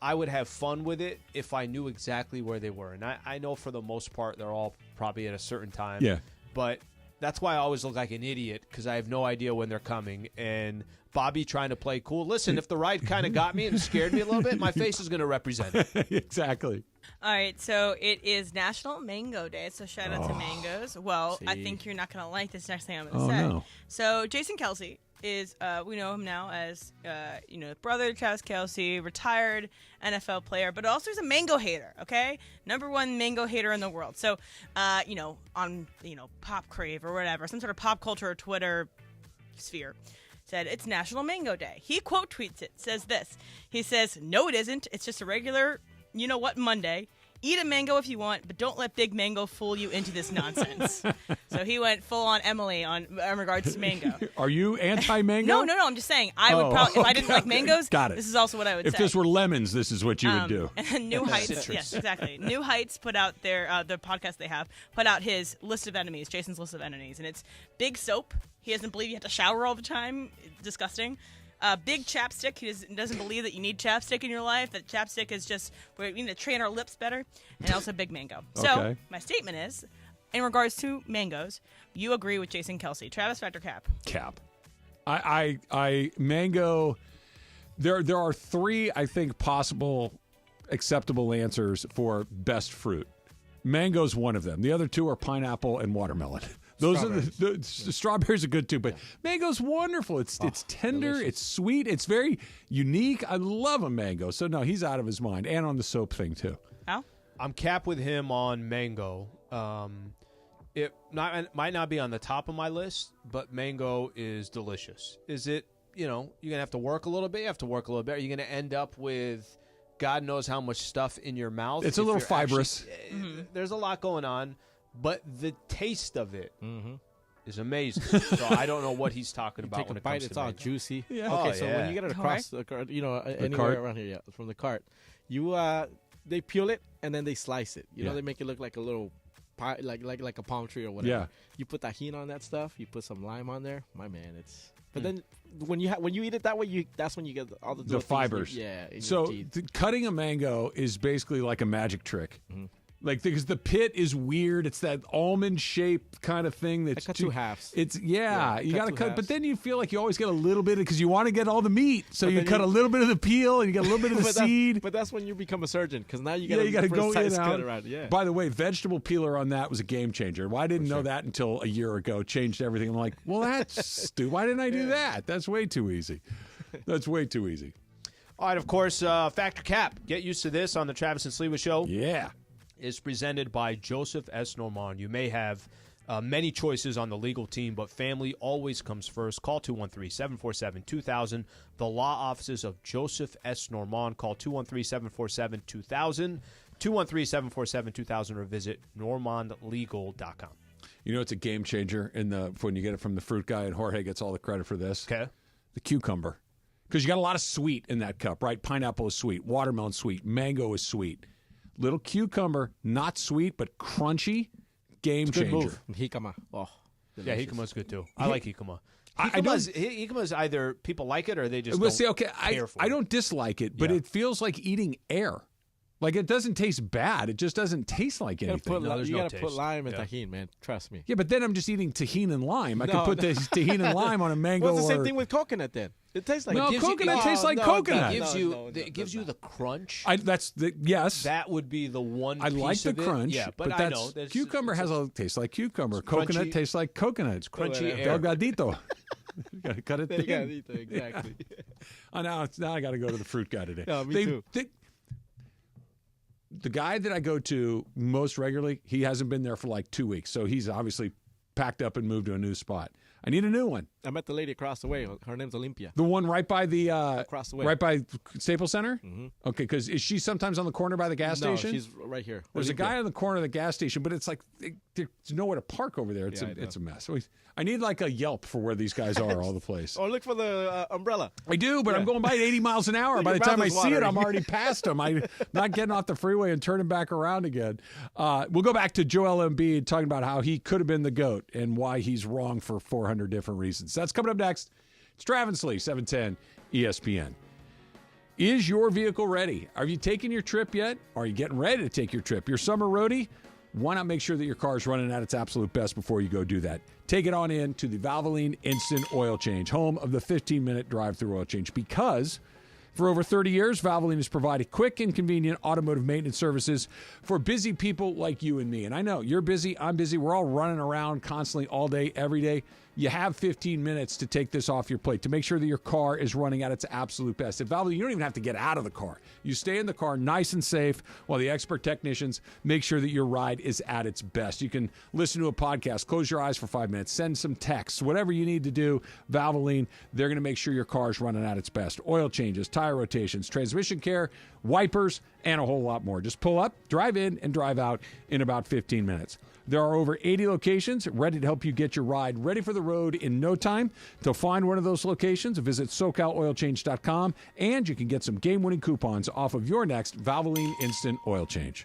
Speaker 3: I would have fun with it if I knew exactly where they were. And I know for the most part they're all probably at a certain time.
Speaker 2: Yeah.
Speaker 3: But that's why I always look like an idiot because I have no idea when they're coming. And Bobby trying to play cool. Listen, if the ride kind of got me and scared me a little bit, my face is going to represent it.
Speaker 2: Exactly.
Speaker 4: All right, so it is National Mango Day, so shout out to mangoes. Well, I think you're not going to like this next thing I'm going to say.
Speaker 2: No.
Speaker 4: So Jason Kelce is, we know him now as, brother to Travis Kelce, retired NFL player, but also he's a mango hater, okay? Number 1 mango hater in the world. So, on, Pop Crave or whatever, some sort of pop culture or Twitter sphere, said it's National Mango Day. He quote tweets it, says this. He says, "No, it isn't. It's just a regular, Monday. Eat a mango if you want, but don't let Big Mango fool you into this nonsense." So he went full on Emily in regards to mango.
Speaker 2: Are you anti-mango?
Speaker 4: No. I'm just saying I would probably if I didn't like mangoes.
Speaker 2: Got it.
Speaker 4: This is also what I would say.
Speaker 2: If this were lemons, this is what you would do.
Speaker 4: And New Heights, yes, exactly. New Heights put out their the podcast they have put out his list of enemies, Jason's list of enemies, and it's big soap. He doesn't believe you have to shower all the time. Disgusting. Big chapstick. He doesn't believe that you need chapstick in your life. That chapstick is just we need to train our lips better. And also big mango. So my statement is, in regards to mangoes, you agree with Jason Kelce. Travis, Factor Cap.
Speaker 2: Cap. I mango. There are 3 I think possible acceptable answers for best fruit. Mango's one of them. The other 2 are pineapple and watermelon. Those are the strawberries are good too, but mango's wonderful. It's tender, delicious. It's sweet, it's very unique. I love a mango. So no, he's out of his mind, and on the soap thing too.
Speaker 4: Al?
Speaker 3: I'm Cap with him on mango. It might not be on the top of my list, but mango is delicious. Is it? You're gonna have to work a little bit. You have to work a little bit. You're gonna end up with God knows how much stuff in your mouth.
Speaker 2: It's a little fibrous.
Speaker 3: There's a lot going on. But the taste of it is amazing. So I don't know what he's talking about.
Speaker 5: Take
Speaker 3: when
Speaker 5: a
Speaker 3: it
Speaker 5: bite,
Speaker 3: comes
Speaker 5: it's
Speaker 3: to
Speaker 5: all
Speaker 3: mango.
Speaker 5: juicy.
Speaker 3: Yeah.
Speaker 5: Okay, so when you get it across the cart, anywhere around here, from the cart, they peel it and then they slice it. They make it look like a little pie, like a palm tree or whatever.
Speaker 2: Yeah.
Speaker 5: You put tahini on that stuff. You put some lime on there. My man, it's. But then when you eat it that way, that's when you get all the
Speaker 2: fibers. So cutting a mango is basically like a magic trick. Mm-hmm. Like, because the pit is weird. It's that almond-shaped kind of thing. That's
Speaker 5: I cut 2 halves.
Speaker 2: It's, you got to cut.
Speaker 5: halves.
Speaker 2: But then you feel like you always get a little bit because you want to get all the meat. So you cut a little bit of the peel and you get a little bit of the seed.
Speaker 5: But that's when you become a surgeon because now you
Speaker 2: got to go in and out.
Speaker 5: Around. Yeah.
Speaker 2: By the way, vegetable peeler on that was a game changer. Well, I didn't know that until a year ago. Changed everything. I'm like, well, that's stupid. Why didn't I do that? That's way too easy. That's way too easy.
Speaker 3: All right, of course, Factor Cap. Get used to this on the Travis and Sliwa Show.
Speaker 2: Yeah.
Speaker 3: Is presented by Joseph S. Normand. You may have Many choices on the legal team, but family always comes first. Call 213-747-2000. The law offices of Joseph S. Normand. Call 213-747-2000. 213-747-2000 or visit normandlegal.com.
Speaker 2: You know, it's a game changer when you get it from the fruit guy, and Jorge gets all the credit for this.
Speaker 3: Okay.
Speaker 2: The cucumber. Because you got a lot of sweet in that cup, right? Pineapple is sweet. Watermelon sweet. Mango is sweet. Little cucumber, not sweet, but crunchy. Game
Speaker 5: Good
Speaker 2: changer.
Speaker 5: move. Jicama. Oh,
Speaker 3: yeah, jicama's good too. I like jicama.
Speaker 2: I don't.
Speaker 3: Jicama's either people like it or they just
Speaker 2: Well,
Speaker 3: don't
Speaker 2: see, okay,
Speaker 3: care for
Speaker 2: I
Speaker 3: it.
Speaker 2: don't dislike it, but
Speaker 3: Yeah.
Speaker 2: it feels like eating air. Like, it doesn't taste bad. It just doesn't taste like
Speaker 5: You
Speaker 2: anything.
Speaker 5: gotta put lime and tahini, man. Trust me.
Speaker 2: Yeah, but then I'm just eating tahini and lime. I
Speaker 5: No,
Speaker 2: could put
Speaker 5: no.
Speaker 2: the tahini and lime on a mango.
Speaker 5: Well, it's the same
Speaker 2: or-
Speaker 5: thing with coconut then. It tastes like
Speaker 2: No,
Speaker 5: it
Speaker 2: coconut tastes like coconut.
Speaker 3: It gives you the crunch.
Speaker 2: Yes.
Speaker 3: That would be the one.
Speaker 2: I
Speaker 3: piece
Speaker 2: like the
Speaker 3: of it.
Speaker 2: crunch.
Speaker 3: Yeah, but I
Speaker 2: that's,
Speaker 3: know there's-
Speaker 2: cucumber tastes like cucumber.
Speaker 3: It's
Speaker 2: Coconut
Speaker 3: crunchy-
Speaker 2: tastes like coconut. It's
Speaker 3: crunchy air.
Speaker 2: Delgadito. You got to cut it thin.
Speaker 5: Delgadito, exactly.
Speaker 2: Now I got to go to the fruit guy today.
Speaker 5: Yeah, me too.
Speaker 2: The guy that I go to most regularly, he hasn't been there for like 2 weeks, so he's obviously packed up and moved to a new spot. I need a new one.
Speaker 5: I met the lady across the way. Her name's Olympia.
Speaker 2: The one right by the
Speaker 5: across the way,
Speaker 2: right by Staples Center.
Speaker 5: Mm-hmm.
Speaker 2: Okay, because is she sometimes on the corner by the gas
Speaker 5: No,
Speaker 2: station?
Speaker 5: she's right here.
Speaker 2: There's
Speaker 5: Olympia.
Speaker 2: a guy on the corner of the gas station, but it's like there's nowhere to park over there. It's
Speaker 5: Yeah, I know.
Speaker 2: it's a mess. I need like a Yelp for where these guys are all the place.
Speaker 5: Or look for the umbrella.
Speaker 2: I do, but I'm going by at 80 miles an hour.
Speaker 5: Your
Speaker 2: By the time I
Speaker 5: mouth is
Speaker 2: see it,
Speaker 5: watering.
Speaker 2: I'm already past them. I'm not getting off the freeway and turning back around again. We'll go back to Joel Embiid talking about how he could have been the GOAT and why he's wrong for 400 different reasons. That's coming up next. It's Travis Lee, 710 ESPN. Is your vehicle ready? Are you taking your trip yet? Are you getting ready to take your trip? Your summer roadie? Why not make sure that your car is running at its absolute best before you go do that? Take it on in to the Valvoline Instant Oil Change, home of the 15-minute drive-through oil change. Because for over 30 years, Valvoline has provided quick and convenient automotive maintenance services for busy people like you and me. And I know you're busy, I'm busy. We're all running around constantly all day, every day. You have 15 minutes to take this off your plate, to make sure that your car is running at its absolute best. At Valvoline, you don't even have to get out of the car. You stay in the car nice and safe while the expert technicians make sure that your ride is at its best. You can listen to a podcast, close your eyes for 5 minutes, send some texts, whatever you need to do. Valvoline, they're going to make sure your car is running at its best. Oil changes, tire rotations, transmission care, wipers, and a whole lot more. Just pull up, drive in, and drive out in about 15 minutes. There are over 80 locations ready to help you get your ride ready for the road in no time. To find one of those locations, visit SoCalOilChange.com, and you can get some game-winning coupons off of your next Valvoline Instant Oil Change.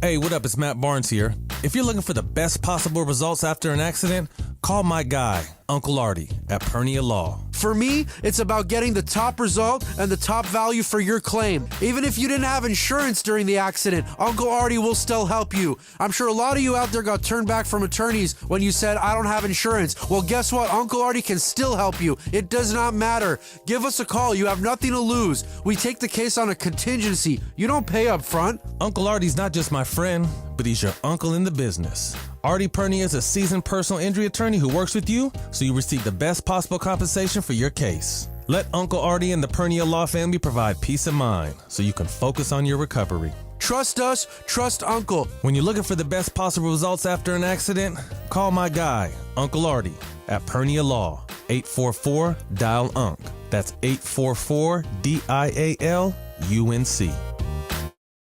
Speaker 13: Hey, what up? It's Matt Barnes here. If you're looking for the best possible results after an accident, call my guy, Uncle Artie, at Pernia Law.
Speaker 18: For me, it's about getting the top result and the top value for your claim. Even if you didn't have insurance during the accident, Uncle Artie will still help you. I'm sure a lot of you out there got turned back from attorneys when you said, I don't have insurance. Well, guess what? Uncle Artie can still help you. It does not matter. Give us a call. You have nothing to lose. We take the case on a contingency. You don't pay up front.
Speaker 13: Uncle Artie's not just my friend, but he's your uncle in the business. Artie Pernia is a seasoned personal injury attorney who works with you so you receive the best possible compensation for your case. Let Uncle Artie and the Pernia Law family provide peace of mind so you can focus on your recovery.
Speaker 18: Trust us, trust Uncle.
Speaker 13: When you're looking for the best possible results after an accident, call my guy, Uncle Artie, at Pernia Law, 844-DIAL-UNC. That's 844-DIAL-UNC.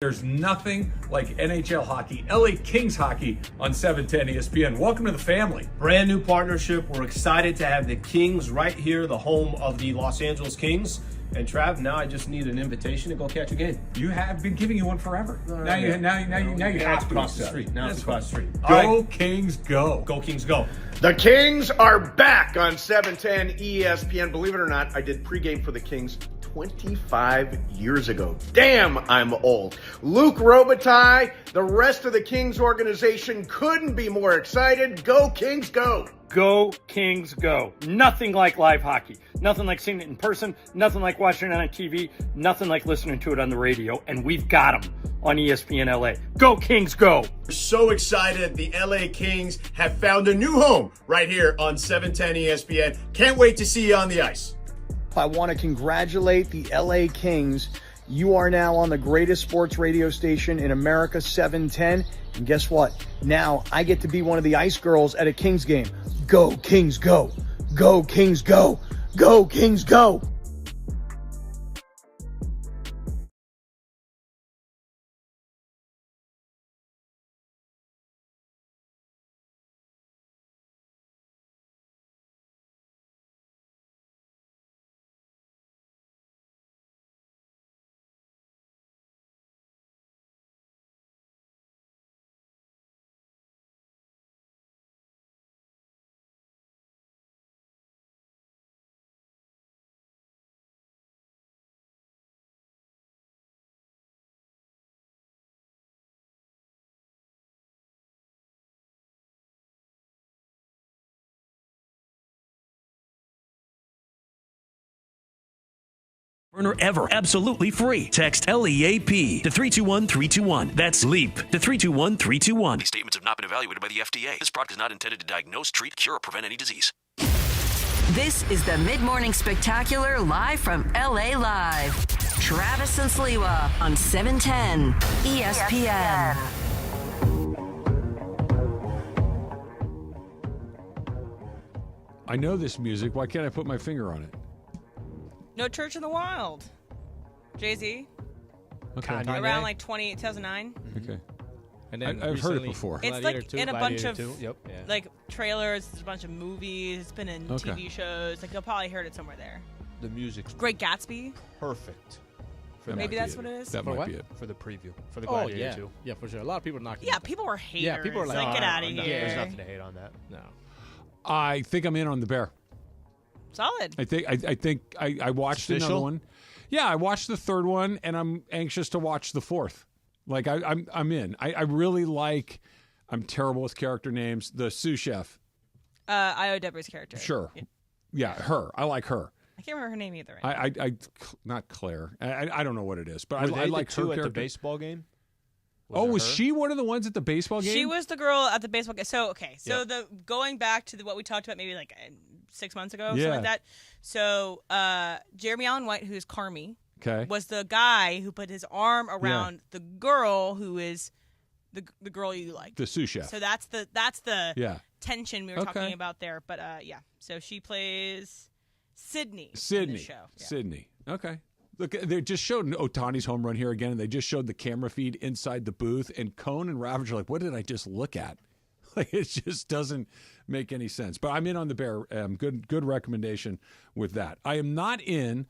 Speaker 2: There's nothing like NHL hockey, LA Kings hockey on 710 ESPN. Welcome to the family.
Speaker 19: Brand new partnership. We're excited to have the Kings right here, the home of the Los Angeles Kings. And Trav, now I just need an invitation to go catch a game.
Speaker 2: You have been giving you one forever. Now you have
Speaker 19: it's
Speaker 2: to
Speaker 19: across the street. Now it's across the street.
Speaker 2: Go Kings, go.
Speaker 19: Go Kings, go.
Speaker 20: The Kings are back on 710 ESPN. Believe it or not, I did pregame for the Kings 25 years ago. Damn, I'm old. Luke Robitaille, the rest of the Kings organization couldn't be more excited. Go Kings, go.
Speaker 25: Go Kings, go. Nothing like live hockey. Nothing like seeing it in person. Nothing like watching it on TV. Nothing like listening to it on the radio. And we've got them on ESPN LA. Go Kings, go.
Speaker 20: We're so excited. The LA Kings have found a new home right here on 710 ESPN. Can't wait to see you on the ice.
Speaker 26: I want to congratulate the LA Kings.
Speaker 6: You are now on the greatest sports radio station in America, 710. And guess what? Now I get to be one of the ice girls at a Kings game. Go, Kings, go. Go, Kings, go. Go, Kings, go.
Speaker 12: Burner ever. Absolutely free. Text LEAP to 321-321. That's LEAP to 321-321.
Speaker 9: These statements have not been evaluated by the FDA. This product is not intended to diagnose, treat, cure, or prevent any disease.
Speaker 11: This is the Mid-Morning Spectacular live from LA Live. Travis and Sliwa on 710 ESPN.
Speaker 2: I know this music. Why can't I put my finger on it?
Speaker 4: No Church in the Wild. Jay-Z.
Speaker 2: Okay.
Speaker 4: Around like 2009.
Speaker 2: Okay.
Speaker 5: And then
Speaker 2: I've heard it before.
Speaker 4: It's
Speaker 5: Gladiator
Speaker 4: like
Speaker 5: 2,
Speaker 4: in a bunch
Speaker 5: Gladiator
Speaker 4: of
Speaker 5: 2. Yep. Yeah.
Speaker 4: like trailers. It's a bunch of movies. It's been in
Speaker 2: Okay.
Speaker 4: TV shows. Like you'll probably heard it somewhere there.
Speaker 3: The music's
Speaker 4: Great Gatsby.
Speaker 3: perfect. For
Speaker 4: Maybe
Speaker 3: that
Speaker 4: that's what it is.
Speaker 2: That
Speaker 5: For
Speaker 2: might
Speaker 5: what?
Speaker 2: be it.
Speaker 3: for the preview for the
Speaker 5: Oh,
Speaker 3: Gladiator
Speaker 5: yeah.
Speaker 3: 2.
Speaker 5: Yeah, for sure. A lot of people are knocking
Speaker 4: Yeah,
Speaker 5: it.
Speaker 4: people were haters.
Speaker 5: Yeah, people are like,
Speaker 4: get out of
Speaker 3: no,
Speaker 4: here.
Speaker 3: There's nothing to hate on that.
Speaker 5: No.
Speaker 2: I think I'm in on the Bear.
Speaker 4: Solid.
Speaker 2: I think I watched
Speaker 3: It's
Speaker 2: another
Speaker 3: official?
Speaker 2: one. Yeah, I watched the third one, and I'm anxious to watch the fourth. Like I'm in. I really like. I'm terrible with character names. The sous chef.
Speaker 4: Io Deborah's character.
Speaker 2: Sure. Yeah, her. I like her.
Speaker 4: I can't remember her name either. Right
Speaker 2: I not Claire. I don't know what it is, but
Speaker 3: Were
Speaker 2: I
Speaker 3: they
Speaker 2: like
Speaker 3: the
Speaker 2: her
Speaker 3: two at
Speaker 2: character.
Speaker 3: the baseball game?
Speaker 2: Was she one of the ones at the baseball game?
Speaker 4: She was the girl at the baseball game. So so
Speaker 3: Yep.
Speaker 4: the going back to what we talked about maybe like 6 months ago,
Speaker 2: Yeah.
Speaker 4: something like that. So Jeremy Allen White, who's Carmi,
Speaker 2: Okay.
Speaker 4: was the guy who put his arm around the girl who is the girl you like.
Speaker 2: The sous chef.
Speaker 4: So that's the
Speaker 2: Yeah.
Speaker 4: tension we were
Speaker 2: Okay.
Speaker 4: talking about there. But yeah, so she plays Sydney. In
Speaker 2: Sydney.
Speaker 4: the show. Yeah.
Speaker 2: Sydney. Okay. Look, they just showed Ohtani's home run here again, and they just showed the camera feed inside the booth, and Cone and Ravage are like, what did I just look at? Like, it just doesn't make any sense. But I'm in on the Bear. Good recommendation with that. I am not in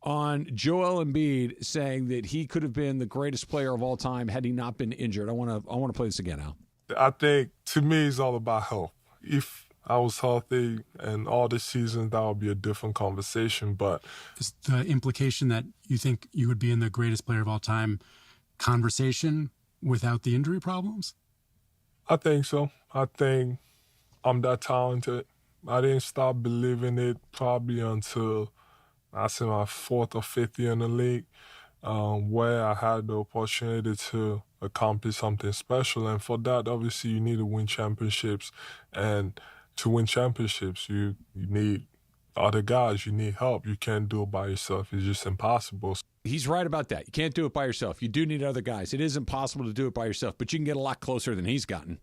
Speaker 2: on Joel Embiid saying that he could have been the greatest player of all time had he not been injured. I want to play this again, Al.
Speaker 1: I think, to me, it's all about health. If I was healthy and all this season, that would be a different conversation. But
Speaker 10: Is the implication that you think you would be in the greatest player of all time conversation without the injury problems?
Speaker 1: I think so. I think I'm that talented. I didn't stop believing it probably until I say my 4th or 5th year in the league, where I had the opportunity to accomplish something special. And for that, obviously, you need to win championships. And to win championships, you need other guys. You need help. You can't do it by yourself. It's just impossible.
Speaker 2: He's right about that. You can't do it by yourself. You do need other guys. It is impossible to do it by yourself, but you can get a lot closer than he's gotten.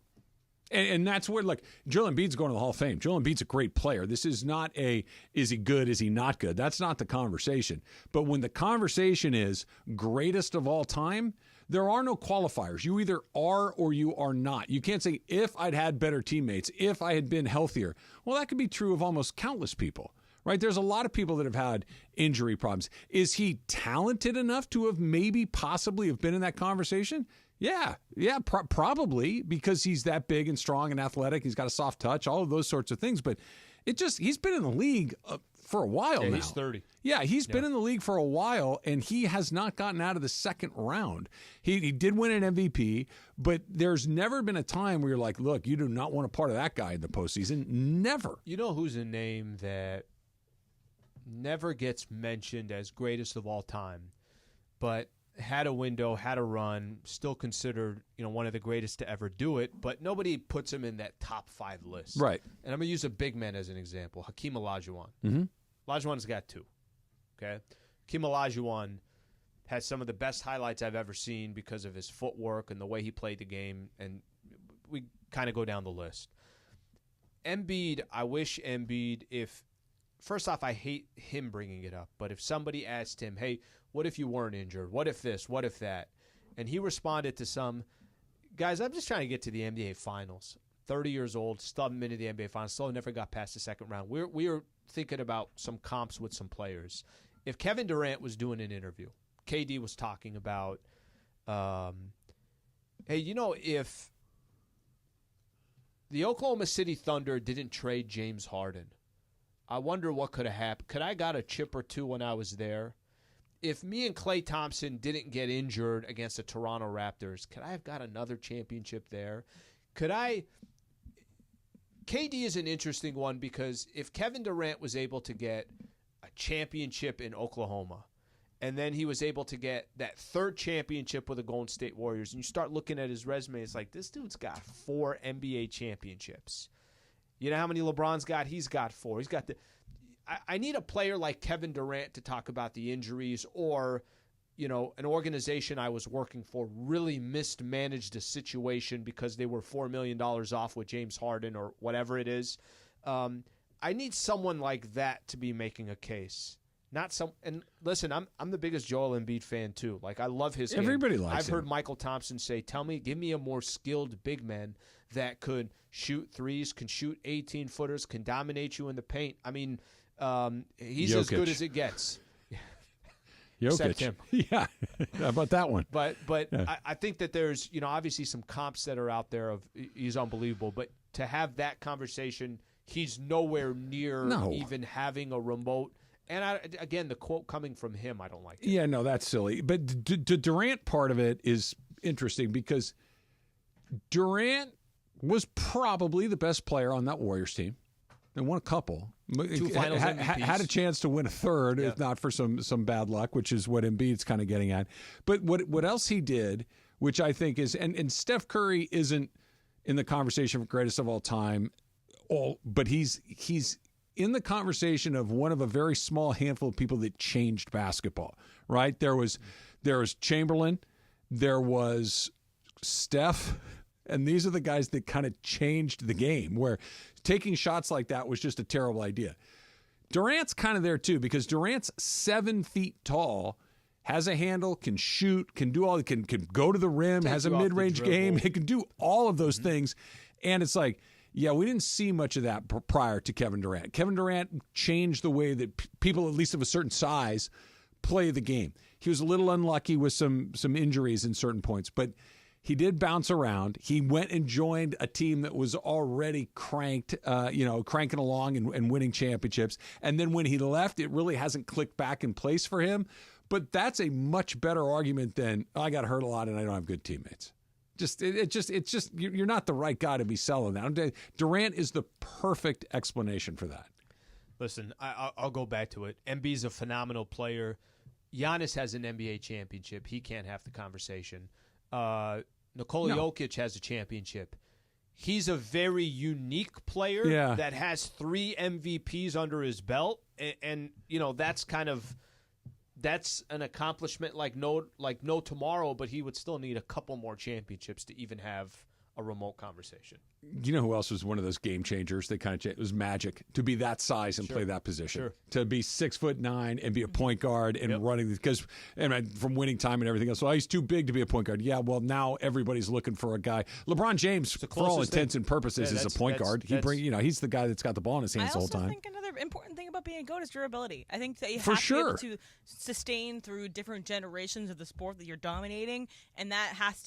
Speaker 2: And that's where, like, Joel Embiid's going to the Hall of Fame. Joel Embiid's a great player. This is not is he good, is he not good? That's not the conversation. But when the conversation is greatest of all time, there are no qualifiers. You either are or you are not. You can't say, if I'd had better teammates, if I had been healthier. Well, that could be true of almost countless people. Right? There's a lot of people that have had injury problems. Is he talented enough to have maybe possibly have been in that conversation? Yeah, probably, because he's that big and strong and athletic. He's got a soft touch, all of those sorts of things. But he's been in the league for a while now.
Speaker 3: He's 30.
Speaker 2: Yeah, he's been in the league for a while, and he has not gotten out of the second round. He did win an MVP, but there's never been a time where you're like, look, you do not want a part of that guy in the postseason. Never.
Speaker 3: You know who's a name that never gets mentioned as greatest of all time, but had a window, had a run, still considered, one of the greatest to ever do it, but nobody puts him in that top 5 list.
Speaker 2: Right.
Speaker 3: And I'm going to use a big man as an example, Hakeem Olajuwon.
Speaker 2: Mm-hmm.
Speaker 3: Olajuwon's got 2. Okay? Hakeem Olajuwon has some of the best highlights I've ever seen because of his footwork and the way he played the game, and we kind of go down the list. Embiid, I wish Embiid, first off, I hate him bringing it up, but if somebody asked him, hey, what if you weren't injured? What if this? What if that? And he responded to some, guys, I'm just trying to get to the NBA Finals. 30 years old, still haven't been to the NBA Finals, still never got past the second round. We were thinking about some comps with some players. If Kevin Durant was doing an interview, KD was talking about, hey, if the Oklahoma City Thunder didn't trade James Harden, I wonder what could have happened. Could I got a chip or two when I was there? If me and Klay Thompson didn't get injured against the Toronto Raptors, could I have got another championship there? KD is an interesting one because if Kevin Durant was able to get a championship in Oklahoma, and then he was able to get that third championship with the Golden State Warriors, and you start looking at his resume, it's like, this dude's got 4 NBA championships. You know how many LeBron's got? He's got 4. He's got I need a player like Kevin Durant to talk about the injuries, or, an organization I was working for really mismanaged a situation because they were $4 million off with James Harden or whatever it is. I need someone like that to be making a case. And listen, I'm the biggest Joel Embiid fan too. Like, I love his game.
Speaker 2: Everybody likes
Speaker 3: I've heard Michael Thompson say, give me a more skilled big man that could shoot threes, can shoot 18-footers, can dominate you in the paint. I mean, he's
Speaker 2: Jokic.
Speaker 3: As good as it gets.
Speaker 2: Jokic.
Speaker 3: Except him.
Speaker 2: Yeah. How about that one?
Speaker 3: But
Speaker 2: yeah.
Speaker 3: I think that there's, obviously some comps that are out there of he's unbelievable. But to have that conversation, he's nowhere near even having a remote. And again, the quote coming from him, I don't like it.
Speaker 2: Yeah, no, that's silly. But the Durant part of it is interesting because Durant was probably the best player on that Warriors team. They won a couple.
Speaker 3: 2 finals MVPs.
Speaker 2: Had a chance to win a third, if not for some bad luck, which is what Embiid's kind of getting at. But what else he did, which I think is, and Steph Curry isn't in the conversation for greatest of all time, but he's in the conversation of one of a very small handful of people that changed basketball, right? There was Chamberlain, there was Steph, and these are the guys that kind of changed the game, where taking shots like that was just a terrible idea. Durant's kind of there too, because Durant's 7 feet tall, has a handle, can shoot, can do all, can go to the rim, has a mid-range game, he can do all of those things, and it's like, yeah, we didn't see much of that prior to Kevin Durant. Kevin Durant changed the way that people, at least of a certain size, play the game. He was a little unlucky with some injuries in certain points, but he did bounce around. He went and joined a team that was already cranking along and winning championships. And then when he left, it really hasn't clicked back in place for him. But that's a much better argument than, I got hurt a lot and I don't have good teammates. It's just you're not the right guy to be selling that. Durant is the perfect explanation for that.
Speaker 3: Listen, I'll go back to it. Embiid's a phenomenal player. Giannis has an NBA championship. He can't have the conversation. Nikola Jokic has a championship. He's a very unique player that has 3 MVPs under his belt, and that's an accomplishment like no tomorrow, but he would still need a couple more championships to even have a remote conversation.
Speaker 2: You know who else was one of those game changers that kind of changed? It was Magic, to be that size and play that position. To be 6'9" and be a point guard and running, because from winning time and everything else. So he's too big to be a point guard. Yeah, well, now everybody's looking for a guy. LeBron James, for all intents and purposes, is a point guard. He's the guy that's got the ball in his hands the whole time.
Speaker 4: I think another important thing about being a GOAT is durability. I think that you have to be able to sustain through different generations of the sport that you're dominating, and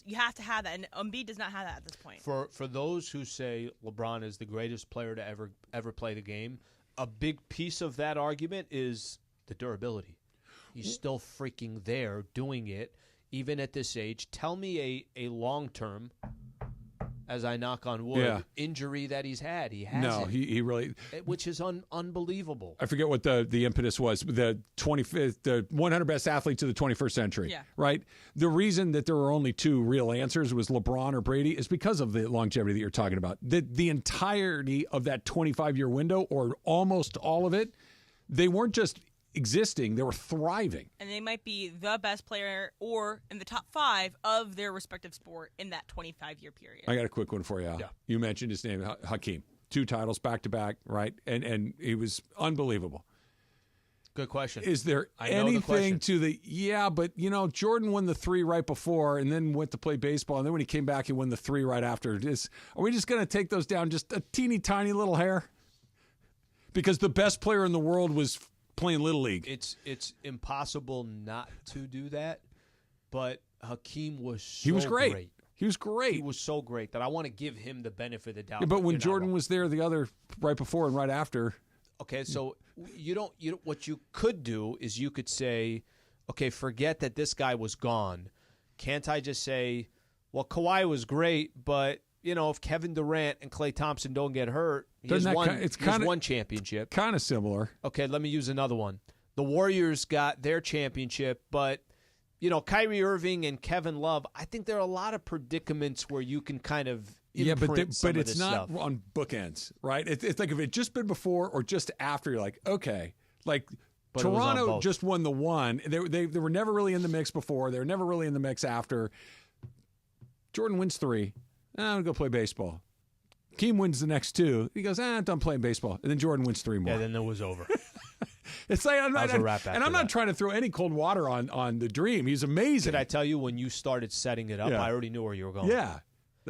Speaker 4: you have to have that. And Embiid does not have that at this point.
Speaker 3: For those who say LeBron is the greatest player to ever play the game, a big piece of that argument is the durability. He's still freaking there doing it, even at this age. Tell me a long-term, as I knock on wood, injury that he's had. He hasn't.
Speaker 2: No, he really...
Speaker 3: Which is unbelievable.
Speaker 2: I forget what the impetus was. The 100 best athletes of the 21st century, right? The reason that there were only 2 real answers was LeBron or Brady is because of the longevity that you're talking about. The entirety of that 25-year window, or almost all of it, they weren't just existing. They were thriving.
Speaker 4: And they might be the best player or in the top 5 of their respective sport in that 25-year period.
Speaker 2: I got a quick one for you. Yeah. You mentioned his name, Hakeem. 2 titles back-to-back, right? And he was unbelievable.
Speaker 3: Good question.
Speaker 2: Is there anything to the but Jordan won the 3 right before and then went to play baseball, and then when he came back he won the 3 right after. Are we just going to take those down just a teeny tiny little hair? Because the best player in the world was playing Little League.
Speaker 3: It's impossible not to do that, but Hakeem was
Speaker 2: He was great. He was great.
Speaker 3: He was so great that I want to give him the benefit of the doubt.
Speaker 2: Yeah, but when Jordan was there, the other right before and right after.
Speaker 3: Okay, so you don't what you could do is you could say, okay, forget that this guy was gone. Can't I just say, well, Kawhi was great, but if Kevin Durant and Klay Thompson don't get hurt, he has one championship.
Speaker 2: Kind of similar.
Speaker 3: Okay, let me use another one. The Warriors got their championship, but Kyrie Irving and Kevin Love, I think there are a lot of predicaments where you can kind of
Speaker 2: but it's not on bookends, right? It's like if it just been before or just after, you're like, okay, like but Toronto just won the 1. They were never really in the mix before. They were never really in the mix after. Jordan wins 3. I'm going to go play baseball. Keem wins the next 2. He goes, I'm done playing baseball. And then Jordan wins 3 more.
Speaker 3: Yeah, then it was over.
Speaker 2: It's like I'm not trying to throw any cold water on the Dream. He's amazing.
Speaker 3: Did I tell you when you started setting it up? Yeah. I already knew where you were going.
Speaker 2: Yeah.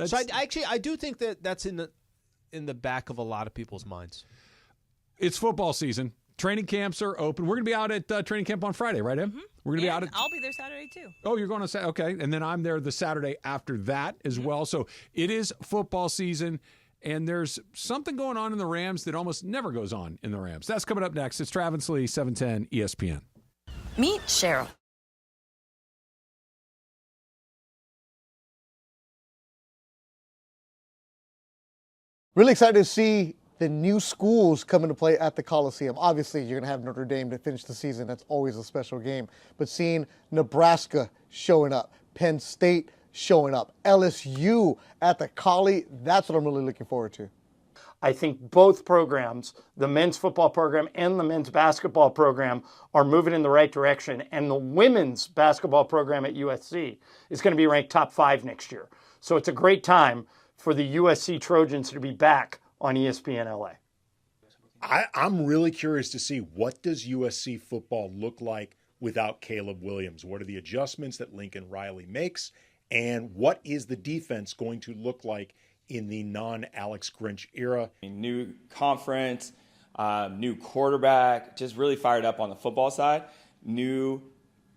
Speaker 3: So I do think that's in the back of a lot of people's minds.
Speaker 2: It's football season. Training camps are open. We're going to be out at training camp on Friday, right, Em? Mm-hmm. We're going to be out.
Speaker 4: I'll be there Saturday too.
Speaker 2: Oh, you're going to say okay, and then I'm there the Saturday after that as well. So it is football season. And there's something going on in the Rams that almost never goes on in the Rams. That's coming up next. It's Travis Lee, 710 ESPN.
Speaker 24: Meet Cheryl.
Speaker 7: Really excited to see the new schools come into play at the Coliseum. Obviously, you're going to have Notre Dame to finish the season. That's always a special game. But seeing Nebraska showing up, Penn State showing up, LSU at the Collie, that's what I'm really looking forward to.
Speaker 25: I think both programs, the men's football program and the men's basketball program, are moving in the right direction. And the women's basketball program at USC is going to be ranked top 5 next year. So it's a great time for the USC Trojans to be back on ESPN LA.
Speaker 14: I'm really curious to see, what does USC football look like without Caleb Williams? What are the adjustments that Lincoln Riley makes? And what is the defense going to look like in the non-Alex Grinch era?
Speaker 15: New conference, new quarterback, just really fired up on the football side. New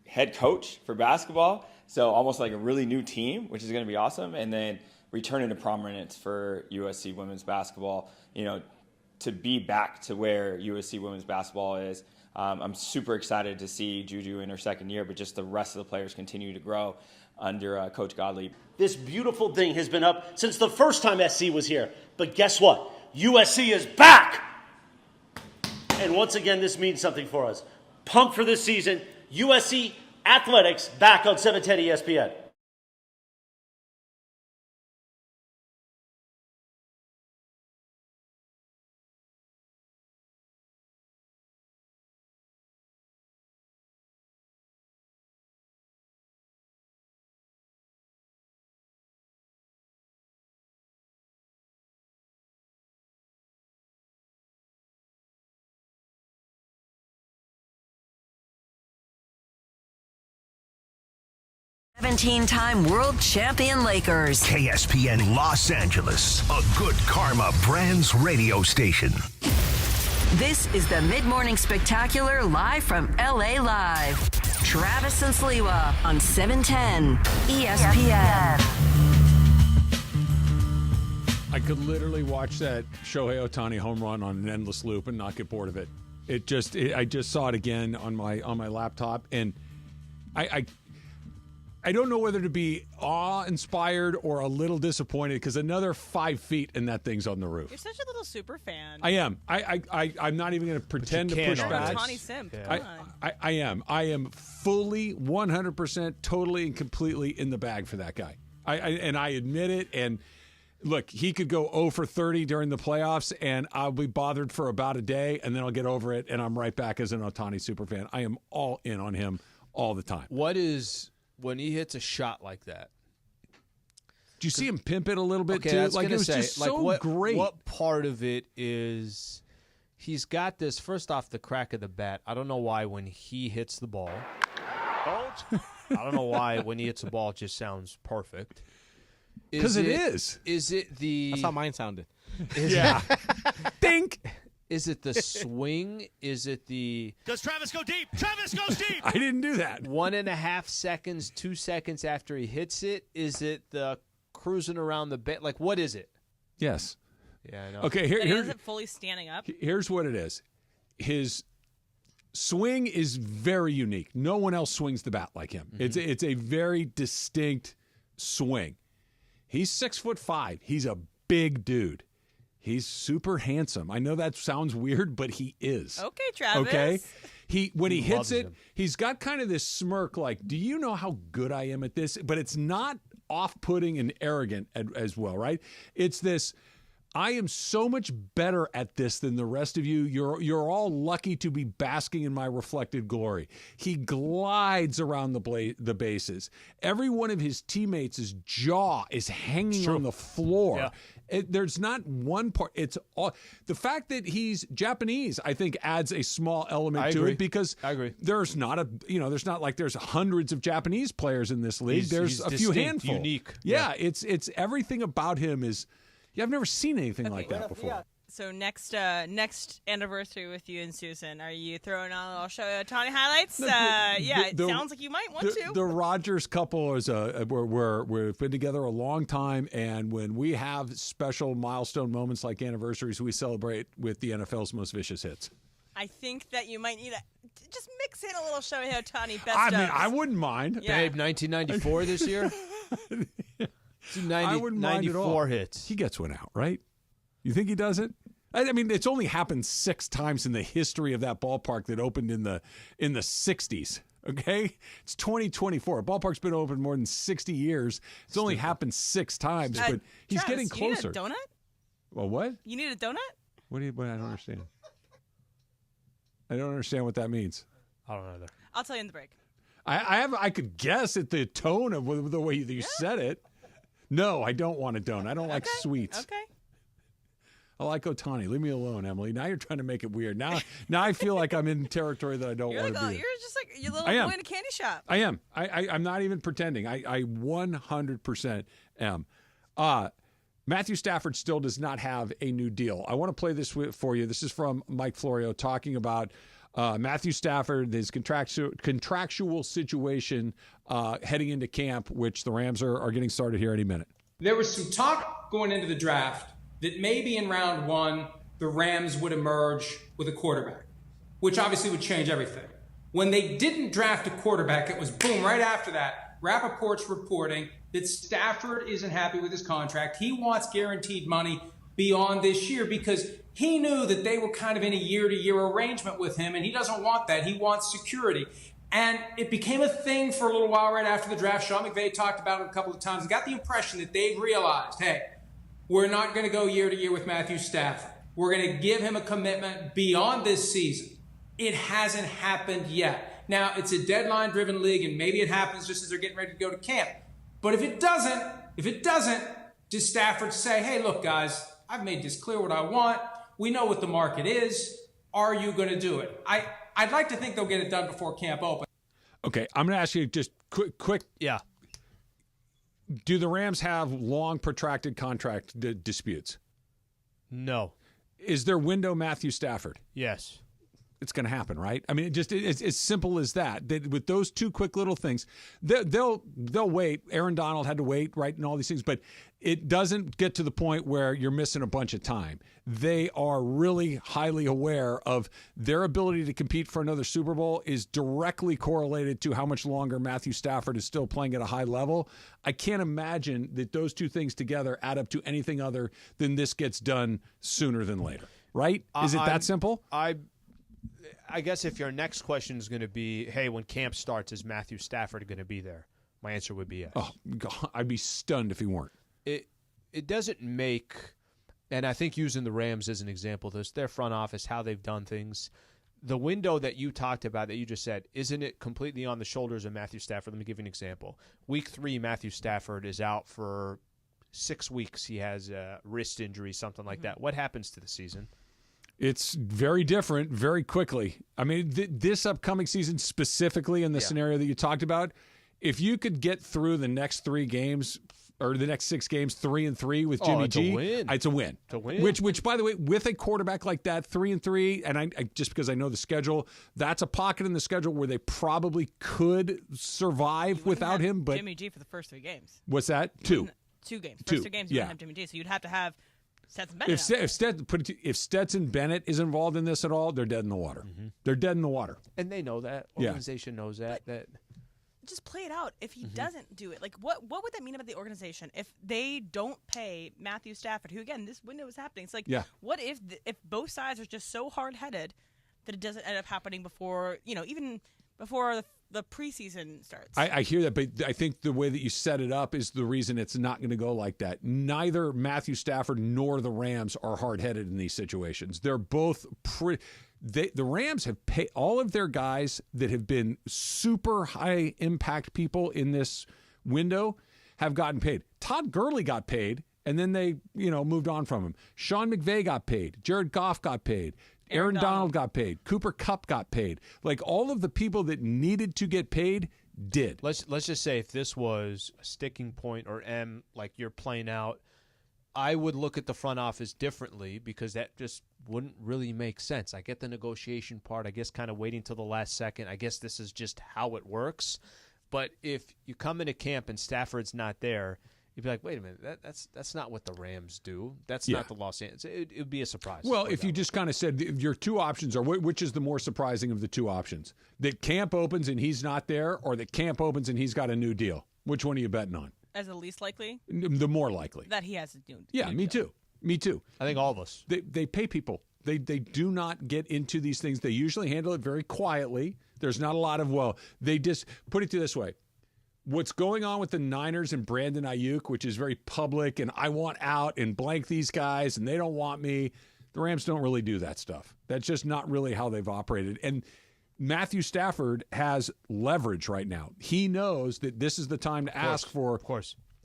Speaker 15: head coach for basketball, so almost like a really new team, which is going to be awesome. And then returning to prominence for USC women's basketball, to be back to where USC women's basketball is. I'm super excited to see Juju in her second year, but just the rest of the players continue to grow under Coach Godley.
Speaker 21: This beautiful thing has been up since the first time SC was here. But guess what? USC is back! And once again, this means something for us. Pumped for this season. USC Athletics back on 710 ESPN.
Speaker 11: Time world champion Lakers.
Speaker 12: KSPN Los Angeles, a Good Karma Brands radio station.
Speaker 11: This is the Mid-Morning Spectacular live from LA Live. Travis and Sliwa on 710 ESPN.
Speaker 2: I could literally watch that Shohei Ohtani home run on an endless loop and not get bored of it. I just saw it again on my laptop, and I don't know whether to be awe-inspired or a little disappointed, because another 5 feet and that thing's on the roof.
Speaker 4: You're such a little super fan.
Speaker 2: I am. I'm not even going to pretend to push back.
Speaker 4: Ohtani simp.
Speaker 2: I am. I am fully, 100%, totally and completely in the bag for that guy. And I admit it. And Look, he could go 0 for 30 during the playoffs, and I'll be bothered for about a day, and then I'll get over it, and I'm right back as an Ohtani superfan. I am all in on him all the time.
Speaker 3: What is when he hits a shot like that?
Speaker 2: Do you see him pimp it a little bit too?
Speaker 3: I was
Speaker 2: Like
Speaker 3: gonna
Speaker 2: it was
Speaker 3: say,
Speaker 2: just
Speaker 3: like
Speaker 2: so great.
Speaker 3: What part of it is he's got this first off the crack of the bat? I don't know why when he hits the ball. I don't know why when he hits the ball it just sounds perfect.
Speaker 2: Because it is.
Speaker 3: Is it the?
Speaker 5: That's how mine sounded.
Speaker 2: Yeah. Think.
Speaker 3: Is it the swing? Is it the?
Speaker 12: Does Travis go deep? Travis goes deep.
Speaker 2: I didn't do that.
Speaker 3: 1.5 seconds, 2 seconds after he hits it. Is it the cruising around the bat? Like what is it?
Speaker 2: Yes.
Speaker 3: Yeah, I know.
Speaker 2: Okay,
Speaker 4: He isn't fully standing up.
Speaker 2: Here's what it is. His swing is very unique. No one else swings the bat like him. It's a very distinct swing. He's 6'5". He's a big dude. He's super handsome. I know that sounds weird, but he is.
Speaker 4: Okay, Travis.
Speaker 2: Okay? When he hits
Speaker 3: loves
Speaker 2: it,
Speaker 3: him.
Speaker 2: he's got kind of this smirk like, do you know how good I am at this? But it's not off-putting and arrogant as well, right? It's this, I am so much better at this than the rest of you. You're all lucky to be basking in my reflected glory. He glides around the bases. Every one of his teammates' jaw is hanging on the floor.
Speaker 3: Yeah.
Speaker 2: There's not one part. It's all the fact that he's Japanese. I think adds a small element to it because
Speaker 3: I agree.
Speaker 2: There's not there's not like there's hundreds of Japanese players in this league. There's
Speaker 3: he's
Speaker 2: a few
Speaker 3: distinct,
Speaker 2: handful.
Speaker 3: unique.
Speaker 2: Yeah, it's everything about him is. Yeah, I've never seen anything like that before.
Speaker 4: So next anniversary with you and Susan, are you throwing on a little Shohei Ohtani highlights? It sounds like you might want to.
Speaker 2: The Rogers couple is we've been together a long time, and when we have special milestone moments like anniversaries, we celebrate with the NFL's most vicious hits.
Speaker 4: I think that you might need to just mix in a little Shohei Ohtani best
Speaker 2: I mean,
Speaker 4: ofs.
Speaker 2: I wouldn't mind.
Speaker 4: Yeah.
Speaker 3: Babe, 1994 this year.
Speaker 2: I wouldn't mind at all.
Speaker 3: 94 hits.
Speaker 2: He gets one out, right? You think he does it? I mean, it's only happened 6 times in the history of that ballpark that opened in the 60s. Okay, it's 2024. A ballpark's been open more than 60 years. It's only happened 6 times, but he's
Speaker 4: Travis,
Speaker 2: getting closer.
Speaker 4: You need a donut?
Speaker 2: Well, what?
Speaker 4: You need a donut?
Speaker 2: What I don't understand. I don't understand what that means.
Speaker 3: I don't either.
Speaker 4: I'll tell you in the break.
Speaker 2: I could guess at the tone of the way that you said it. No, I don't want a donut. I don't like sweets.
Speaker 4: Okay.
Speaker 2: I like Ohtani. Leave me alone, Emily. Now you're trying to make it weird. Now I feel like I'm in territory that I don't want to be in.
Speaker 4: You're just like your little
Speaker 2: I am.
Speaker 4: boy in a candy shop.
Speaker 2: I am. I'm not even pretending. I 100% am. Matthew Stafford still does not have a new deal. I want to play this for you. This is from Mike Florio talking about Matthew Stafford, his contractual situation heading into camp, which the Rams are getting started here any minute.
Speaker 8: There was some talk going into the draft that maybe in round 1, the Rams would emerge with a quarterback, which obviously would change everything. When they didn't draft a quarterback, it was boom, right after that, Rappaport's reporting that Stafford isn't happy with his contract. He wants guaranteed money beyond this year because he knew that they were kind of in a year-to-year arrangement with him, and he doesn't want that. He wants security. And it became a thing for a little while right after the draft. Sean McVay talked about it a couple of times. I got the impression that they've realized, hey, we're not going to go year-to-year with Matthew Stafford. We're going to give him a commitment beyond this season. It hasn't happened yet. Now, it's a deadline-driven league, and maybe it happens just as they're getting ready to go to camp. But if it doesn't, does Stafford say, hey, look, guys, I've made this clear what I want. We know what the market is. Are you going to do it? I'd like to think they'll get it done before camp opens.
Speaker 2: Okay, I'm going to ask you just quick.
Speaker 3: Yeah.
Speaker 2: Do the Rams have long, protracted contract disputes?
Speaker 3: No.
Speaker 2: Is their window Matthew Stafford?
Speaker 3: Yes.
Speaker 2: It's going to happen, right? I mean, it's as simple as that. With those two quick little things, they'll wait. Aaron Donald had to wait, right, and all these things. But it doesn't get to the point where you're missing a bunch of time. They are really highly aware of their ability to compete for another Super Bowl is directly correlated to how much longer Matthew Stafford is still playing at a high level. I can't imagine that those two things together add up to anything other than this gets done sooner than later, right? Is it that simple?
Speaker 3: I guess if your next question is going to be, hey, when camp starts, is Matthew Stafford going to be there? My answer would be yes.
Speaker 2: Oh, God, I'd be stunned if he weren't.
Speaker 3: it doesn't make, and I think using the Rams as an example, their front office, how they've done things, the window that you talked about that you just said, isn't it completely on the shoulders of Matthew Stafford? Let me give you an example. Week 3, Matthew Stafford is out for 6 weeks. He has a wrist injury, something like that. What happens to the season?
Speaker 2: It's very different very quickly. I mean, this upcoming season specifically in the scenario that you talked about, if you could get through the next 3 games or the next 6 games 3-3 with Jimmy G, it's a win.
Speaker 3: It's a win.
Speaker 2: Which, by the way, with a quarterback like that, 3-3, and I just because I know the schedule, that's a pocket in the schedule where they probably could survive without him. But
Speaker 4: Jimmy G for the first 3 games.
Speaker 2: What's that? 2
Speaker 4: games. First 2 games you wouldn't have Jimmy G, so you'd have to have Stetson Bennett.
Speaker 2: If Stetson Bennett is involved in this at all, they're dead in the water. They're dead in the water.
Speaker 3: And they know that. Organization knows that.
Speaker 4: Just play it out. If he doesn't do it, like what would that mean about the organization if they don't pay Matthew Stafford, who again this window is happening? It's like, what if both sides are just so hard headed that it doesn't end up happening before even before the preseason starts?
Speaker 2: I hear that, but I think the way that you set it up is the reason it's not going to go like that. Neither Matthew Stafford nor the Rams are hard headed in these situations. They're both the Rams have paid all of their guys that have been super high impact people in this window have gotten paid. Todd Gurley got paid, and then they moved on from him. Sean McVay got paid. Jared Goff got paid. Aaron Donald got paid. Cooper Kupp got paid. Like all of the people that needed to get paid did.
Speaker 3: Let's just say if this was a sticking point or like you're playing out, I would look at the front office differently because that just wouldn't really make sense. I get the negotiation part. I guess kind of waiting till the last second. I guess this is just how it works. But if you come into camp and Stafford's not there, you'd be like, wait a minute, that's not what the Rams do. That's not the Los Angeles. It would be a surprise.
Speaker 2: Well, if you just kind of said your 2 options are, which is the more surprising of the 2 options? That camp opens and he's not there, or that camp opens and he's got a new deal? Which one are you betting on?
Speaker 4: As the least likely?
Speaker 2: The more likely.
Speaker 4: That he has a new
Speaker 2: Yeah, me too. Me too.
Speaker 3: I think all of us.
Speaker 2: They pay people. They do not get into these things. They usually handle it very quietly. There's not a lot of, they just put it this way. What's going on with the Niners and Brandon Ayuk, which is very public, and I want out and blank these guys, and they don't want me. The Rams don't really do that stuff. That's just not really how they've operated. And Matthew Stafford has leverage right now. He knows that this is the time to ask for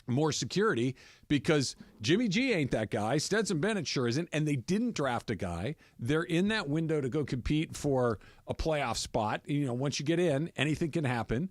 Speaker 2: more security because Jimmy G ain't that guy. Stetson Bennett sure isn't, and they didn't draft a guy. They're in that window to go compete for a playoff spot. Once you get in, anything can happen.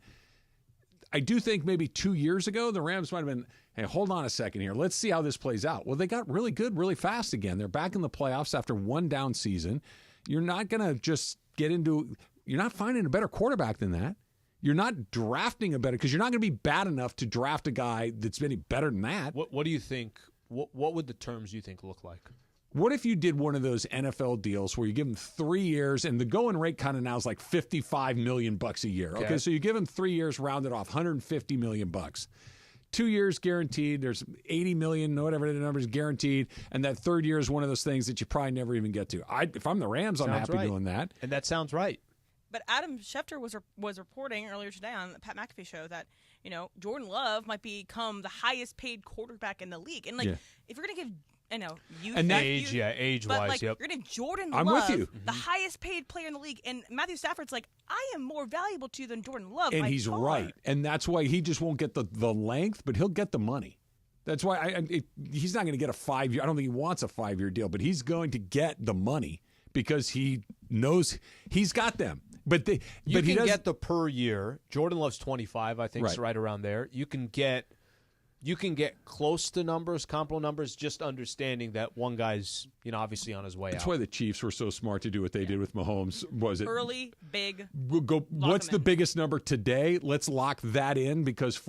Speaker 2: I do think maybe 2 years ago, the Rams might have been, hey, hold on a second here. Let's see how this plays out. Well, they got really good really fast again. They're back in the playoffs after one down season. You're not going to just you're not finding a better quarterback than that. You're not drafting a better, because you're not going to be bad enough to draft a guy that's any better than that.
Speaker 3: What do you think? What would the terms you think look like?
Speaker 2: What if you did one of those NFL deals where you give them 3 years, and the going rate kind of now is like $55 million a year. Okay, so you give them 3 years, rounded off, $150 million. 2 years guaranteed. There's $80 million, whatever the number is, guaranteed, and that third year is one of those things that you probably never even get to. If I'm the Rams, I'm happy doing that.
Speaker 3: And that sounds right.
Speaker 4: But Adam Schefter was reporting earlier today on the Pat McAfee show that Jordan Love might become the highest paid quarterback in the league, and if you're going to give youth
Speaker 3: and that age-wise,
Speaker 4: you're going to Jordan
Speaker 2: I'm
Speaker 4: Love,
Speaker 2: with you.
Speaker 4: The highest paid player in the league, and Matthew Stafford's like, I am more valuable to you than Jordan Love,
Speaker 2: and
Speaker 4: by
Speaker 2: he's
Speaker 4: far.
Speaker 2: right, and that's why he just won't get the length, but he'll get the money. That's why he's not going to get a 5-year. I don't think he wants a 5-year deal, but he's going to get the money because he knows he's got them. But
Speaker 3: you can get the per year. Jordan Love's 25, I think, is right around there. You can get close to numbers, comparable numbers, just understanding that one guy's obviously on his way out.
Speaker 2: That's why the Chiefs were so smart to do what they did with Mahomes. Was it
Speaker 4: early, big?
Speaker 2: What's the biggest number today? Let's lock that in because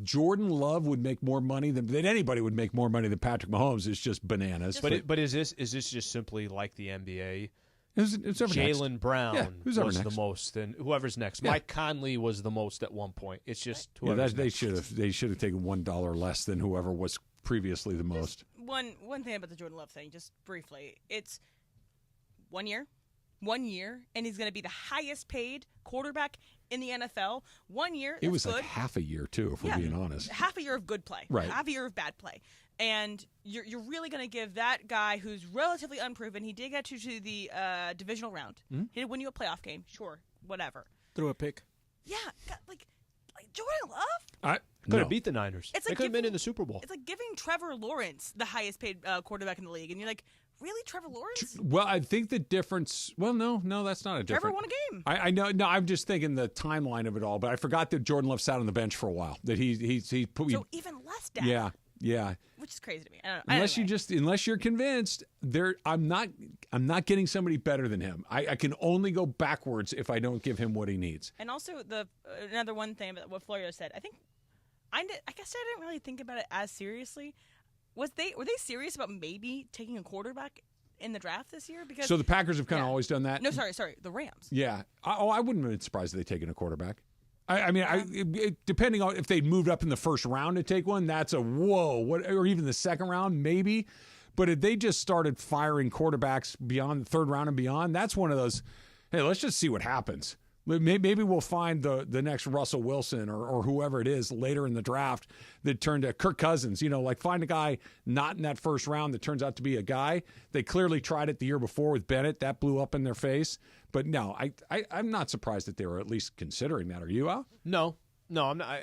Speaker 2: Jordan Love would make more money than anybody would make more money than Patrick Mahomes. It's just bananas.
Speaker 3: But is this just simply like the NBA?
Speaker 2: Jalen
Speaker 3: Brown was
Speaker 2: next?
Speaker 3: the most, and whoever's next. Mike Conley was the most at one point. It's just
Speaker 2: they should have taken $1 less than whoever was previously the most.
Speaker 4: One thing about the Jordan Love thing, just briefly, it's 1 year, and he's going to be the highest paid quarterback in the NFL. 1 year,
Speaker 2: it was
Speaker 4: good.
Speaker 2: like half a year too, if we're being honest.
Speaker 4: Half a year of good play,
Speaker 2: right?
Speaker 4: Half a year of bad play. And you're really going to give that guy who's relatively unproven. He did get you to the divisional round.
Speaker 2: Mm-hmm.
Speaker 4: He did win you a playoff game. Sure, whatever.
Speaker 5: Threw a pick.
Speaker 4: Yeah, like Jordan Love.
Speaker 3: Could have beat the Niners.
Speaker 4: It's
Speaker 3: they
Speaker 4: like
Speaker 3: could have been in the Super Bowl.
Speaker 4: It's like giving Trevor Lawrence the highest paid quarterback in the league, and you're like, really, Trevor Lawrence?
Speaker 2: Well, I think the difference. Well, no, that's not a difference.
Speaker 4: Trevor won a game.
Speaker 2: I know. No, I'm just thinking the timeline of it all. But I forgot that Jordan Love sat on the bench for a while. That he put.
Speaker 4: So even less data.
Speaker 2: Yeah.
Speaker 4: Which is crazy to me.
Speaker 2: Unless you're convinced, I'm not getting somebody better than him. I can only go backwards if I don't give him what he needs.
Speaker 4: And also another one thing about what Florio said. I guess I didn't really think about it as seriously. Were they serious about maybe taking a quarterback in the draft this year? Because
Speaker 2: so the Packers have kind of always done that.
Speaker 4: No, sorry, the Rams.
Speaker 2: Yeah. I wouldn't have been surprised if they'd taken a quarterback. Depending on if they'd moved up in the first round to take one, that's a whoa. Or even the second round, maybe. But if they just started firing quarterbacks beyond the third round and beyond, that's one of those, hey, let's just see what happens. Maybe we'll find the next Russell Wilson or whoever it is later in the draft that turned to Kirk Cousins. Like find a guy not in that first round that turns out to be a guy. They clearly tried it the year before with Bennett. That blew up in their face. But no, I'm not surprised that they were at least considering that. Are you, Al?
Speaker 3: No, I'm not.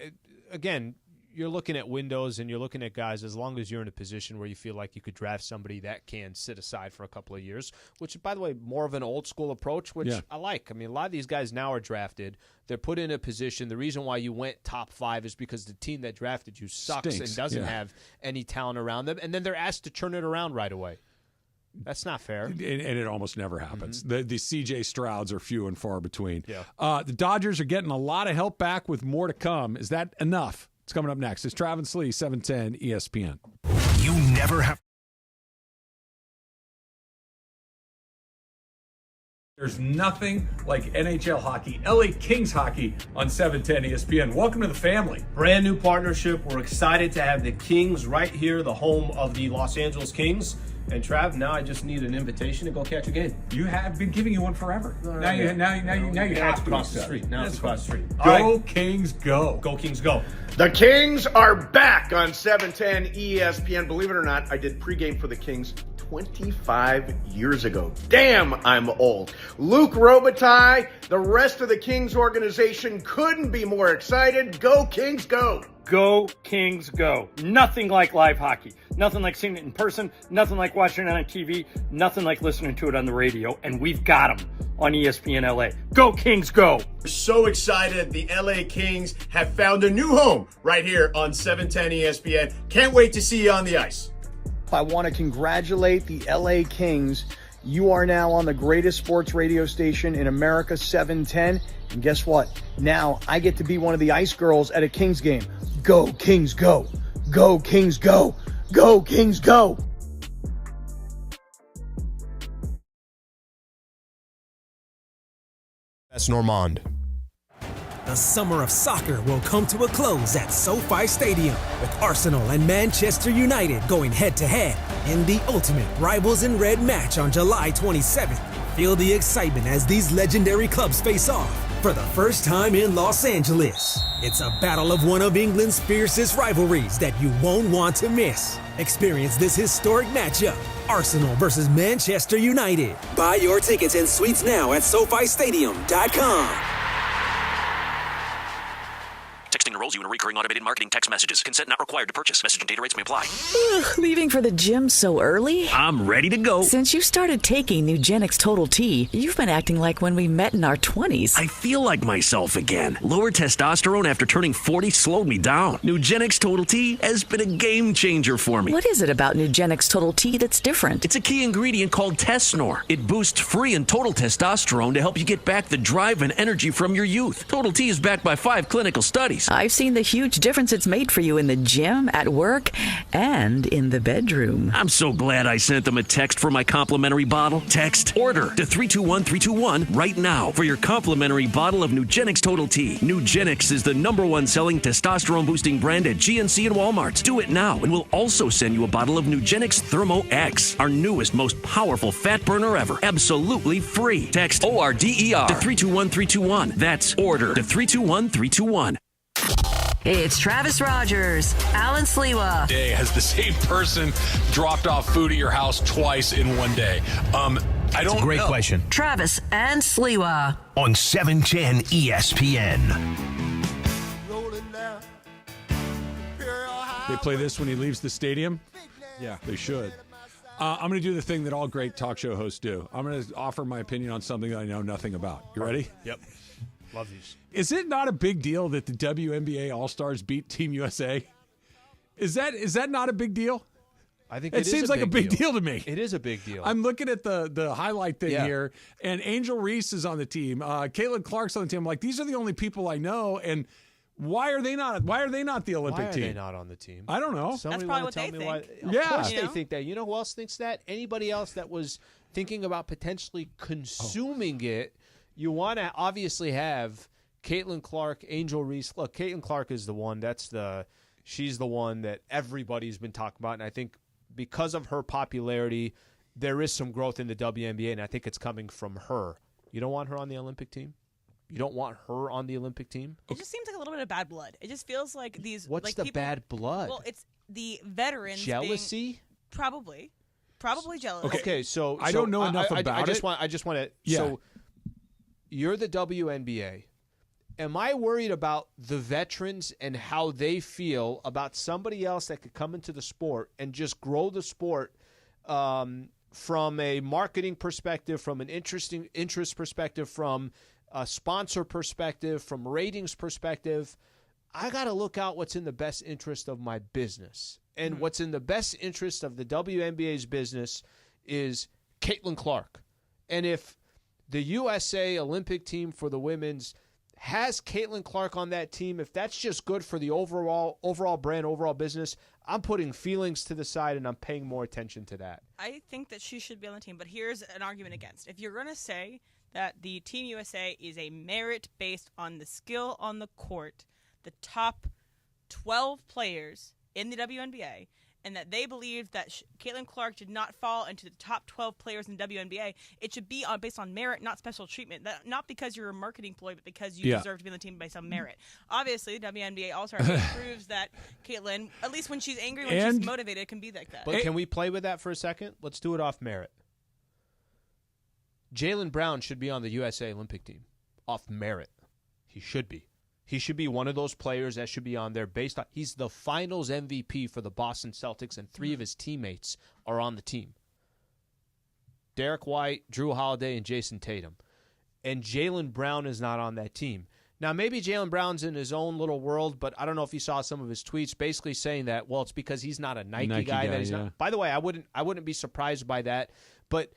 Speaker 3: Again, you're looking at windows and you're looking at guys as long as you're in a position where you feel like you could draft somebody that can sit aside for a couple of years, which, by the way, more of an old school approach, which I like. I mean, a lot of these guys now are drafted. They're put in a position. The reason why you went top 5 is because the team that drafted you sucks and doesn't have any talent around them, and then they're asked to turn it around right away. That's not fair.
Speaker 2: And it almost never happens. The C.J. Strouds are few and far between.
Speaker 3: Yeah.
Speaker 2: The Dodgers are getting a lot of help back with more to come. Is that enough? It's coming up next. It's Travis Lee, 710 ESPN.
Speaker 12: You never have.
Speaker 2: There's nothing like NHL hockey, LA Kings hockey on 710 ESPN. Welcome to the family.
Speaker 19: Brand new partnership. We're excited to have the Kings right here, the home of the Los Angeles Kings. And Trav, now I just need an invitation to go catch a game.
Speaker 2: You have been giving you one forever. Now you have to
Speaker 19: cross the street. Now it's across the street.
Speaker 2: Go Kings, go.
Speaker 19: Go Kings, go.
Speaker 20: The Kings are back on 710 ESPN. Believe it or not, I did pregame for the Kings 25 years ago. Damn, I'm old. Luke Robitaille, the rest of the Kings organization couldn't be more excited. Go Kings, go.
Speaker 25: Go Kings, go. Nothing like live hockey. Nothing like seeing it in person. Nothing like watching it on TV. Nothing like listening to it on the radio. And we've got them on ESPN LA. Go Kings, go.
Speaker 16: We're so excited. The LA Kings have found a new home right here on 710 ESPN. Can't wait to see you on the ice.
Speaker 6: I want to congratulate the LA Kings. You are now on the greatest sports radio station in America, 710. And guess what? Now I get to be one of the ice girls at a Kings game. Go Kings, go. Go Kings, go. Go Kings, go.
Speaker 16: That's Normand.
Speaker 17: The summer of soccer will come to a close at SoFi Stadium with Arsenal and Manchester United going head-to-head in the ultimate Rivals in Red match on July 27th. Feel the excitement as these legendary clubs face off for the first time in Los Angeles. It's a battle of one of England's fiercest rivalries that you won't want to miss. Experience this historic matchup. Arsenal versus Manchester United. Buy your tickets and suites now at SoFiStadium.com.
Speaker 9: Texting enrolls you in a recurring automated marketing text messages. Consent not required to purchase. Message and data rates may apply.
Speaker 18: Leaving for the gym so early?
Speaker 9: I'm ready to go.
Speaker 18: Since you started taking Nugenix Total T, you've been acting like when we met in our 20s.
Speaker 9: I feel like myself again. Lower testosterone after turning 40 slowed me down. Nugenix Total T has been a game changer for me.
Speaker 18: What is it about Nugenix Total T that's different?
Speaker 9: It's a key ingredient called Tesnor. It boosts free and total testosterone to help you get back the drive and energy from your youth. Total T is backed by 5 clinical studies.
Speaker 18: I've seen the huge difference it's made for you in the gym, at work, and in the bedroom.
Speaker 9: I'm so glad I sent them a text for my complimentary bottle. Text ORDER to 321321 right now for your complimentary bottle of Nugenix Total T. Nugenix is the #1 selling testosterone boosting brand at GNC and Walmart. Do it now and we'll also send you a bottle of Nugenix Thermo X, our newest, most powerful fat burner ever. Absolutely free. Text ORDER to 321321. That's ORDER to 321321.
Speaker 11: It's Travis Rogers, Alan Sliwa.
Speaker 2: Day has the same person dropped off food at your house twice in one day? I don't
Speaker 12: Great
Speaker 2: know.
Speaker 12: question.
Speaker 11: Travis and Sliwa.
Speaker 12: On 710 ESPN.
Speaker 2: They play this when he leaves the stadium?
Speaker 5: Yeah.
Speaker 2: They should. I'm going to do the thing that all great talk show hosts do. I'm going to offer my opinion on something that I know nothing about. You ready?
Speaker 3: Yep. Love these.
Speaker 2: Is it not a big deal that the WNBA All-Stars beat Team USA? Is that not a big deal?
Speaker 3: I think
Speaker 2: it seems like a big deal to me.
Speaker 3: It is a big deal.
Speaker 2: I'm looking at the highlight thing here, and Angel Reese is on the team. Caitlin Clark's on the team. I'm like, these are the only people I know, and why are they not? Why are they not the Olympic
Speaker 3: Why are
Speaker 2: team?
Speaker 3: they not on the team?
Speaker 2: I don't know.
Speaker 3: Somebody
Speaker 4: probably
Speaker 3: wanna
Speaker 4: what
Speaker 3: tell
Speaker 4: they
Speaker 3: me why?
Speaker 4: think.
Speaker 3: Of
Speaker 2: Yeah.
Speaker 3: course
Speaker 2: You
Speaker 3: they
Speaker 4: know?
Speaker 3: think that. You know who else thinks that? Anybody else that was thinking about potentially consuming it. You want to obviously have Caitlin Clark, Angel Reese. Look, Caitlin Clark is the one. She's the one that everybody's been talking about, and I think because of her popularity, there is some growth in the WNBA, and I think it's coming from her. You don't want her on the Olympic team? You don't want her on the Olympic team?
Speaker 4: It just seems like a little bit of bad blood. It just feels like these.
Speaker 3: What's
Speaker 4: like
Speaker 3: the
Speaker 4: people,
Speaker 3: bad blood?
Speaker 4: Well, it's the veterans.
Speaker 3: Jealousy?
Speaker 4: Probably jealousy.
Speaker 3: Okay, so
Speaker 2: I don't know enough about
Speaker 3: I just
Speaker 2: it.
Speaker 3: Want to.
Speaker 2: Yeah.
Speaker 3: So you're the WNBA. Am I worried about the veterans and how they feel about somebody else that could come into the sport and just grow the sport from a marketing perspective, from an interest perspective, from a sponsor perspective, from ratings perspective? I got to look out what's in the best interest of my business. And what's in the best interest of the WNBA's business is Caitlin Clark. And if the USA Olympic team for the women's has Caitlin Clark on that team, if that's just good for the overall brand, overall business, I'm putting feelings to the side and I'm paying more attention to that.
Speaker 4: I think that she should be on the team, but here's an argument against. If you're going to say that the Team USA is a merit based on the skill on the court, the top 12 players in the WNBA, and that they believe that Caitlin Clark did not fall into the top 12 players in the WNBA, it should be based on merit, not special treatment. Not because you're a marketing ploy, but because you deserve to be on the team based on merit. Obviously, the WNBA All-Star proves that Caitlin, at least when she's angry, when she's motivated, can be like that.
Speaker 3: But can we play with that for a second? Let's do it off merit. Jaylen Brown should be on the USA Olympic team off merit. He should be. He should be one of those players that should be on there based on he's the finals MVP for the Boston Celtics, and 3 of his teammates are on the team. Derek White, Drew Holiday, and Jason Tatum. And Jaylen Brown is not on that team. Now, maybe Jaylen Brown's in his own little world, but I don't know if you saw some of his tweets basically saying that, well, it's because he's not a Nike guy that he's not. By the way, I wouldn't be surprised by that. But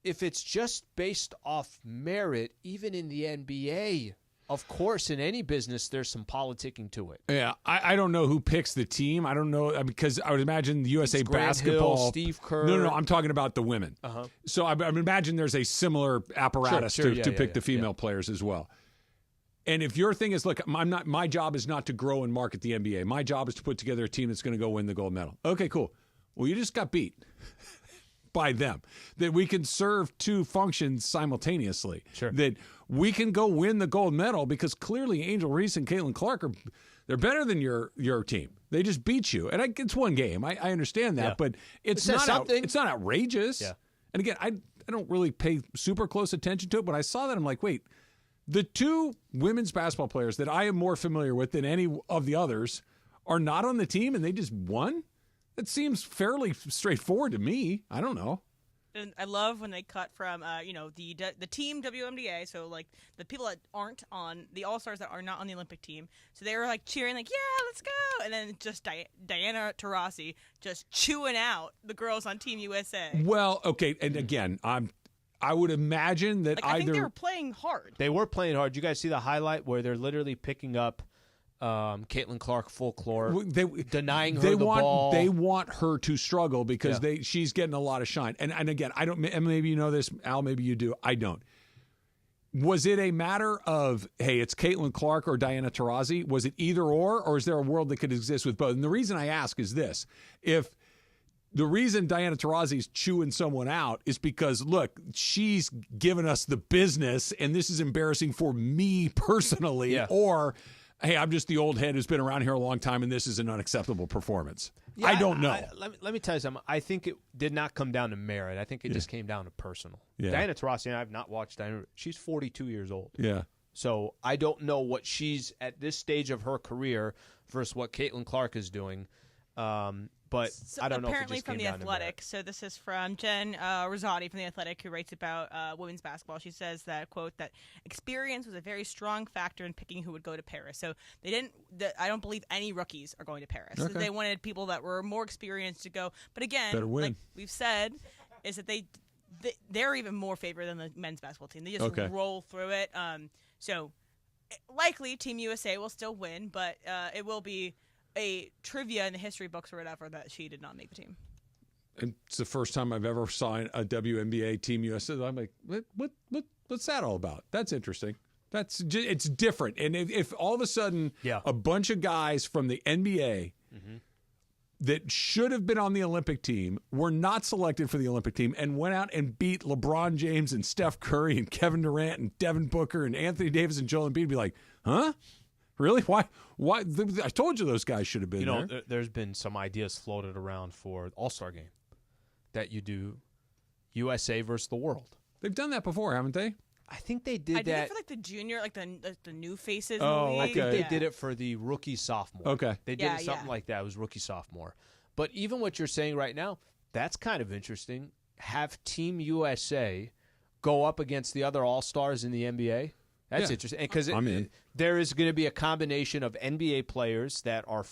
Speaker 3: if it's just based off merit, even in the NBA, of course, in any business, there's some politicking to it.
Speaker 2: Yeah, I don't know who picks the team. I don't know, because I would imagine the USA basketball.
Speaker 3: Hill, Steve Kerr.
Speaker 2: No, I'm talking about the women.
Speaker 3: Uh-huh.
Speaker 2: So I imagine there's a similar apparatus to pick the female players as well. And if your thing is, look, my job is not to grow and market the NBA. My job is to put together a team that's going to go win the gold medal. Okay, cool. Well, you just got beat by them. That we can serve 2 functions simultaneously.
Speaker 3: Sure.
Speaker 2: That we can go win the gold medal because clearly Angel Reese and Caitlin Clark they're better than your team. They just beat you. And it's one game. I understand that, but it's not outrageous.
Speaker 3: Yeah.
Speaker 2: And again, I don't really pay super close attention to it, but I saw that I'm like, wait, the 2 women's basketball players that I am more familiar with than any of the others are not on the team and they just won? That seems fairly straightforward to me. I don't know.
Speaker 4: And I love when they cut from, the team WNBA, so like the people that aren't on, the All-Stars that are not on the Olympic team. So they were like cheering, like, yeah, let's go. And then just Diana Taurasi just chewing out the girls on Team USA.
Speaker 2: Well, okay, and again, I would imagine that
Speaker 4: I think they were playing hard.
Speaker 3: They were playing hard. You guys see the highlight where they're literally picking up Caitlin Clark full court, denying her the ball.
Speaker 2: They want her to struggle because she's getting a lot of shine. And again, I don't. And maybe you know this, Al. Maybe you do. I don't. Was it a matter of, hey, it's Caitlin Clark or Diana Taurasi? Was it either or is there a world that could exist with both? And the reason I ask is this: if the reason Diana Taurasi is chewing someone out is because, look, she's given us the business, and this is embarrassing for me personally, or hey, I'm just the old head who's been around here a long time, and this is an unacceptable performance. Yeah, I don't know.
Speaker 3: Let me tell you something. I think it did not come down to merit. I think it just came down to personal.
Speaker 2: Yeah.
Speaker 3: Diana Taurasi, and I have not watched Diana. She's 42 years old.
Speaker 2: Yeah.
Speaker 3: So I don't know what she's at this stage of her career versus what Caitlin Clark is doing. But
Speaker 4: So
Speaker 3: I don't know if it
Speaker 4: apparently
Speaker 3: just
Speaker 4: from
Speaker 3: came
Speaker 4: The
Speaker 3: down to merit.
Speaker 4: Athletic. So this is from Jen Rosati from The Athletic, who writes about women's basketball. She says that, quote, that experience was a very strong factor in picking who would go to Paris. So they didn't. I don't believe any rookies are going to Paris.
Speaker 2: Okay.
Speaker 4: They wanted people that were more experienced to go. But again,
Speaker 2: Better win.
Speaker 4: like we've said, is that they're even more favored than the men's basketball team. They just
Speaker 2: Okay.
Speaker 4: roll through it. So likely Team USA will still win, but it will be a trivia in the history books or whatever that she did not make the team.
Speaker 2: It's the first time I've ever signed a WNBA Team USA. I'm like, what's that all about? That's interesting. It's different. And if all of a sudden a bunch of guys from the NBA that should have been on the Olympic team were not selected for the Olympic team and went out and beat LeBron James and Steph Curry and Kevin Durant and Devin Booker and Anthony Davis and Joel Embiid, be like, huh? Really? Why? I told you those guys should have been there.
Speaker 3: There's been some ideas floated around for All-Star game that you do USA versus the world.
Speaker 2: They've done that before, haven't they?
Speaker 3: I think they did
Speaker 4: I
Speaker 3: that.
Speaker 4: did it for like the junior, like the new faces.
Speaker 2: Oh,
Speaker 4: in the
Speaker 3: I
Speaker 4: league.
Speaker 3: think they did it for the rookie sophomore.
Speaker 2: Okay.
Speaker 3: They did something like that. It was rookie sophomore. But even what you're saying right now, that's kind of interesting. Have Team USA go up against the other All-Stars in the NBA. That's interesting. Because there is going to be a combination of NBA players that are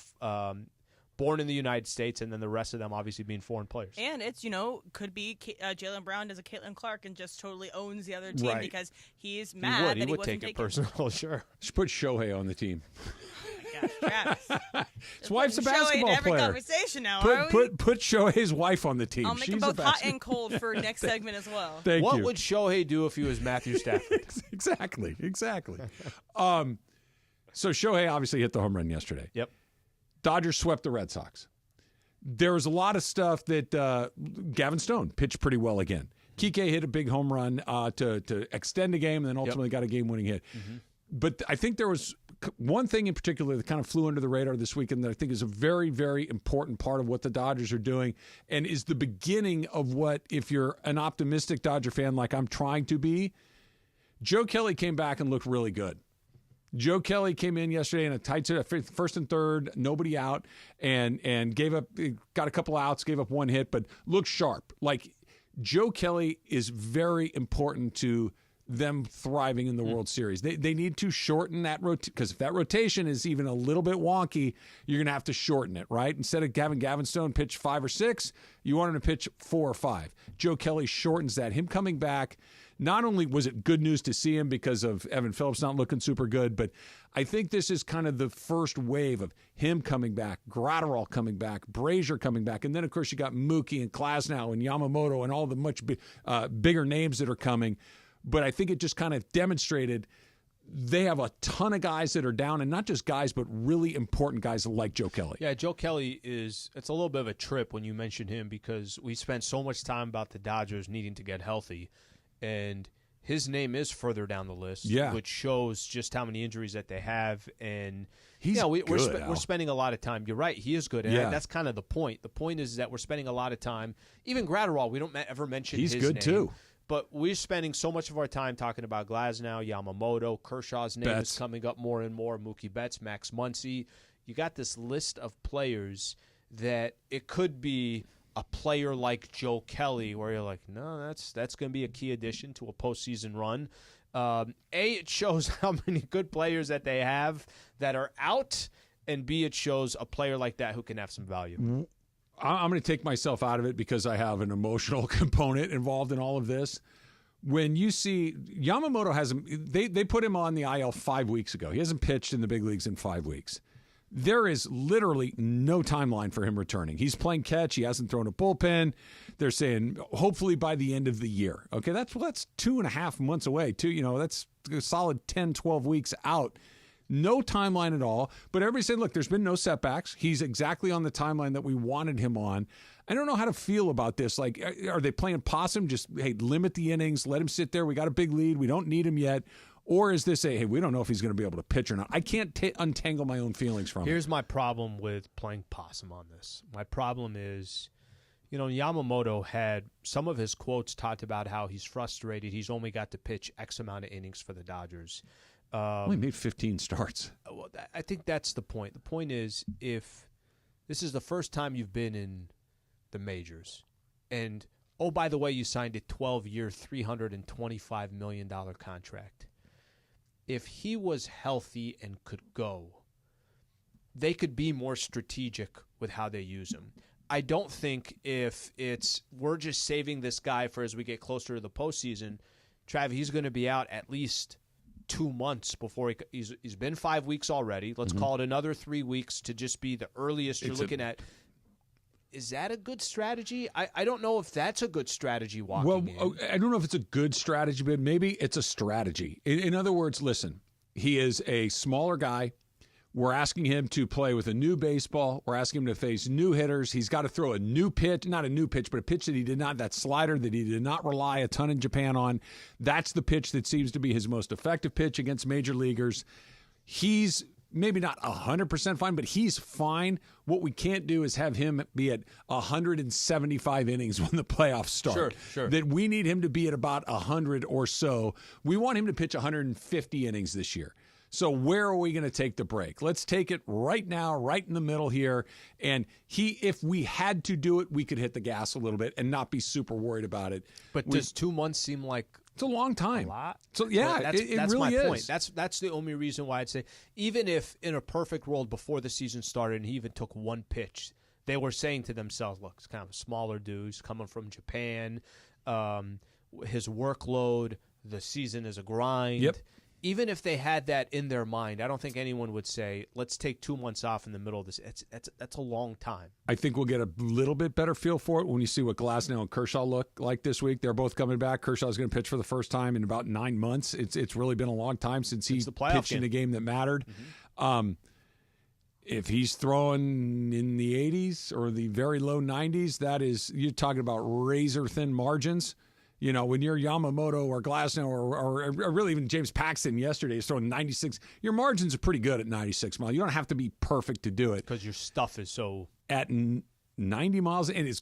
Speaker 3: born in the United States, and then the rest of them obviously being foreign players.
Speaker 4: And it's, could be Jaylen Brown does a Caitlin Clark and just totally owns the other team
Speaker 2: Right.
Speaker 4: because he's mad that he
Speaker 3: would
Speaker 4: wasn't
Speaker 3: take it
Speaker 4: taken.
Speaker 3: personal, sure.
Speaker 2: Should put Shohei on the team.
Speaker 4: Travis.
Speaker 2: His wife's a
Speaker 4: Shohei
Speaker 2: basketball
Speaker 4: in every
Speaker 2: player.
Speaker 4: conversation now, are we?
Speaker 2: Put Shohei's wife on the team.
Speaker 4: I'll make
Speaker 2: She's
Speaker 4: them both
Speaker 2: a
Speaker 4: hot
Speaker 2: basketball-
Speaker 4: and cold for next segment as well.
Speaker 2: Thank
Speaker 3: What
Speaker 2: you.
Speaker 3: would Shohei do if he was Matthew Stafford?
Speaker 2: Exactly. So Shohei obviously hit the home run yesterday.
Speaker 3: Yep.
Speaker 2: Dodgers swept the Red Sox. There was a lot of stuff that Gavin Stone pitched pretty well again. Kike hit a big home run to extend the game and then ultimately got a game-winning hit. But I think there was one thing in particular that kind of flew under the radar this weekend that I think is a very, very important part of what the Dodgers are doing and is the beginning of what, if you're an optimistic Dodger fan like I'm trying to be, Joe Kelly came back and looked really good. Joe Kelly came in yesterday in a tight set, first and third, nobody out, and got a couple outs, gave up one hit, but looked sharp. Like, Joe Kelly is very important to them thriving in the World Series. They need to shorten that because if that rotation is even a little bit wonky, you're going to have to shorten it, right? Instead of having Gavin Stone pitch 5 or 6, you want him to pitch 4 or 5. Joe Kelly shortens that. Him coming back, not only was it good news to see him because of Evan Phillips not looking super good, but I think this is kind of the first wave of him coming back, Gratterall coming back, Brazier coming back, and then, of course, you got Mookie and Glasnow and Yamamoto and all the much bigger names that are coming. But I think it just kind of demonstrated they have a ton of guys that are down, and not just guys, but really important guys like Joe Kelly.
Speaker 3: Yeah, Joe Kelly it's a little bit of a trip when you mention him because we spent so much time about the Dodgers needing to get healthy, and his name is further down the list, which shows just how many injuries that they have. And we're spending a lot of time. You're right, he is good, and that's kind of the point. The point is that we're spending a lot of time. Even Gratterall, we don't ever mention his name.
Speaker 2: He's good too.
Speaker 3: But we're spending so much of our time talking about Glasnow, Yamamoto, Kershaw's name is coming up more and more, Mookie Betts, Max Muncy. You got this list of players that it could be a player like Joe Kelly where you're like, no, that's going to be a key addition to a postseason run. It shows how many good players that they have that are out, and B, it shows a player like that who can have some value.
Speaker 2: I'm going to take myself out of it because I have an emotional component involved in all of this. When you see Yamamoto they put him on the IL 5 weeks ago. He hasn't pitched in the big leagues in 5 weeks. There is literally no timeline for him returning. He's playing catch. He hasn't thrown a bullpen. They're saying hopefully by the end of the year. Okay, that's 2.5 months away. That's a solid 10, 12 weeks out. No timeline at all. But everybody said, look, there's been no setbacks. He's exactly on the timeline that we wanted him on. I don't know how to feel about this. Like, are they playing possum? Just, hey, limit the innings. Let him sit there. We got a big lead. We don't need him yet. Or is this hey, we don't know if he's going to be able to pitch or not? I can't untangle my own feelings from it.
Speaker 3: Here's my problem with playing possum on this. My problem is, Yamamoto had some of his quotes talked about how he's frustrated. He's only got to pitch X amount of innings for the Dodgers.
Speaker 2: He made 15 starts.
Speaker 3: Well, I think that's the point. The point is, if this is the first time you've been in the majors, and, oh, by the way, you signed a 12-year, $325 million contract. If he was healthy and could go, they could be more strategic with how they use him. I don't think if it's we're just saving this guy for as we get closer to the postseason, Trav, he's going to be out at least 2 months before he's been 5 weeks already. Let's call it another 3 weeks to just be the earliest you're looking at. Is that a good strategy? I don't know if that's a good strategy walking in.
Speaker 2: I don't know if it's a good strategy, but maybe it's a strategy. In other words, listen, he is a smaller guy. We're asking him to play with a new baseball. We're asking him to face new hitters. He's got to throw a new pitch, not a new pitch, but a pitch that he did not, that slider that he did not rely a ton in Japan on. That's the pitch that seems to be his most effective pitch against major leaguers. He's maybe not 100% fine, but he's fine. What we can't do is have him be at 175 innings when the playoffs start.
Speaker 3: Sure.
Speaker 2: That we need him to be at about 100 or so. We want him to pitch 150 innings this year. So where are we going to take the break? Let's take it right now, right in the middle here. And if we had to do it, we could hit the gas a little bit and not be super worried about it.
Speaker 3: But does 2 months seem like
Speaker 2: it's a long time?
Speaker 3: A lot.
Speaker 2: So yeah,
Speaker 3: that's
Speaker 2: really
Speaker 3: my
Speaker 2: is.
Speaker 3: point. That's the only reason why I'd say, even if in a perfect world before the season started and he even took one pitch, they were saying to themselves, look, it's kind of a smaller dude, he's coming from Japan, his workload, the season is a grind.
Speaker 2: Yep.
Speaker 3: Even if they had that in their mind, I don't think anyone would say, let's take 2 months off in the middle of this. That's a long time.
Speaker 2: I think we'll get a little bit better feel for it when you see what Glasnow and Kershaw look like this week. They're both coming back. Kershaw's going to pitch for the first time in about 9 months. It's really been a long time since he pitched in a game that mattered. If he's throwing in the 80s or the very low 90s, you're talking about razor-thin margins. When you're Yamamoto or Glasnow or really even James Paxton yesterday is throwing 96, your margins are pretty good at 96 miles. You don't have to be perfect to do it.
Speaker 3: Because your stuff is so...
Speaker 2: At 90 miles, and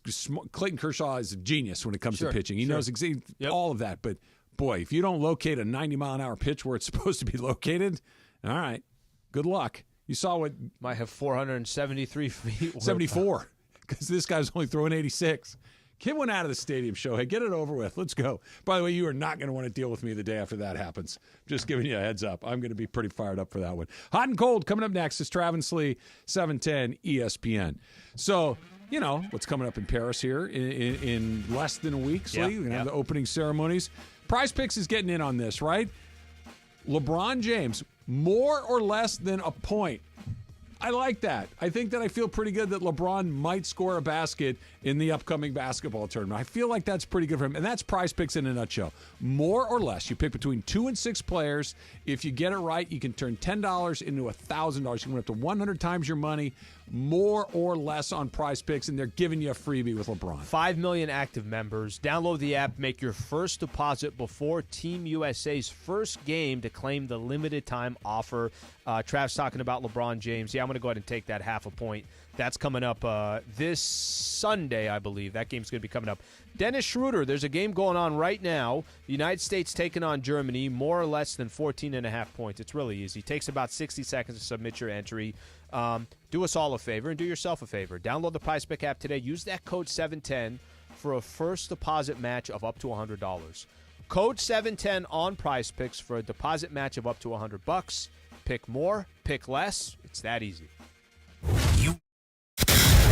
Speaker 2: Clayton Kershaw is a genius when it comes to pitching. He knows exactly all of that. But, boy, if you don't locate a 90-mile-an-hour pitch where it's supposed to be located, all right, good luck. You saw what...
Speaker 3: Might have 473 feet.
Speaker 2: 74, because this guy's only throwing 86. Get one out of the stadium, Shohei. Get it over with. Let's go. By the way, you are not going to want to deal with me the day after that happens. Just giving you a heads up. I'm going to be pretty fired up for that one. Hot and cold coming up next is Travis Lee, 710 ESPN. So, what's coming up in Paris here in less than a week, Slee. We're going to have the opening ceremonies. Prize Picks is getting in on this, right? LeBron James, more or less than a point. I like that. I think that I feel pretty good that LeBron might score a basket in the upcoming basketball tournament. I feel like that's pretty good for him. And that's Prize Picks in a nutshell. More or less. You pick between 2 and 6 players. If you get it right, you can turn $10 into $1,000. You can win up to 100 times your money, more or less on Prize Picks, and they're giving you a freebie with LeBron.
Speaker 3: 5 million active members. Download the app. Make your first deposit before Team USA's first game to claim the limited time offer. Trav's talking about LeBron James. Yeah, I'm going to go ahead and take that half a point. That's coming up this Sunday, I believe. That game's going to be coming up. Dennis Schroeder, there's a game going on right now. The United States taking on Germany, more or less than 14.5 points. It's really easy. It takes about 60 seconds to submit your entry. Do us all a favor and do yourself a favor. Download the PrizePick app today. Use that code 710 for a first deposit match of up to $100. Code 710 on PrizePicks for a deposit match of up to $100. Pick more, pick less. It's that easy.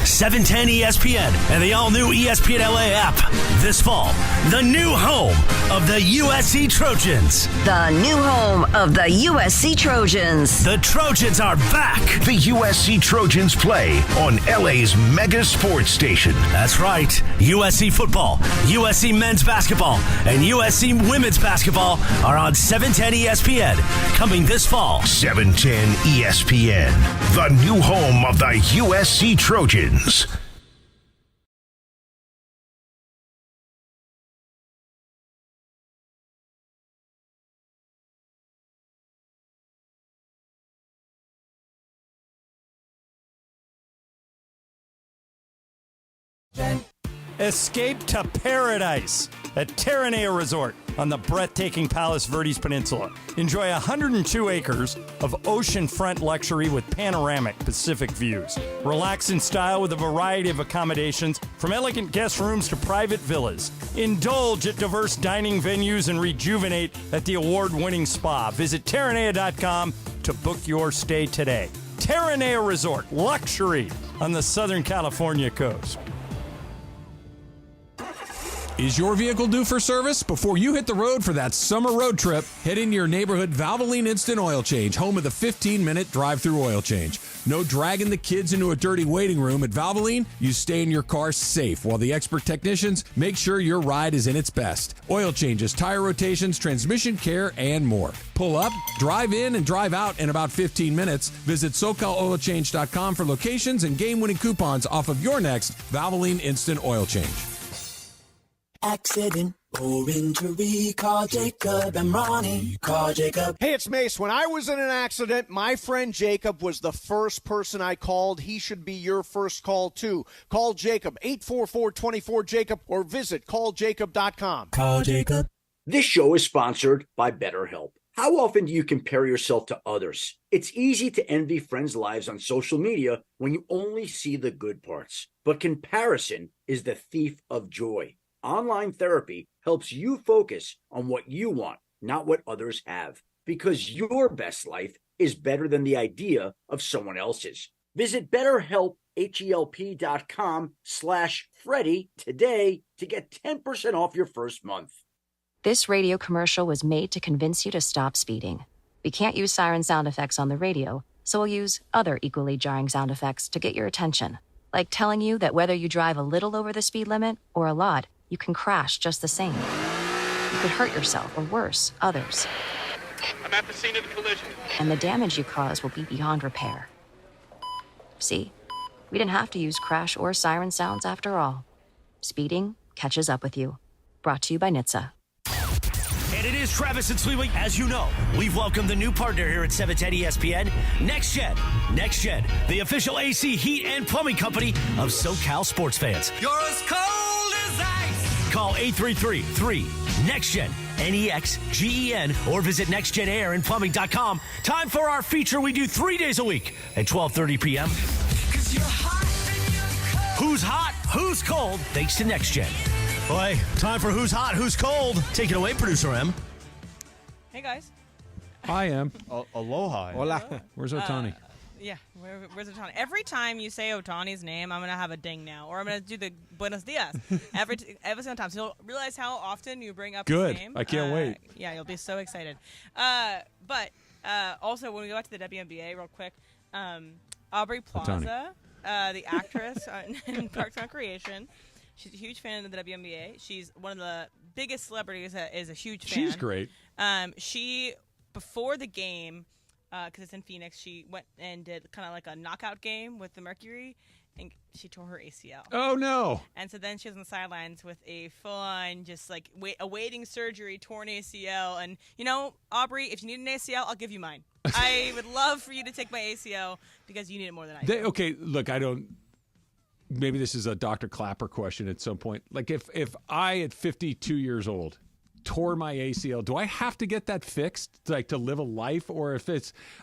Speaker 12: 710 ESPN and the all-new ESPN LA app. This fall, the new home of the USC Trojans.
Speaker 11: The new home of the USC Trojans.
Speaker 12: The Trojans are back.
Speaker 1: The USC Trojans play on LA's mega sports station.
Speaker 12: That's right. USC football, USC men's basketball, and USC women's basketball are on 710 ESPN coming this fall.
Speaker 1: 710 ESPN, the new home of the USC Trojans.
Speaker 12: Escape to paradise at Terranea Resort on the breathtaking Palos Verdes Peninsula. Enjoy 102 acres of oceanfront luxury with panoramic Pacific views. Relax in style with a variety of accommodations, from elegant guest rooms to private villas. Indulge at diverse dining venues and rejuvenate at the award-winning spa. Visit Terranea.com to book your stay today. Terranea Resort, luxury on the Southern California coast.
Speaker 2: Is your vehicle due for service? Before you hit the road for that summer road trip, head into your neighborhood Valvoline Instant Oil Change, home of the 15-minute drive-through oil change. No dragging the kids into a dirty waiting room. At Valvoline, you stay in your car safe while the expert technicians make sure your ride is in its best. Oil changes, tire rotations, transmission care, and more. Pull up, drive in, and drive out in about 15 minutes. Visit SoCalOilChange.com for locations and game-winning coupons off of your next Valvoline Instant Oil Change.
Speaker 10: Accident or injury, call Jacob and Ronnie. Call Jacob.
Speaker 13: Hey, it's Mace. When I was in an accident, my friend Jacob was the first person I called. He should be your first call, too. Call Jacob, 844-24-JACOB, or visit calljacob.com.
Speaker 10: Call Jacob.
Speaker 22: This show is sponsored by BetterHelp. How often do you compare yourself to others? It's easy to envy friends' lives on social media when you only see the good parts. But comparison is the thief of joy. Online therapy helps you focus on what you want, not what others have, because your best life is better than the idea of someone else's. Visit BetterHelp.com/Freddie today to get 10% off your first month.
Speaker 23: This radio commercial was made to convince you to stop speeding. We can't use siren sound effects on the radio, so we'll use other equally jarring sound effects to get your attention, like telling you that whether you drive a little over the speed limit or a lot, you can crash just the same. You could hurt yourself, or worse, others.
Speaker 24: I'm at the scene of the collision.
Speaker 23: And the damage you cause will be beyond repair. See? We didn't have to use crash or siren sounds after all. Speeding catches up with you. Brought to you by NHTSA.
Speaker 12: And it is Travis and Sliwa. As you know, we've welcomed the new partner here at 710 ESPN, NextGen. NextGen, the official AC, heat, and plumbing company of SoCal sports fans.
Speaker 10: You're as cold as ice.
Speaker 12: Call 833-3-NEXTGEN, NEXGEN, or visit nextgenairandplumbing.com. Time for our feature we do 3 days a week at 12:30 p.m. Who's hot? Who's cold? Thanks to NextGen. Boy, time for Who's Hot? Who's Cold? Take it away, Producer M.
Speaker 4: Hey, guys.
Speaker 2: I am.
Speaker 3: Aloha.
Speaker 2: Hola. Where's Ohtani?
Speaker 4: Yeah, where's Ohtani? Every time you say Ohtani's name, I'm going to have a ding now. Or I'm going to do the Buenos Dias. Every single time. So you'll realize how often you bring up his name.
Speaker 2: I can't wait.
Speaker 4: Yeah, you'll be so excited. But also, when we go back to the WNBA real quick, Aubrey Plaza, the actress in Parks and Recreation, she's a huge fan of the WNBA. She's one of the biggest celebrities that is a huge fan.
Speaker 2: She's great.
Speaker 4: She, before the game, because it's in Phoenix, she went and did kind of like a knockout game with the Mercury, and she tore her ACL.
Speaker 2: Oh, no.
Speaker 4: And so then she was on the sidelines with a full-on, just like awaiting surgery, torn ACL. And, you know, Aubrey, if you need an ACL, I'll give you mine. I would love for you to take my ACL because you need it more than I do.
Speaker 2: Okay, look, I don't. Maybe this is a Dr. Clapper question at some point. Like, if I, at 52 years old, tore my ACL, do I have to get that fixed, like, to live a life? Or if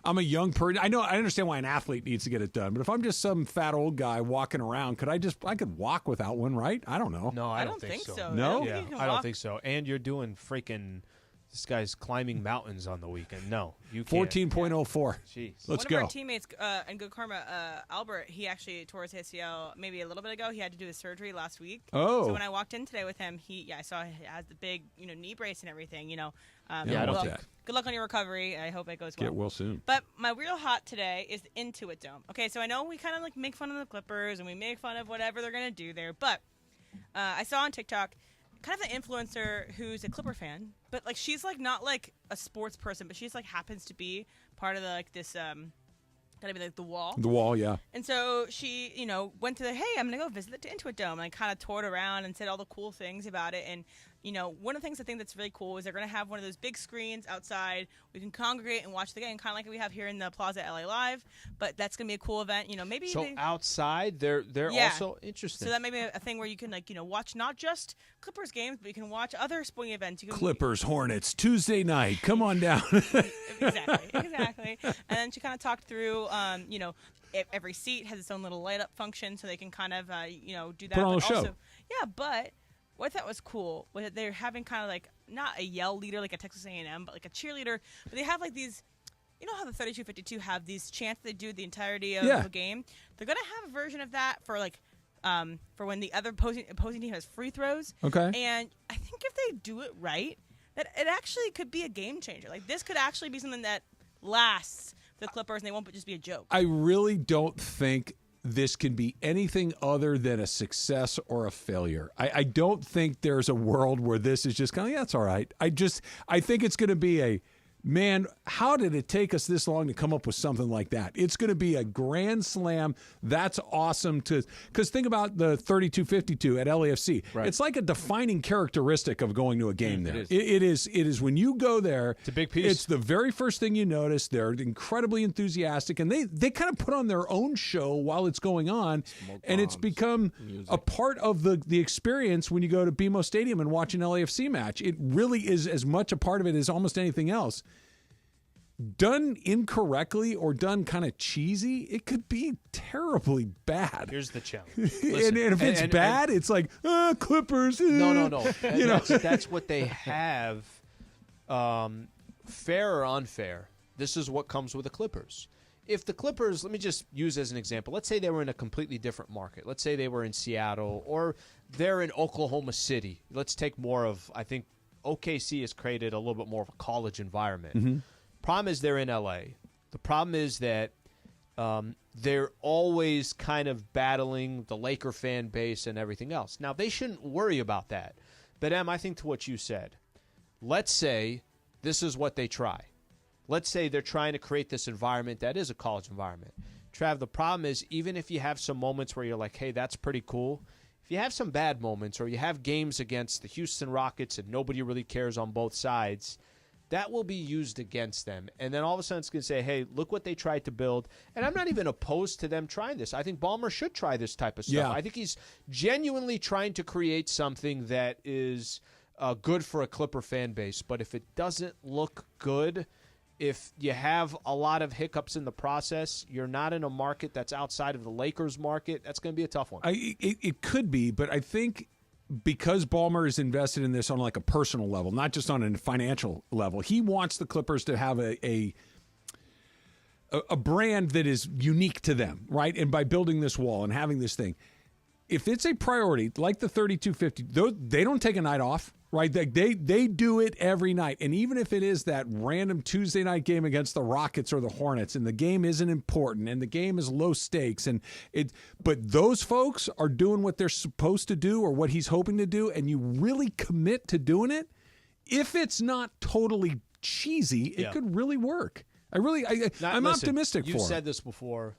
Speaker 2: I'm a young person, I understand why an athlete needs to get it done, but if I'm just some fat old guy walking around, I could walk without one, right? I don't know.
Speaker 3: No, I don't think so.
Speaker 2: No?
Speaker 3: Yeah, I don't think so. And you're doing freaking, this guy's climbing mountains on the weekend. No, you can't.
Speaker 2: 14.04.
Speaker 3: Jeez.
Speaker 2: Let's
Speaker 4: go. One of our teammates in Good Karma, Albert, he actually tore his ACL maybe a little bit ago. He had to do his surgery last week.
Speaker 2: Oh.
Speaker 4: So when I walked in today with him, I saw he has the big, knee brace and everything,
Speaker 2: I don't want that.
Speaker 4: Good luck on your recovery. I hope it goes well.
Speaker 2: Get well soon.
Speaker 4: But my real hot today is the Intuit Dome. Okay, so I know we kind of like make fun of the Clippers and we make fun of whatever they're going to do there, but I saw on TikTok kind of an influencer who's a Clipper fan, but like she's like not like a sports person, but she's like happens to be part of the like this gotta be like the wall.
Speaker 2: The wall, yeah.
Speaker 4: And so she, went to I'm gonna go visit the Intuit Dome, and I kind of toured around and said all the cool things about it, and one of the things I think that's really cool is they're going to have one of those big screens outside. We can congregate and watch the game, kind of like we have here in the Plaza at LA Live. But that's going to be a cool event. Maybe
Speaker 3: outside they're also interesting.
Speaker 4: So that may be a thing where you can watch not just Clippers games, but you can watch other sporting events. You can
Speaker 2: Clippers, Hornets, Tuesday night. Come on down.
Speaker 4: Exactly. And then she kind of talked through, every seat has its own little light up function, so they can kind of, do that.
Speaker 2: Put on a
Speaker 4: but
Speaker 2: show.
Speaker 4: Also, yeah, but what I thought was cool was that they're having kind of like not a yell leader like a Texas A&M, but like a cheerleader. But they have like these. You know how the 32-52 have these chants they do the entirety of a game? They're going to have a version of that for for when the other opposing team has free throws.
Speaker 2: Okay.
Speaker 4: And I think if they do it right, that it actually could be a game changer. Like this could actually be something that lasts the Clippers and they won't just be a joke.
Speaker 2: I really don't think this can be anything other than a success or a failure. I don't think there's a world where this is just kind of, yeah, it's all right. I think it's going to be a, man, how did it take us this long to come up with something like that? It's going to be a grand slam. That's awesome because think about the 32-52 at LAFC. Right. It's like a defining characteristic of going to a game there. It is when you go there. It's
Speaker 3: a big piece.
Speaker 2: It's the very first thing you notice. They're incredibly enthusiastic, and they kind of put on their own show while it's going on, and it's become a part of the experience when you go to BMO Stadium and watch an LAFC match. It really is as much a part of it as almost anything else. Done incorrectly or done kind of cheesy, it could be terribly bad.
Speaker 3: Here's the challenge.
Speaker 2: And if it's bad, it's like, Clippers.
Speaker 3: No. That's what they have. Fair or unfair, this is what comes with the Clippers. If the Clippers, let me just use as an example, let's say they were in a completely different market. Let's say they were in Seattle or they're in Oklahoma City. Let's take more of, I think OKC has created a little bit more of a college environment.
Speaker 2: Mm-hmm.
Speaker 3: Problem is they're in LA. The problem is that they're always kind of battling the Laker fan base and everything else. Now, they shouldn't worry about that. But, Em, I think to what you said, let's say this is what they try. Let's say they're trying to create this environment that is a college environment. Trav, the problem is even if you have some moments where you're like, hey, that's pretty cool, if you have some bad moments or you have games against the Houston Rockets and nobody really cares on both sides, that will be used against them. And then all of a sudden it's going to say, hey, look what they tried to build. And I'm not even opposed to them trying this. I think Ballmer should try this type of stuff.
Speaker 2: Yeah.
Speaker 3: I think he's genuinely trying to create something that is good for a Clipper fan base. But if it doesn't look good, if you have a lot of hiccups in the process, you're not in a market that's outside of the Lakers market, that's going to be a tough one.
Speaker 2: It could be, but I think because Ballmer is invested in this on like a personal level, not just on a financial level, he wants the Clippers to have a brand that is unique to them, right? And by building this wall and having this thing, if it's a priority, like the 32-50, they don't take a night off, right? They do it every night. And even if it is that random Tuesday night game against the Rockets or the Hornets, and the game isn't important, and the game is low stakes, but those folks are doing what they're supposed to do or what he's hoping to do, and you really commit to doing it, if it's not totally cheesy, it could really work. I'm optimistic for it.
Speaker 3: You've said this before.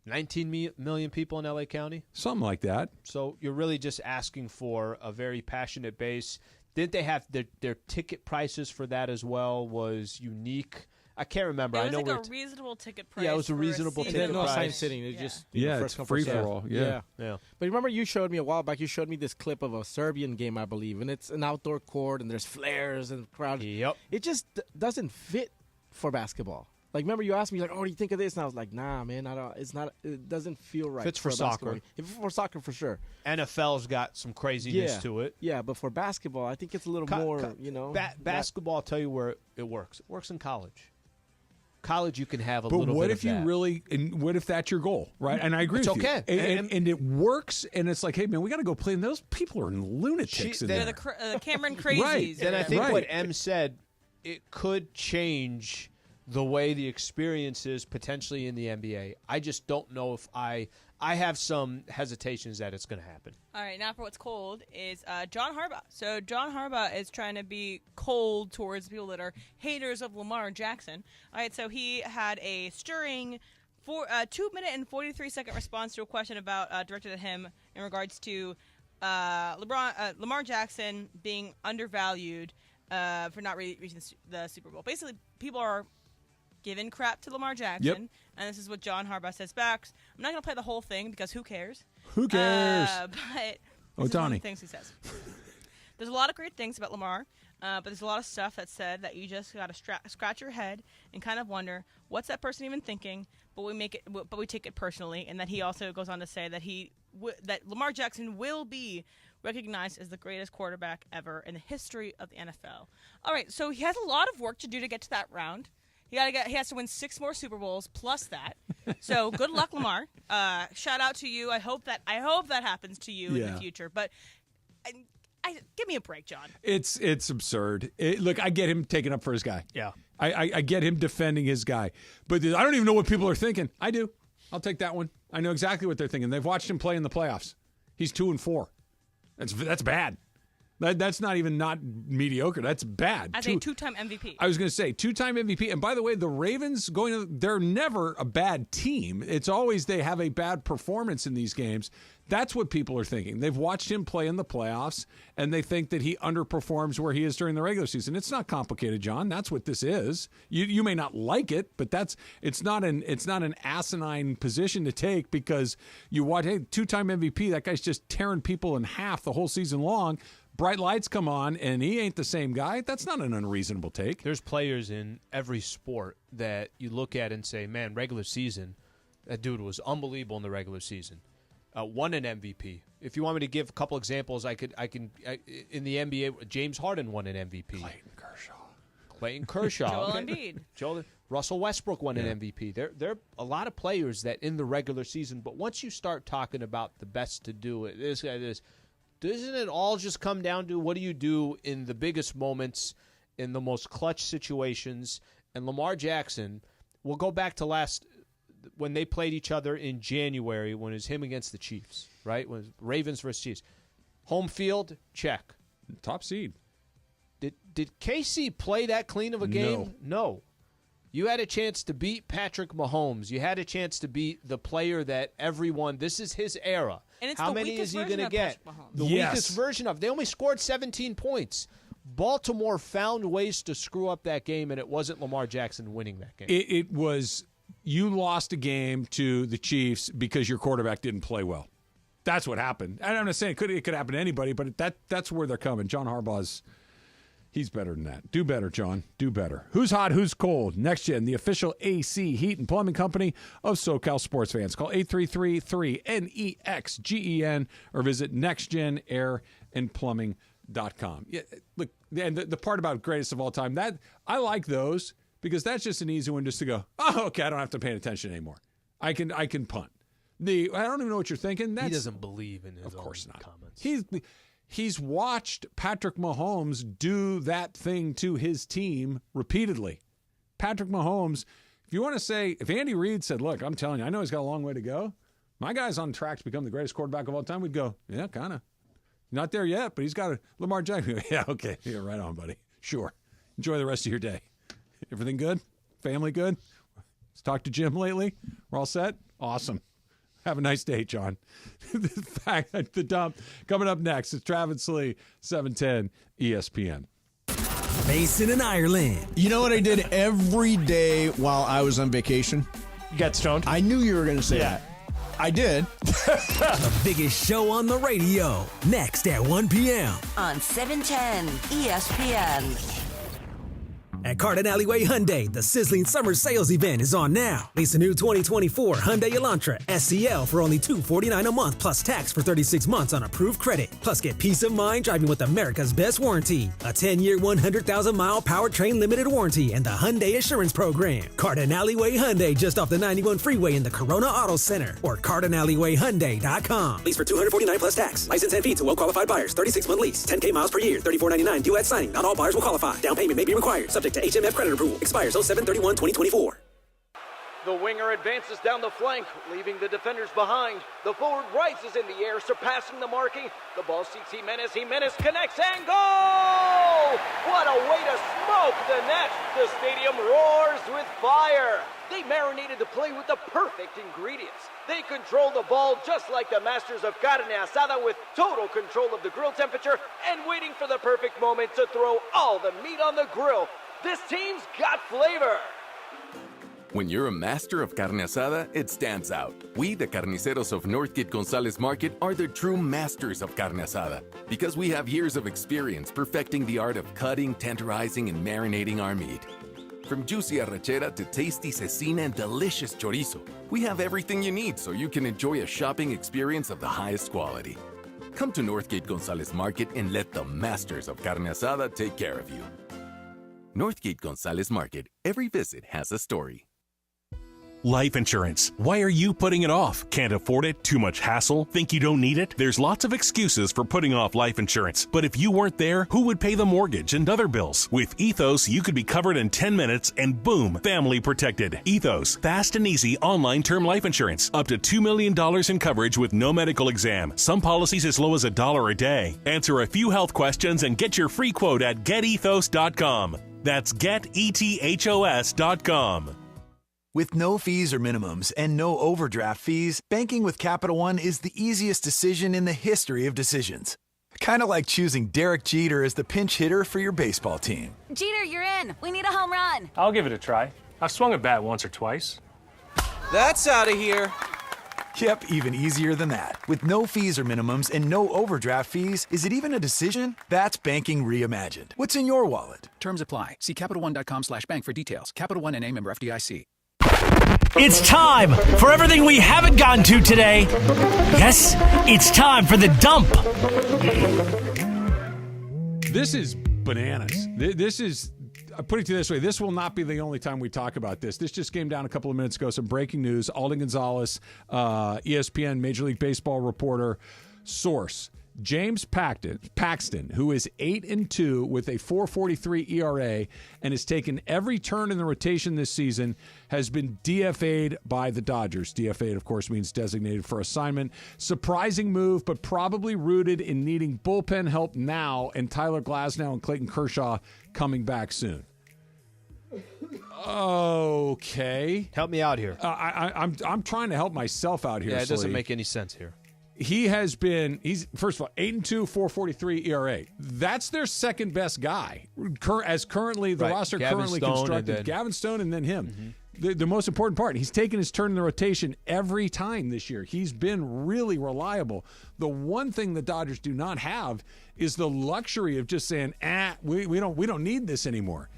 Speaker 3: 19 million people in LA County?
Speaker 2: Something like that.
Speaker 3: So you're really just asking for a very passionate base. Did they have their ticket prices for that as well was unique? I can't remember.
Speaker 4: It was
Speaker 3: I know
Speaker 4: a reasonable ticket price.
Speaker 3: Yeah, it was a reasonable ticket
Speaker 5: no
Speaker 3: price.
Speaker 5: assigned sitting. It just
Speaker 2: it's free for all. Yeah.
Speaker 5: But remember, you showed me a while back. You showed me this clip of a Serbian game, I believe, and it's an outdoor court, and there's flares and crowds.
Speaker 3: Yep.
Speaker 5: It just doesn't fit for basketball. Like, remember you asked me, like, oh, what do you think of this? And I was like, nah, man, I don't. It's not. It doesn't feel right.
Speaker 3: Fits for soccer.
Speaker 5: For soccer, for sure.
Speaker 3: NFL's got some craziness to it.
Speaker 5: Yeah, but for basketball, I think it's a little more, you know.
Speaker 3: Basketball, I'll tell you where it works. It works in college. College, you can have a
Speaker 2: but
Speaker 3: little
Speaker 2: what
Speaker 3: bit
Speaker 2: if
Speaker 3: of
Speaker 2: you
Speaker 3: that.
Speaker 2: really? And what if that's your goal, right? And I agree
Speaker 3: It's
Speaker 2: with
Speaker 3: okay.
Speaker 2: you. And it works. And it's like, hey, man, we got to go play. And those people are lunatics in
Speaker 4: They're
Speaker 2: there.
Speaker 4: the Cameron crazies.
Speaker 2: Right.
Speaker 3: And I think what M said, it could change the way the experience is potentially in the NBA. I just don't know if I have some hesitations that it's going to happen.
Speaker 4: All right, now for what's cold is John Harbaugh. So John Harbaugh is trying to be cold towards people that are haters of Lamar Jackson. All right, so he had a stirring 2-minute and 43-second response to a question about directed at him in regards to Lamar Jackson being undervalued for not reaching the Super Bowl. Basically, people are giving crap to Lamar Jackson, and this is what John Harbaugh says back. I'm not going to play the whole thing because who cares?
Speaker 2: Who cares?
Speaker 4: But this
Speaker 2: Ohtani.
Speaker 4: is one of the things he says. There's a lot of great things about Lamar, but there's a lot of stuff that's said that you just got to scratch your head and kind of wonder, what's that person even thinking? But we take it personally, and that he also goes on to say that that Lamar Jackson will be recognized as the greatest quarterback ever in the history of the NFL. All right, so he has a lot of work to do to get to that round. He has to win 6 more Super Bowls plus that. So good luck, Lamar. Shout out to you. I hope that happens to you in the future. But give me a break, John.
Speaker 2: It's absurd. Look, I get him taking up for his guy.
Speaker 3: Yeah.
Speaker 2: I get him defending his guy. But I don't even know what people are thinking. I do. I'll take that one. I know exactly what they're thinking. They've watched him play in the playoffs. He's 2-4. That's bad. That's not even not mediocre. That's bad.
Speaker 4: As a 2-time MVP.
Speaker 2: I was going to say 2-time MVP. And by the way, the Ravens they're never a bad team. It's always they have a bad performance in these games. That's what people are thinking. They've watched him play in the playoffs, and they think that he underperforms where he is during the regular season. It's not complicated, John. That's what this is. You may not like it, but it's not an asinine position to take because you watch, hey, 2-time MVP, that guy's just tearing people in half the whole season long. Bright lights come on, and he ain't the same guy. That's not an unreasonable take.
Speaker 3: There's players in every sport that you look at and say, man, regular season, that dude was unbelievable in the regular season. Won an MVP. If you want me to give a couple examples, I can. In the NBA, James Harden won an MVP. Clayton Kershaw.
Speaker 4: Joel Embiid.
Speaker 3: Russell Westbrook won an MVP. There are a lot of players that in the regular season, but once you start talking about the best to do it, this guy, doesn't it all just come down to what do you do in the biggest moments, in the most clutch situations? And Lamar Jackson, we'll go back to when they played each other in January when it was him against the Chiefs, right? When it was Ravens versus Chiefs. Home field, check.
Speaker 2: Top seed.
Speaker 3: Did KC play that clean of a game? No. You had a chance to beat Patrick Mahomes. You had a chance to beat the player that everyone, this is his era.
Speaker 4: And it's
Speaker 3: How
Speaker 4: the
Speaker 3: many
Speaker 4: weakest
Speaker 3: is he
Speaker 4: version
Speaker 3: going to
Speaker 4: of
Speaker 3: get?
Speaker 4: Patrick Mahomes.
Speaker 3: The weakest version of. They only scored 17 points. Baltimore found ways to screw up that game, and it wasn't Lamar Jackson winning that game.
Speaker 2: It was you lost a game to the Chiefs because your quarterback didn't play well. That's what happened. And I'm not saying it could happen to anybody, but that's where they're coming. John Harbaugh's he's better than that. Do better, John. Do better. Who's hot? Who's cold? Next Gen, the official AC heat and plumbing company of SoCal sports fans. Call 833-3NEXGEN or visit nextgenairandplumbing.com. Yeah, look, and the part about greatest of all time, that I like those because that's just an easy one just to go, oh, okay, I don't have to pay attention anymore. I can punt. I don't even know what you're thinking.
Speaker 3: He doesn't believe in his
Speaker 2: of course
Speaker 3: own
Speaker 2: not.
Speaker 3: comments.
Speaker 2: He's watched Patrick Mahomes do that thing to his team repeatedly. Patrick Mahomes, if you want to say, if Andy Reid said, look, I'm telling you, I know he's got a long way to go. My guy's on track to become the greatest quarterback of all time. We'd go, yeah, kind of. Not there yet, but he's got a Lamar Jackson. Yeah, okay. Yeah, right on, buddy. Sure. Enjoy the rest of your day. Everything good? Family good? Let's talk to Jim lately. We're all set? Awesome. Have a nice day, John. The dump coming up next. It's Travis Lee, 710 ESPN.
Speaker 17: Mason in Ireland.
Speaker 13: You know what I did every day while I was on vacation?
Speaker 3: You got stoned?
Speaker 13: I knew you were going to say that. I did.
Speaker 17: The biggest show on the radio. Next at 1 p.m.
Speaker 11: on 710 ESPN.
Speaker 17: At Carden Alleyway Hyundai, the sizzling summer sales event is on now. Lease a new 2024 Hyundai Elantra SCL for only $249 a month plus tax for 36 months on approved credit. Plus get peace of mind driving with America's best warranty. A 10-year, 100,000-mile powertrain limited warranty and the Hyundai Assurance Program. Carden Alleyway Hyundai just off the 91 freeway in the Corona Auto Center or CardenAlleyWayHyundai.com. Lease for $249 plus tax. License and fee to well-qualified buyers. 36-month lease. 10K miles per year. $34.99 due at signing. Not all buyers will qualify. Down payment may be required. Subject to HMF credit approval. Expires 07/31/2024.
Speaker 7: The winger advances down the flank, leaving the defenders behind. The forward rises in the air, surpassing the marking. The ball seeks Jimenez. Jimenez connects and goal! What a way to smoke the net! The stadium roars with fire. They marinated the play with the perfect ingredients. They control the ball just like the masters of carne asada, with total control of the grill temperature and waiting for the perfect moment to throw all the meat on the grill. This team's got flavor.
Speaker 8: When you're a master of carne asada, it stands out. We, the carniceros of Northgate Gonzalez Market, are the true masters of carne asada because we have years of experience perfecting the art of cutting, tenderizing, and marinating our meat. From juicy arrachera to tasty cecina and delicious chorizo, we have everything you need so you can enjoy a shopping experience of the highest quality. Come to Northgate Gonzalez Market and let the masters of carne asada take care of you. Northgate Gonzalez Market. Every visit has a story.
Speaker 14: Life insurance. Why are you putting it off? Can't afford it? Too much hassle? Think you don't need it? There's lots of excuses for putting off life insurance. But if you weren't there, who would pay the mortgage and other bills? With Ethos, you could be covered in 10 minutes and boom, family protected. Ethos, fast and easy online term life insurance. Up to $2 million in coverage with no medical exam. Some policies as low as $1 a day. Answer a few health questions and get your free quote at getethos.com. That's getethos.com.
Speaker 15: With no fees or minimums and no overdraft fees, banking with Capital One is the easiest decision in the history of decisions. Kind of like choosing Derek Jeter as the pinch hitter for your baseball team.
Speaker 21: Jeter, you're in. We need a home run.
Speaker 26: I'll give it a try. I've swung a bat once or twice.
Speaker 15: That's out of here. Yep, even easier than that. With no fees or minimums and no overdraft fees, is it even a decision? That's banking reimagined. What's in your wallet?
Speaker 27: Terms apply. See CapitalOne.com/bank for details. Capital One N.A. member FDIC.
Speaker 12: It's time for everything we haven't gotten to today. Yes, it's time for the dump.
Speaker 2: This is bananas. This is, put it to you this way, this will not be the only time we talk about this. This just came down a couple of minutes ago. Some breaking news. Alden Gonzalez, ESPN Major League Baseball reporter, source. James Paxton, who is 8-2 with a 4.43 ERA and has taken every turn in the rotation this season, has been DFA'd by the Dodgers. DFA'd, of course, means designated for assignment. Surprising move, but probably rooted in needing bullpen help now, and Tyler Glasnow and Clayton Kershaw coming back soon. Okay,
Speaker 3: help me out here.
Speaker 2: I'm trying to help myself out here.
Speaker 3: Yeah, it doesn't make any sense here.
Speaker 2: He's first of all 8-2, 4.43 ERA. That's their second best guy as currently the roster
Speaker 3: Gavin
Speaker 2: currently
Speaker 3: Stone
Speaker 2: constructed. Gavin Stone and then him. The most important part, he's taken his turn in the rotation every time this year. He's been really reliable. The one thing the Dodgers do not have is the luxury of just saying, we don't need this anymore.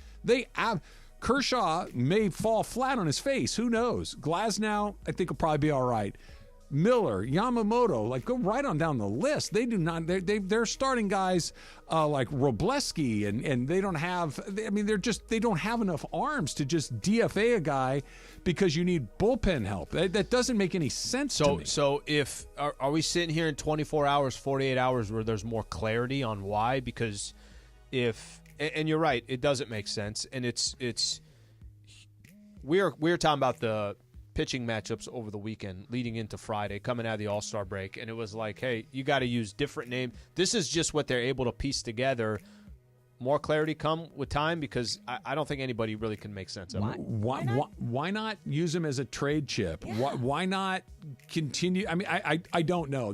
Speaker 2: Kershaw may fall flat on his face. Who knows? Glasnow, I think, will probably be all right. Miller, Yamamoto, go right on down the list. They do not. They're starting guys like Robleski, and they don't have. They don't have enough arms to just DFA a guy because you need bullpen help. That doesn't make any sense to me.
Speaker 3: So if are we sitting here in 24 hours, 48 hours where there's more clarity on why? Because and you're right, it doesn't make sense, and we're talking about the pitching matchups over the weekend leading into Friday, coming out of the All-Star break, and it was like, hey, you got to use different names. This is just what they're able to piece together. More clarity come with time, because I don't think anybody really can make sense of it.
Speaker 2: Why not use him as a trade chip? Yeah. Why not continue? I mean, I don't know.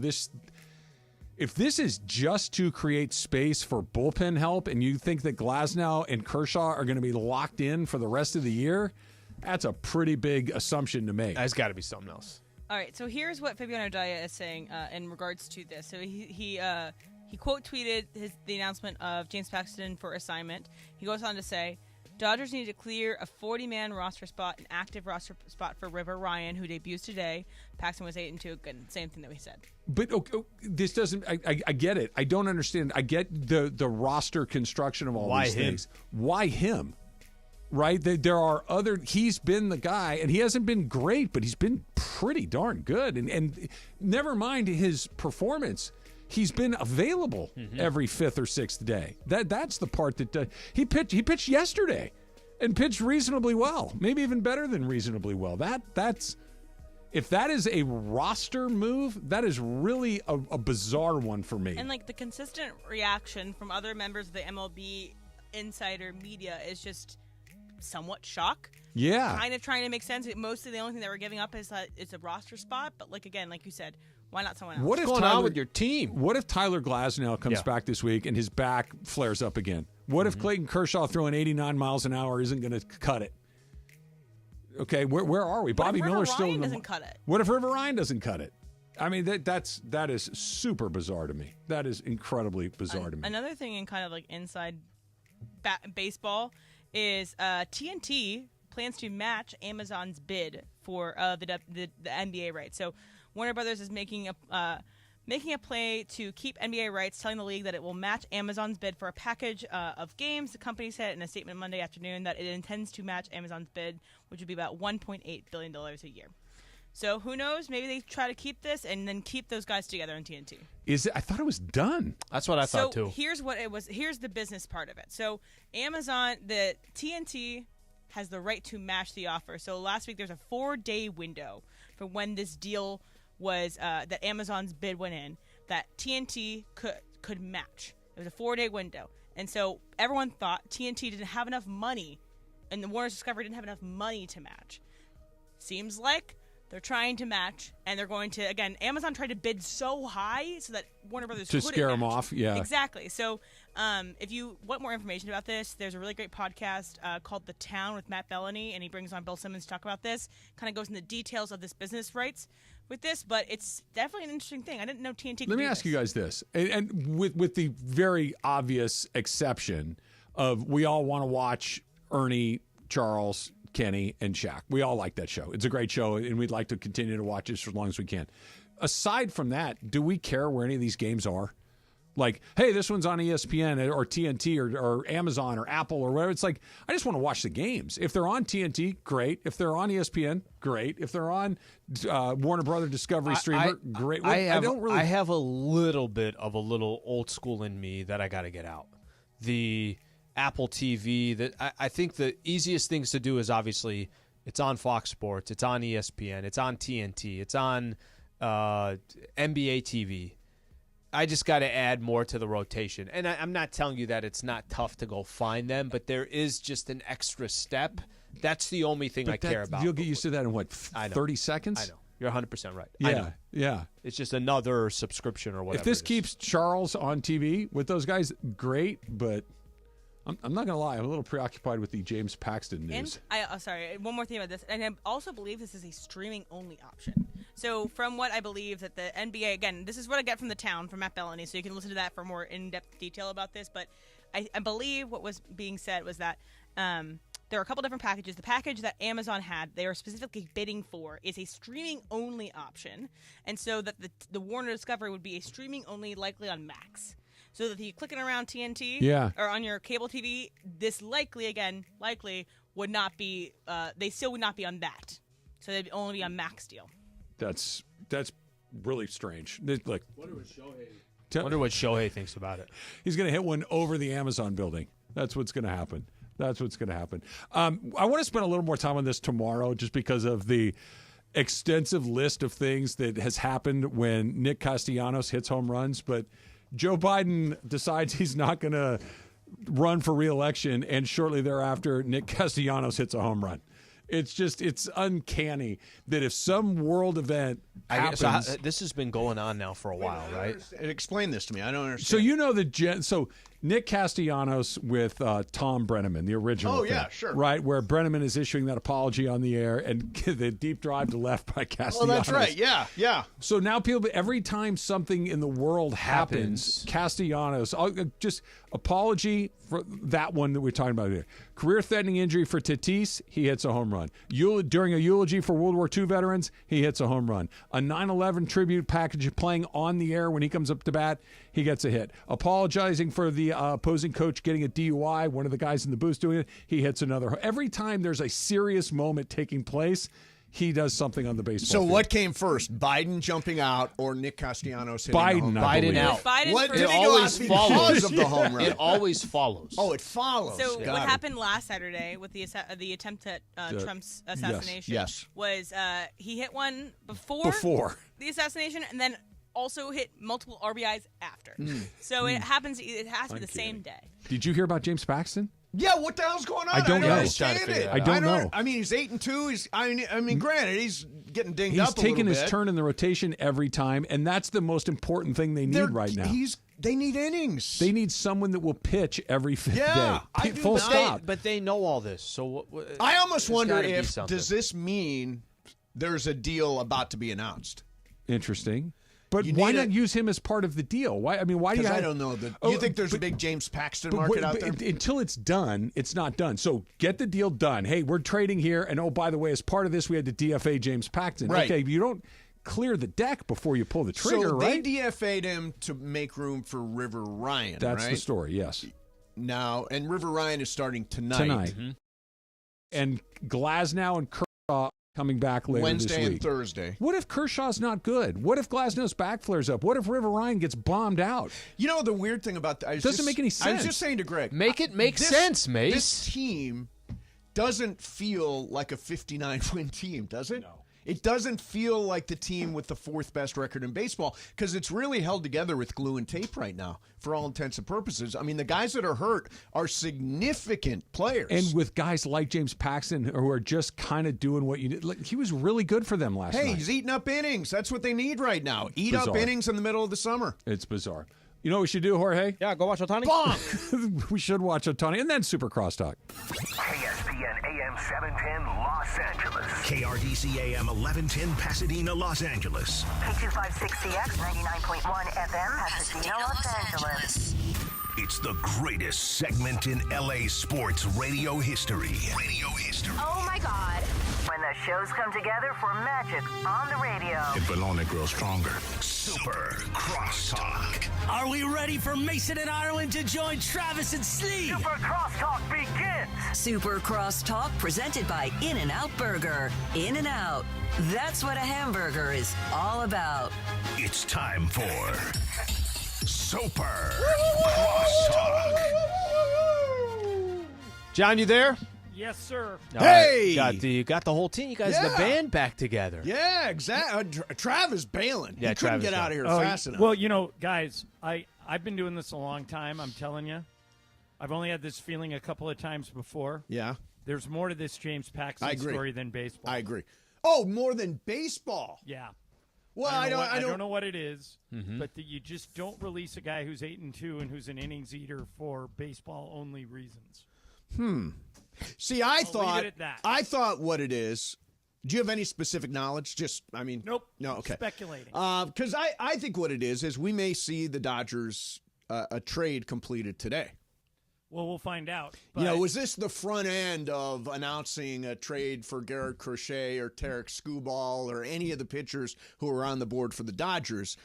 Speaker 2: If this is just to create space for bullpen help, and you think that Glasnow and Kershaw are going to be locked in for the rest of the year, that's a pretty big assumption to make.
Speaker 3: That's got to be something else.
Speaker 4: All right, so here's what Fabiano Daya is saying in regards to this. So he quote tweeted the announcement of James Paxton for assignment. He goes on to say, Dodgers need to clear a 40-man roster spot, an active roster spot for River Ryan, who debuts today. Paxton was 8-2. Again, same thing that we said.
Speaker 2: But this doesn't. I get it. I don't understand. I get the roster construction of all these things. Why him? Right? There are other. He's been the guy, and he hasn't been great, but he's been pretty darn good. And never mind his performance, he's been available every fifth or sixth day. That's the part that he pitched yesterday. and pitched reasonably well, maybe even better than reasonably well. That's if that is a roster move, that is really a bizarre one for me.
Speaker 4: And like the consistent reaction from other members of the MLB insider media is just somewhat shock.
Speaker 2: Yeah.
Speaker 4: Kind of trying to make sense. Mostly the only thing that we're giving up is that it's a roster spot. But like again, like you said, why not someone else?
Speaker 2: What's
Speaker 3: going on with your team?
Speaker 2: What if Tyler Glasnow comes back this week and his back flares up again? What if Clayton Kershaw throwing 89 miles an hour isn't going to cut it? Okay, where are we? Bobby Miller's still in the.
Speaker 4: Doesn't cut it.
Speaker 2: What if River Ryan doesn't cut it? I mean, that is super bizarre to me. That is incredibly bizarre to me.
Speaker 4: Another thing in kind of like inside baseball is TNT plans to match Amazon's bid for the NBA rights. So Warner Brothers is making a play to keep NBA rights, telling the league that it will match Amazon's bid for a package of games. The company said in a statement Monday afternoon that it intends to match Amazon's bid, which would be about $1.8 billion a year. So who knows? Maybe they try to keep this and then keep those guys together on TNT.
Speaker 2: Is it? I thought it was done.
Speaker 3: That's what I thought too.
Speaker 4: Here's what it was. Here's the business part of it. So Amazon, the TNT has the right to match the offer. So last week there's a 4-day window for when this deal was that Amazon's bid went in that TNT could match. It was a 4-day window, and so everyone thought TNT didn't have enough money, and the Warner Discovery didn't have enough money to match. Seems like they're trying to match, and they're going to, again, Amazon tried to bid so high so that Warner Brothers
Speaker 2: to
Speaker 4: couldn't
Speaker 2: scare them
Speaker 4: match.
Speaker 2: off. Yeah,
Speaker 4: exactly. So if you want more information about this, there's a really great podcast called The Town with Matt Bellany, and he brings on Bill Simmons to talk about this. Kind of goes into the details of this business rights with this, but it's definitely an interesting thing. I didn't know TNT could
Speaker 2: Let me
Speaker 4: do
Speaker 2: ask
Speaker 4: this.
Speaker 2: you guys this, and with the very obvious exception of we all want to watch Ernie, Charles, Kenny, and Shaq. We all like that show. It's a great show, and we'd like to continue to watch it for as long as we can. Aside from that, do we care where any of these games are? Like, hey, this one's on ESPN or TNT or Amazon or Apple or whatever. It's like, I just want to watch the games. If they're on TNT, great. If they're on ESPN, great. If they're on Warner Brother Discovery Streamer, great.
Speaker 3: I have a little bit of a little old school in me that I got to get out. The Apple TV, I think the easiest things to do is obviously it's on Fox Sports, it's on ESPN, it's on TNT, it's on NBA TV. I just got to add more to the rotation. And I'm not telling you that it's not tough to go find them, but there is just an extra step. That's the only thing I care about.
Speaker 2: You'll get used to that in, what, 30 seconds?
Speaker 3: I know. You're 100% right.
Speaker 2: Yeah, yeah.
Speaker 3: It's just another subscription or whatever.
Speaker 2: If this keeps Charles on TV with those guys, great, but I'm not going to lie. I'm a little preoccupied with the James Paxton news.
Speaker 4: And sorry, one more thing about this. And I also believe this is a streaming-only option. So from what I believe that the NBA, again, this is what I get from The Town, from Matt Bellany, so you can listen to that for more in-depth detail about this. But I believe what was being said was that there are a couple different packages. The package that Amazon had, they are specifically bidding for, is a streaming-only option. And so that the Warner Discovery would be a streaming-only, likely on Max. So that if you're clicking around TNT or on your cable TV, this likely would not be, they still would not be on that. So they'd only be on Max deal.
Speaker 2: That's really strange. Look,
Speaker 3: wonder what Shohei thinks about it.
Speaker 2: He's going to hit one over the Amazon building. That's what's going to happen. That's what's going to happen. I want to spend a little more time on this tomorrow just because of the extensive list of things that has happened when Nick Castellanos hits home runs. But Joe Biden decides he's not going to run for re-election, and shortly thereafter, Nick Castellanos hits a home run. It's uncanny that if some world event happens.
Speaker 3: This has been going on now for a while, right?
Speaker 6: Explain this to me. I don't understand.
Speaker 2: So you know so Nick Castellanos with Tom Brenneman, the original.
Speaker 6: Oh,
Speaker 2: thing,
Speaker 6: yeah, sure.
Speaker 2: Right, where Brenneman is issuing that apology on the air and the deep drive to left by Castellanos.
Speaker 6: Oh, that's right. Yeah, yeah.
Speaker 2: So now every time something in the world happens. Castellanos, just apology for that one that we're talking about here. Career-threatening injury for Tatis, he hits a home run. During a eulogy for World War II veterans, he hits a home run. A 9/11 tribute package playing on the air when he comes up to bat, he gets a hit. Apologizing for the opposing coach getting a DUI, one of the guys in the booth doing it, he hits another. Every time there's a serious moment taking place, he does something on the baseball
Speaker 6: So
Speaker 2: field.
Speaker 6: what came first, Biden jumping out or Nick Castellanos hitting
Speaker 2: Biden,
Speaker 6: the home run?
Speaker 2: I
Speaker 3: Biden
Speaker 2: believe.
Speaker 3: out.
Speaker 4: Biden
Speaker 6: What
Speaker 4: first.
Speaker 6: did
Speaker 3: It
Speaker 6: he go
Speaker 3: always
Speaker 6: out because
Speaker 3: follows.
Speaker 6: of the home run?
Speaker 3: It always follows.
Speaker 6: Oh, it follows.
Speaker 4: So
Speaker 6: Got
Speaker 4: what
Speaker 6: it.
Speaker 4: happened last Saturday with the attempt at Trump's assassination
Speaker 6: Yes.
Speaker 4: was he hit one before the assassination and then also hit multiple RBIs after. So it happens. It has to be the same day.
Speaker 2: Did you hear about James Paxton?
Speaker 6: Yeah, what the hell's going on?
Speaker 2: I don't know.
Speaker 6: understand
Speaker 3: Trying to figure
Speaker 6: it.
Speaker 3: it out.
Speaker 2: I don't know.
Speaker 6: I mean, he's 8-2. I mean, granted, he's getting dinged up
Speaker 2: He's
Speaker 6: a
Speaker 2: taking
Speaker 6: little
Speaker 2: his
Speaker 6: bit.
Speaker 2: turn in the rotation every time, and that's the most important thing they need right now.
Speaker 6: They need innings.
Speaker 2: They need someone that will pitch every fifth
Speaker 6: Yeah,
Speaker 2: day.
Speaker 6: I do
Speaker 2: Full
Speaker 6: not.
Speaker 2: stop.
Speaker 3: But they know all this. So
Speaker 6: I almost
Speaker 3: there's
Speaker 6: wonder
Speaker 3: gotta be
Speaker 6: if
Speaker 3: something.
Speaker 6: does this mean there's a deal about to be announced?
Speaker 2: Interesting. But
Speaker 6: You
Speaker 2: why
Speaker 6: need
Speaker 2: not
Speaker 6: a-
Speaker 2: use him as part of the deal? Why? I mean, why do you?
Speaker 6: Because I
Speaker 2: have-
Speaker 6: don't know.
Speaker 2: Oh,
Speaker 6: You think there's a
Speaker 2: but-
Speaker 6: big James Paxton
Speaker 2: but
Speaker 6: market
Speaker 2: wait,
Speaker 6: out
Speaker 2: but
Speaker 6: there?
Speaker 2: until it's done, it's not done. So get the deal done. Hey, we're trading here, and oh, by the way, as part of this, we had to DFA James Paxton.
Speaker 6: Right.
Speaker 2: Okay, you don't clear the deck before you pull the trigger,
Speaker 6: so
Speaker 2: right?
Speaker 6: they DFA'd him to make room for River Ryan.
Speaker 2: That's
Speaker 6: right?
Speaker 2: the story. Yes.
Speaker 6: Now, and River Ryan is starting tonight.
Speaker 2: Tonight. And Glasnow and Kershaw coming back later
Speaker 6: Wednesday
Speaker 2: this
Speaker 6: and
Speaker 2: week.
Speaker 6: Thursday.
Speaker 2: What if Kershaw's not good? What if Glasnow's back flares up? What if River Ryan gets bombed out?
Speaker 6: You know the weird thing about that?
Speaker 2: Doesn't make any
Speaker 6: I was
Speaker 2: sense.
Speaker 6: just saying to Greg,
Speaker 3: Make it make sense, Mace.
Speaker 6: This team doesn't feel like a 59-win team, does it? No. It doesn't feel like the team with the fourth best record in baseball because it's really held together with glue and tape right now for all intents and purposes. I mean, the guys that are hurt are significant players.
Speaker 2: And with guys like James Paxton who are just kind of doing what you did. Like, he was really good for them last
Speaker 6: hey,
Speaker 2: night.
Speaker 6: he's eating up innings. That's what they need right now. Eat up
Speaker 2: Bizarre.
Speaker 6: innings in the middle of the summer.
Speaker 2: It's bizarre. You know what we should do, Jorge?
Speaker 5: Yeah, go watch Ohtani.
Speaker 6: Bonk!
Speaker 2: We should watch Ohtani and then Super Crosstalk.
Speaker 1: ESPN AM 710 Los Angeles. KRDC AM 1110 Pasadena, Los Angeles.
Speaker 21: K256CX 99.1 FM Pasadena, Los Angeles.
Speaker 1: It's the greatest segment in LA sports radio history.
Speaker 21: Oh my God. When the shows come together for magic on the radio.
Speaker 1: It will only grow stronger. Super Crosstalk.
Speaker 12: Are we ready for Mason and Ireland to join Travis and Slee?
Speaker 1: Super Crosstalk begins.
Speaker 11: Super Cross Talk presented by In-N-Out Burger. In-N-Out. That's what a hamburger is all about.
Speaker 1: It's time for Super Crosstalk.
Speaker 3: John, you there?
Speaker 9: Yes, sir.
Speaker 3: All
Speaker 6: Hey!
Speaker 3: right. Got the whole team. You guys, the
Speaker 6: Yeah.
Speaker 3: band back together.
Speaker 6: Yeah, exactly. Travis bailing.
Speaker 3: Yeah,
Speaker 6: he couldn't
Speaker 3: Travis
Speaker 6: get out of here
Speaker 9: bailing.
Speaker 6: fast enough.
Speaker 9: Well, you know, guys, I've been doing this a long time. I'm telling you. I've only had this feeling a couple of times before.
Speaker 6: Yeah.
Speaker 9: There's more to this James
Speaker 6: I
Speaker 9: Paxton
Speaker 6: agree.
Speaker 9: story than baseball.
Speaker 6: I agree. Oh, more than baseball.
Speaker 9: Yeah.
Speaker 6: Well,
Speaker 9: I
Speaker 6: I
Speaker 9: don't know what it is,
Speaker 3: Mhm.
Speaker 9: but you just don't release a guy who's 8-2 and who's an innings eater for baseball only reasons.
Speaker 6: See, I
Speaker 9: leave
Speaker 6: thought
Speaker 9: it at that.
Speaker 6: I thought what it is. Do you have any specific knowledge? Just, I mean,
Speaker 9: Nope.
Speaker 6: No, okay.
Speaker 9: Speculating.
Speaker 6: Because I think what it is we may see the Dodgers a trade completed today.
Speaker 9: Well, we'll find out.
Speaker 6: You know,
Speaker 9: but-
Speaker 6: was this the front end of announcing a trade for Garrett Crochet or Tarek Skubal or any of the pitchers who are on the board for the Dodgers?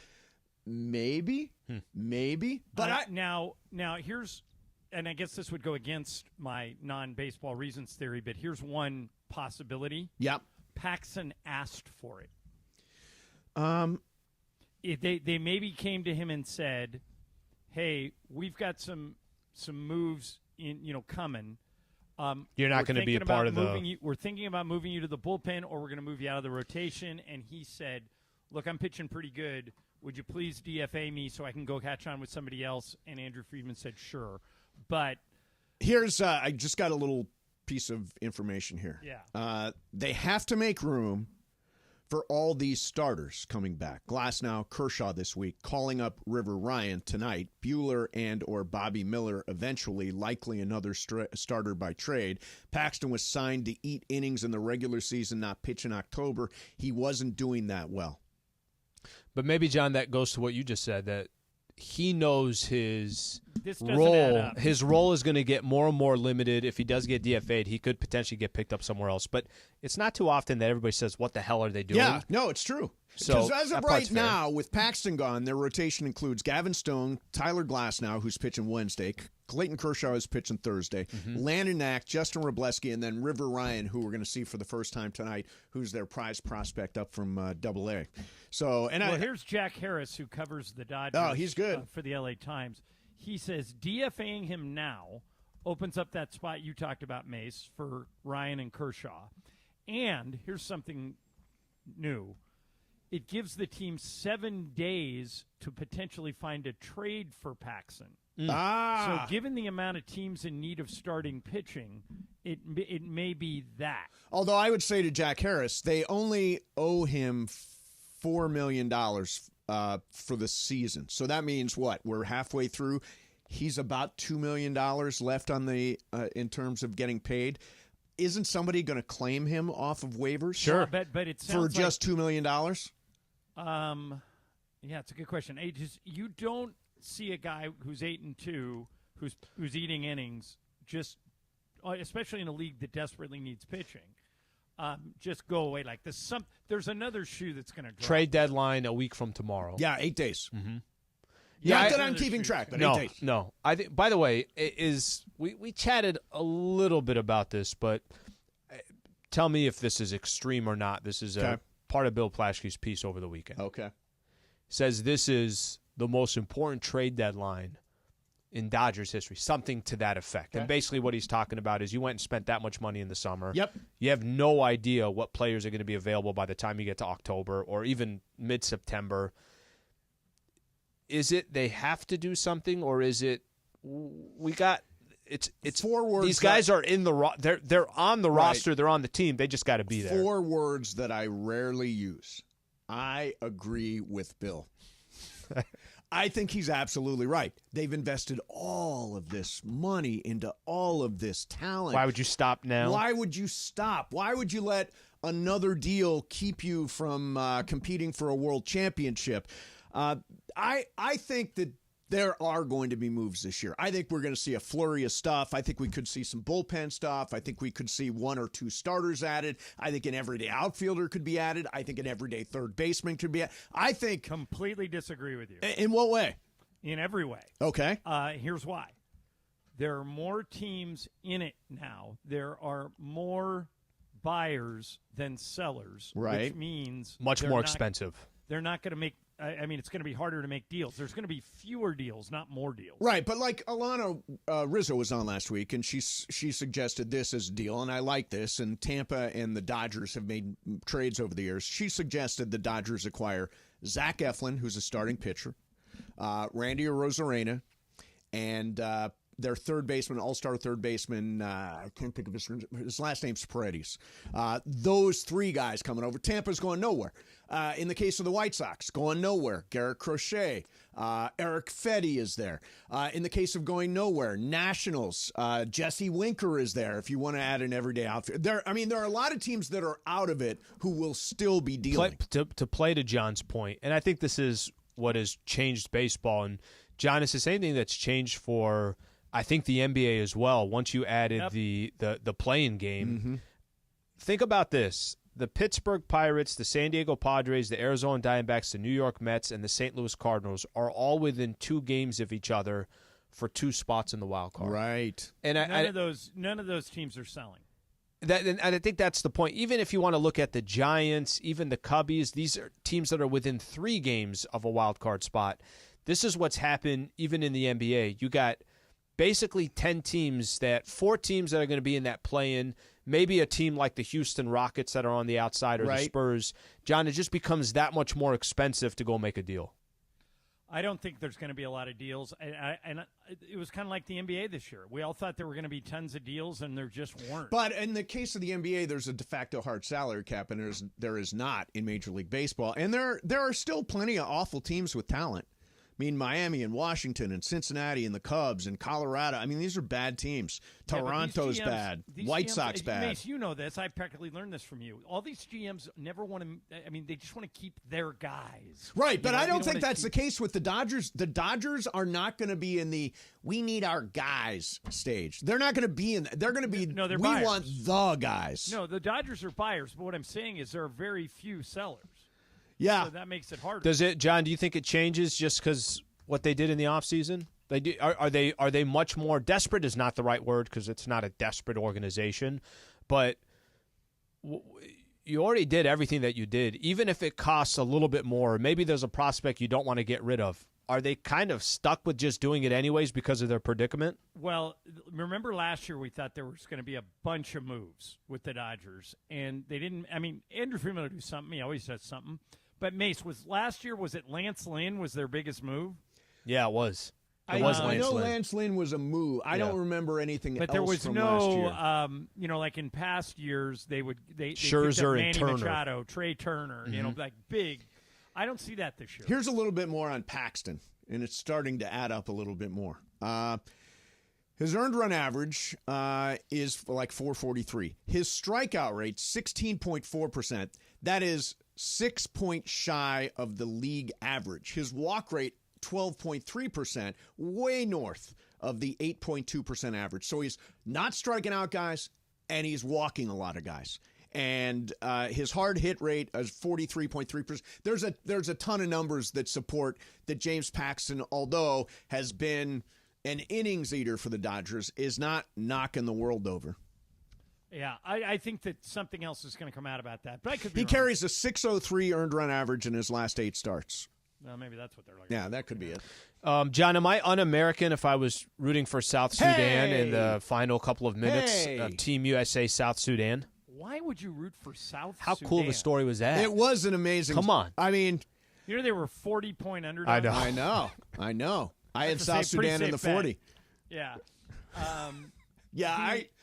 Speaker 6: Maybe, maybe. But
Speaker 9: now here's, and I guess this would go against my non-baseball reasons theory, but here's one possibility.
Speaker 6: Yep.
Speaker 9: Paxton asked for it.
Speaker 6: If
Speaker 9: They maybe came to him and said, "Hey, we've got some moves coming.
Speaker 3: You're not
Speaker 9: We're
Speaker 3: going to be a
Speaker 9: thinking
Speaker 3: part
Speaker 9: about
Speaker 3: of the.
Speaker 9: moving you- We're thinking about moving you to the bullpen, or we're going to move you out of the rotation." And he said, "Look, I'm pitching pretty good. Would you please DFA me so I can go catch on with somebody else?" And Andrew Friedman said, "Sure." But
Speaker 6: here's I just got a little piece of information here.
Speaker 9: Yeah.
Speaker 6: They have to make room for all these starters coming back. Glasnow, Kershaw this week, calling up River Ryan tonight, Buehler and or Bobby Miller eventually, likely another starter by trade. Paxton was signed to eat innings in the regular season, not pitch in October. He wasn't doing that well.
Speaker 3: But maybe, John, that goes to what you just said, that he knows his
Speaker 9: This doesn't add
Speaker 3: role.
Speaker 9: up.
Speaker 3: His role is going to get more and more limited. If he does get DFA'd, he could potentially get picked up somewhere else. But it's not too often that everybody says, "What the hell are they doing?"
Speaker 6: Yeah, no, it's true.
Speaker 3: So
Speaker 6: Because as of
Speaker 3: that part's
Speaker 6: right
Speaker 3: fair.
Speaker 6: now, with Paxton gone, their rotation includes Gavin Stone, Tyler Glasnow, who's pitching Wednesday, Clayton Kershaw is pitching Thursday. Landon Knack, Justin Wrobleski, and then River Ryan, who we're going to see for the first time tonight, who's their prize prospect up from AA. So,
Speaker 9: here's Jack Harris, who covers the Dodgers.
Speaker 6: Oh, he's good.
Speaker 9: For the LA Times. He says DFAing him now opens up that spot you talked about, Mace, for Ryan and Kershaw. And here's something new. It gives the team 7 days to potentially find a trade for Paxton. So given the amount of teams in need of starting pitching, it may be that.
Speaker 6: Although I would say to Jack Harris, they only owe him $4 million for the season. So that means what? We're halfway through. He's about $2 million left on the in terms of getting paid. Isn't somebody going to claim him off of waivers?
Speaker 9: Sure, but it sounds
Speaker 6: for just $2 million.
Speaker 9: Yeah, it's a good question. You don't see a guy who's 8-2 who's eating innings, just especially in a league that desperately needs pitching. Just go away like this. There's another shoe that's going to drop.
Speaker 3: Trade deadline a week from tomorrow.
Speaker 6: Yeah, 8 days.
Speaker 3: Yeah,
Speaker 6: Not that I'm keeping track, but 8 days.
Speaker 3: No. I think. By the way, we chatted a little bit about this, but tell me if this is extreme or not. This is a part of Bill Plaschke's piece over the weekend.
Speaker 6: Okay.
Speaker 3: Says this is the most important trade deadline in Dodgers history, something to that effect. And basically what he's talking about is you went and spent that much money in the summer.
Speaker 6: Yep.
Speaker 3: You have no idea what players are going to be available by the time you get to October or even mid-September. Is it they have to do something, or is it it's
Speaker 6: forwards?
Speaker 3: These guys are in the they're on the roster, they're on the team. They just got to be there.
Speaker 6: 4 words that I rarely use. I agree with Bill. I think he's absolutely right. They've invested all of this money into all of this talent.
Speaker 3: Why would you stop now?
Speaker 6: Why would you stop? Why would you let another deal keep you from competing for a world championship? I think that there are going to be moves this year. I think we're going to see a flurry of stuff. I think we could see some bullpen stuff. I think we could see 1 or 2 starters added. I think an everyday outfielder could be added. I think an everyday third baseman could be added. I think...
Speaker 9: Completely disagree with you.
Speaker 6: In what way?
Speaker 9: In every way.
Speaker 6: Okay.
Speaker 9: Here's why. There are more teams in it now. There are more buyers than sellers.
Speaker 6: Right.
Speaker 9: Which means...
Speaker 3: Much more expensive.
Speaker 9: They're not going to make... I mean, it's going to be harder to make deals. There's going to be fewer deals, not more deals.
Speaker 6: Right, but like Alana Rizzo was on last week, and she suggested this as a deal, and I like this, and Tampa and the Dodgers have made trades over the years. She suggested the Dodgers acquire Zach Eflin, who's a starting pitcher, Randy Arozarena, and their third baseman, all-star third baseman, I can't think of his last name's Paredes. Those 3 guys coming over. Tampa's going nowhere. In the case of the White Sox, going nowhere. Garrett Crochet, Eric Fetty is there. In the case of going nowhere, Nationals, Jesse Winker is there if you want to add an everyday outfield. There are a lot of teams that are out of it who will still be dealing.
Speaker 3: To play to John's point, and I think this is what has changed baseball. And, John, it's the same thing that's changed for, I think, the NBA as well. Once you added the play-in game, think about this. The Pittsburgh Pirates, the San Diego Padres, the Arizona Diamondbacks, the New York Mets, and the St. Louis Cardinals are all within 2 games of each other for 2 spots in the wild card.
Speaker 6: Right.
Speaker 3: And
Speaker 9: none of those teams are selling.
Speaker 3: And I think that's the point. Even if you want to look at the Giants, even the Cubbies, these are teams that are within 3 games of a wild card spot. This is what's happened even in the NBA. You got basically 10 teams, 4 teams that are going to be in that play-in, maybe a team like the Houston Rockets that are on the outside or the Spurs. John, it just becomes that much more expensive to go make a deal.
Speaker 9: I don't think there's going to be a lot of deals. And it was kind of like the NBA this year. We all thought there were going to be tons of deals, and there just weren't.
Speaker 6: But in the case of the NBA, there's a de facto hard salary cap, and there is not in Major League Baseball. And there are still plenty of awful teams with talent. I mean, Miami and Washington and Cincinnati and the Cubs and Colorado. I mean, these are bad teams. Toronto's bad. White Sox bad.
Speaker 9: Mace, you know this. I practically learned this from you. All these GMs never want to – I mean, they just want to keep their guys.
Speaker 6: Right, but I don't think that's the case with the Dodgers. The Dodgers are not going to be in the we need our guys stage. They're not going to be in – they're going to be
Speaker 9: they're
Speaker 6: we
Speaker 9: buyers.
Speaker 6: Want the guys.
Speaker 9: No, the Dodgers are buyers, but what I'm saying is there are very few sellers.
Speaker 6: Yeah.
Speaker 9: So that makes it harder.
Speaker 3: Does it, John, do you think it changes just because what they did in the offseason? They do. Are they much more desperate? Is not the right word because it's not a desperate organization, but you already did everything that you did. Even if it costs a little bit more, maybe there's a prospect you don't want to get rid of. Are they kind of stuck with just doing it anyways because of their predicament?
Speaker 9: Well, remember last year we thought there was going to be a bunch of moves with the Dodgers, and they didn't. I mean, Andrew Friedman will do something. He always does something. But Mace, was it Lance Lynn was their biggest move?
Speaker 3: Yeah, it was.
Speaker 6: I know Lance Lynn was a move. I don't remember anything else
Speaker 9: but there was
Speaker 6: from
Speaker 9: no,
Speaker 6: last year.
Speaker 9: Like in past years, they
Speaker 3: Scherzer and
Speaker 9: Manny
Speaker 3: Turner.
Speaker 9: Machado, Trey Turner, like big. I don't see that this year.
Speaker 6: Here's a little bit more on Paxton, and it's starting to add up a little bit more. His earned run average is like 443. His strikeout rate, 16.4%. That is 6 points shy of the league average. His walk rate, 12.3%, way north of the 8.2% average. So he's not striking out guys, and he's walking a lot of guys. And his hard hit rate is 43.3%. There's a ton of numbers that support that James Paxton, although has been an innings eater for the Dodgers, is not knocking the world over.
Speaker 9: Yeah, I think that something else is going to come out about that. But I could be
Speaker 6: He
Speaker 9: wrong.
Speaker 6: carries a 603 earned run average in his last 8 starts.
Speaker 9: Well, maybe that's what they're looking
Speaker 6: Yeah, that could be it.
Speaker 3: John, am I un-American if I was rooting for South Sudan in the final couple of minutes of Team USA South Sudan?
Speaker 9: Why would you root for South
Speaker 3: How
Speaker 9: Sudan?
Speaker 3: cool of a story was that?
Speaker 6: It was an amazing.
Speaker 3: Come on.
Speaker 6: I mean,
Speaker 9: They were 40-point underdogs.
Speaker 6: I know. I had South Sudan in the 40.
Speaker 9: Yeah.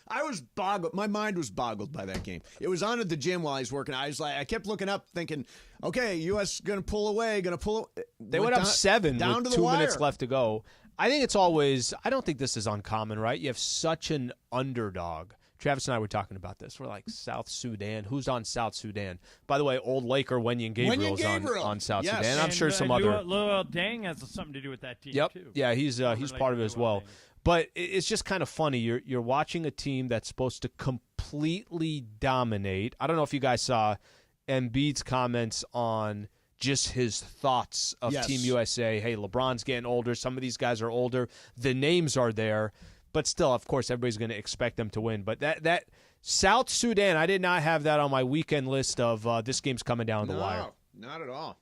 Speaker 6: I was boggled. My mind was boggled by that game. It was on at the gym while I was working. I kept looking up, thinking, "Okay, U.S. going to pull away, going to pull."
Speaker 3: They went up 7
Speaker 6: down
Speaker 3: with
Speaker 6: to
Speaker 3: 2
Speaker 6: the
Speaker 3: minutes
Speaker 6: wire.
Speaker 3: left to go. I think it's always. I don't think this is uncommon, right? You have such an underdog. Travis and I were talking about this. We're like, South Sudan. Who's on South Sudan? By the way, old Laker Wenyan Gabriel's on South Sudan. I'm sure some other.
Speaker 9: Luol Deng has something to do with that team,
Speaker 3: Yep.
Speaker 9: too.
Speaker 3: Yeah, he's part of it as well. But it's just kind of funny. You're watching a team that's supposed to completely dominate. I don't know if you guys saw Embiid's comments on just his thoughts of Team USA. Hey, LeBron's getting older. Some of these guys are older. The names are there. But still, of course, everybody's going to expect them to win. But that South Sudan, I did not have that on my weekend list of this game's coming down the wire.
Speaker 6: No, not at all.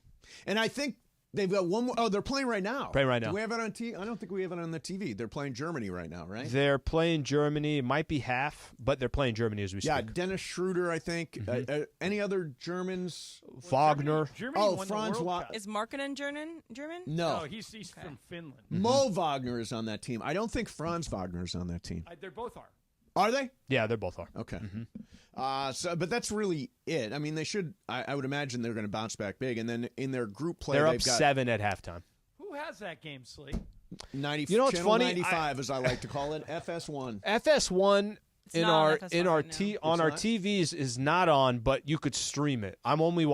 Speaker 6: And I think they've got one more. Oh, they're playing right now.
Speaker 3: Playing right now.
Speaker 6: Do we have it on TV? I don't think we have it on the TV. They're playing Germany right now, right?
Speaker 3: They're playing Germany. It might be half, but they're playing Germany as we speak.
Speaker 6: Yeah, Dennis Schroeder, I think. Any other Germans?
Speaker 3: Wagner.
Speaker 9: Germany won
Speaker 6: Franz
Speaker 9: the World
Speaker 6: Wagner.
Speaker 9: Cup.
Speaker 4: Is Markkinen German?
Speaker 6: No.
Speaker 9: He's from Finland.
Speaker 6: Mo Wagner is on that team. I don't think Franz Wagner is on that team.
Speaker 9: They both are.
Speaker 6: Are they?
Speaker 3: Yeah, they both are.
Speaker 6: Okay. But that's really it. I mean, they should. I would imagine they're going to bounce back big, and then in their group play,
Speaker 3: They're
Speaker 6: they've
Speaker 3: up
Speaker 6: got
Speaker 3: 7 at halftime.
Speaker 9: Who has that game, Slee?
Speaker 6: 90.
Speaker 3: You know what's
Speaker 6: Channel
Speaker 3: funny?
Speaker 6: 95, as I like to call it, FS1.
Speaker 3: FS1
Speaker 4: It's not on FS1 right now.
Speaker 3: on our
Speaker 6: not?
Speaker 3: TVs is not on, but you could stream it. I'm only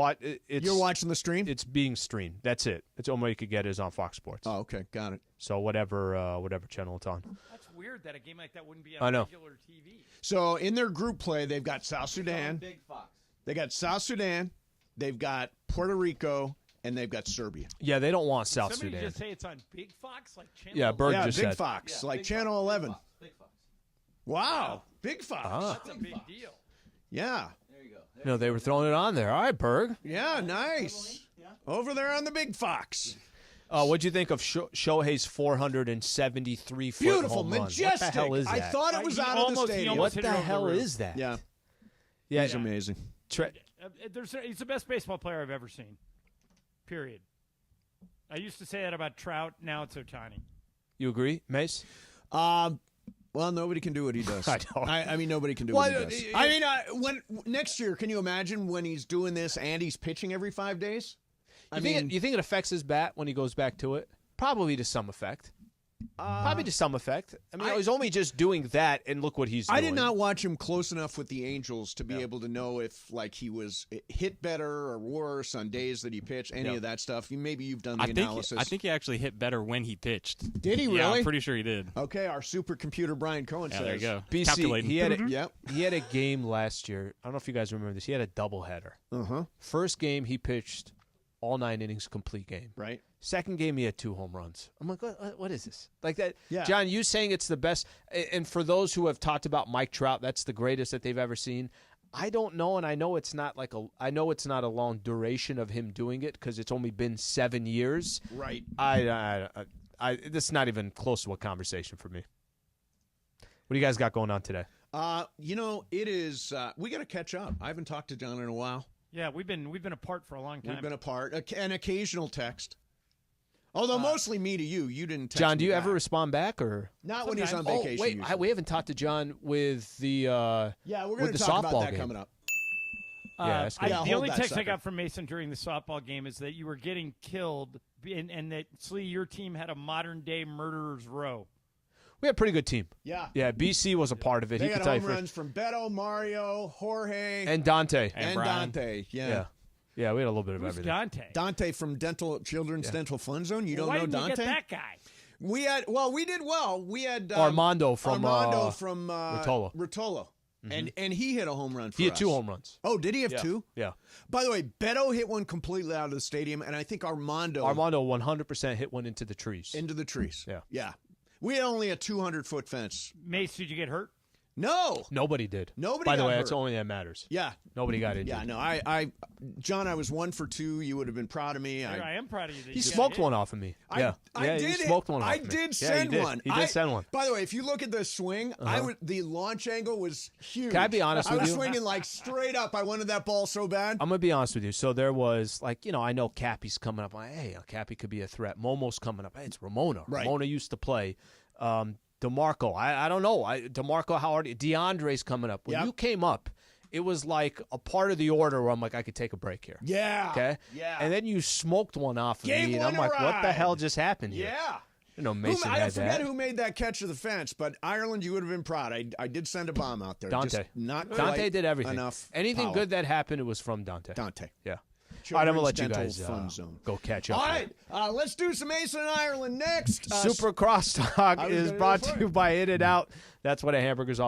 Speaker 6: You're watching the stream?
Speaker 3: It's being streamed. That's it. It's the only way you could get it is on Fox Sports.
Speaker 6: Oh, okay, got it.
Speaker 3: So whatever channel it's on.
Speaker 9: That's weird that a game like that wouldn't be
Speaker 3: I
Speaker 9: on
Speaker 3: know.
Speaker 9: regular TV.
Speaker 6: So in their group play, they've got South Sudan.
Speaker 5: Big Fox.
Speaker 6: They got South Sudan. They've got Puerto Rico, and they've got Serbia.
Speaker 3: Yeah, they don't want South
Speaker 9: Somebody
Speaker 3: Sudan.
Speaker 9: just say it's on Big Fox, like Channel.
Speaker 3: Yeah, Berg
Speaker 6: Yeah,
Speaker 3: just
Speaker 6: Big
Speaker 3: said.
Speaker 6: Fox, like
Speaker 5: Big
Speaker 6: Channel
Speaker 5: Fox,
Speaker 6: 11.
Speaker 5: Big Fox.
Speaker 6: Wow, Big Fox.
Speaker 9: That's a big deal.
Speaker 6: Yeah.
Speaker 5: There you go.
Speaker 3: No, they were throwing it on there. All right, Berg.
Speaker 6: Yeah, nice. Over there on the Big Fox.
Speaker 3: What'd you think of Shohei's 473-foot
Speaker 6: Beautiful,
Speaker 3: home run?
Speaker 6: majestic.
Speaker 3: What the hell is that?
Speaker 6: I thought it was out of the stadium.
Speaker 3: What the hell is that?
Speaker 6: Yeah.
Speaker 3: Yeah,
Speaker 6: He's amazing.
Speaker 9: He's the best baseball player I've ever seen. Period. I used to say that about Trout. Now it's Ohtani.
Speaker 3: You agree, Mace?
Speaker 6: Well, nobody can do what he does.
Speaker 3: I know.
Speaker 6: I mean, nobody can do what he does. I mean, when next year, can you imagine when he's doing this and he's pitching every 5 days?
Speaker 3: You think it affects his bat when he goes back to it? Probably to some effect. Probably to some effect. I mean, he's only just doing that, and look what he's doing.
Speaker 6: I did not watch him close enough with the Angels to be able to know if he was hit better or worse on days that he pitched, any of that stuff. Maybe you've done the analysis.
Speaker 16: I think he actually hit better when he pitched.
Speaker 6: Did he really?
Speaker 16: Yeah, I'm pretty sure he did.
Speaker 6: Okay, our supercomputer Brian Cohen says.
Speaker 16: There you go.
Speaker 3: BC,
Speaker 16: Calculating.
Speaker 3: he had a game last year. I don't know if you guys remember this. He had a doubleheader.
Speaker 6: Uh-huh.
Speaker 3: First game, he pitched all 9 innings, complete game.
Speaker 6: Right.
Speaker 3: Second game, he had 2 home runs. I'm like, what is this? Like that,
Speaker 6: Yeah.
Speaker 3: John, you saying it's the best, and for those who have talked about Mike Trout, that's the greatest that they've ever seen. I don't know, and I know it's not a long duration of him doing it because it's only been 7 years.
Speaker 6: Right.
Speaker 3: This is not even close to a conversation for me. What do you guys got going on today?
Speaker 6: It is. We got to catch up. I haven't talked to John in a while.
Speaker 9: Yeah, we've been apart for a long time.
Speaker 6: We've been apart. An occasional text. Although mostly me to you. You didn't text
Speaker 3: John, do you
Speaker 6: me
Speaker 3: ever
Speaker 6: back.
Speaker 3: respond back or
Speaker 6: Not when he's on vacation.
Speaker 3: Oh, wait,
Speaker 6: usually.
Speaker 3: we haven't talked to John with the
Speaker 6: we're going to talk about that
Speaker 3: game.
Speaker 6: coming up.
Speaker 3: Yeah, that's good.
Speaker 9: The only text I got from Mason during the softball game is that you were getting killed, and that Slee, your team had a modern-day murderer's row.
Speaker 3: We had a pretty good team.
Speaker 6: Yeah.
Speaker 3: Yeah, BC was a part of it.
Speaker 6: They
Speaker 3: He
Speaker 6: got
Speaker 3: could tell you
Speaker 6: home runs from Beto, Mario, Jorge,
Speaker 3: and Dante.
Speaker 6: and
Speaker 16: Brian.
Speaker 6: Dante. Yeah.
Speaker 3: Yeah, we had a little bit of
Speaker 9: Who's
Speaker 3: everything.
Speaker 9: Dante?
Speaker 6: Dante from Children's Dental Fun Zone. You don't
Speaker 9: Why
Speaker 6: know
Speaker 9: didn't
Speaker 6: Dante?
Speaker 9: you get that guy?
Speaker 6: We did well. We had
Speaker 3: Armando from
Speaker 6: Rotolo.
Speaker 3: Mm-hmm.
Speaker 6: And he hit a home run for us.
Speaker 3: He had 2 home runs.
Speaker 6: Oh, did he have 2?
Speaker 3: Yeah.
Speaker 6: By the way, Beto hit one completely out of the stadium, and I think Armando
Speaker 3: 100% hit one into the trees.
Speaker 6: into the trees.
Speaker 3: Yeah.
Speaker 6: Yeah. We had only a 200-foot fence.
Speaker 9: Mace, did you get hurt?
Speaker 6: No.
Speaker 3: Nobody did.
Speaker 6: Nobody
Speaker 3: By the
Speaker 6: got
Speaker 3: way,
Speaker 6: hurt.
Speaker 3: that's the only that matters.
Speaker 6: Yeah.
Speaker 3: Nobody got injured.
Speaker 6: Yeah, no, John, I was 1 for 2. You would have been proud of me.
Speaker 9: I am proud of you. That
Speaker 3: He
Speaker 9: you got
Speaker 3: smoked
Speaker 9: hit.
Speaker 3: one off of me. Yeah.
Speaker 6: He
Speaker 3: smoked one off
Speaker 6: I
Speaker 3: of me.
Speaker 6: did
Speaker 3: Yeah,
Speaker 6: send
Speaker 3: he did.
Speaker 6: one.
Speaker 3: He did send one.
Speaker 6: By the way, if you look at the swing, the launch angle was huge.
Speaker 3: Can I be honest with
Speaker 6: I was
Speaker 3: you?
Speaker 6: swinging like straight up. I wanted that ball so bad.
Speaker 3: I'm going to be honest with you. So there was, I know Cappy's coming up. Hey, Cappy could be a threat. Momo's coming up. Hey, it's Ramona.
Speaker 6: Right.
Speaker 3: Ramona used to play. DeMarco. I don't know. DeMarco, how hard? DeAndre's coming up. When you came up, it was like a part of the order where I'm like, I could take a break here.
Speaker 6: Yeah.
Speaker 3: Okay?
Speaker 6: Yeah.
Speaker 3: And then you smoked one off of
Speaker 6: Gave
Speaker 3: me, and
Speaker 6: one
Speaker 3: I'm like,
Speaker 6: a
Speaker 3: what the
Speaker 6: ride.
Speaker 3: hell just happened here?
Speaker 6: Yeah.
Speaker 3: Mason
Speaker 6: I
Speaker 3: had
Speaker 6: forget
Speaker 3: that.
Speaker 6: who made that catch to the fence, but Ireland, you would have been proud. I did send a bomb out there.
Speaker 3: Dante.
Speaker 6: Just not
Speaker 3: Dante
Speaker 6: quite
Speaker 3: did everything.
Speaker 6: Enough
Speaker 3: Anything
Speaker 6: power.
Speaker 3: good that happened, it was from Dante.
Speaker 6: Dante.
Speaker 3: Yeah. All right, I'm going to let you
Speaker 6: Children's
Speaker 3: guys
Speaker 6: Dental Fun Zone.
Speaker 3: go catch up.
Speaker 6: All right, let's do some Mason and Ireland next.
Speaker 3: Super Crosstalk is brought to you by In-N-Out. That's what a hamburger's all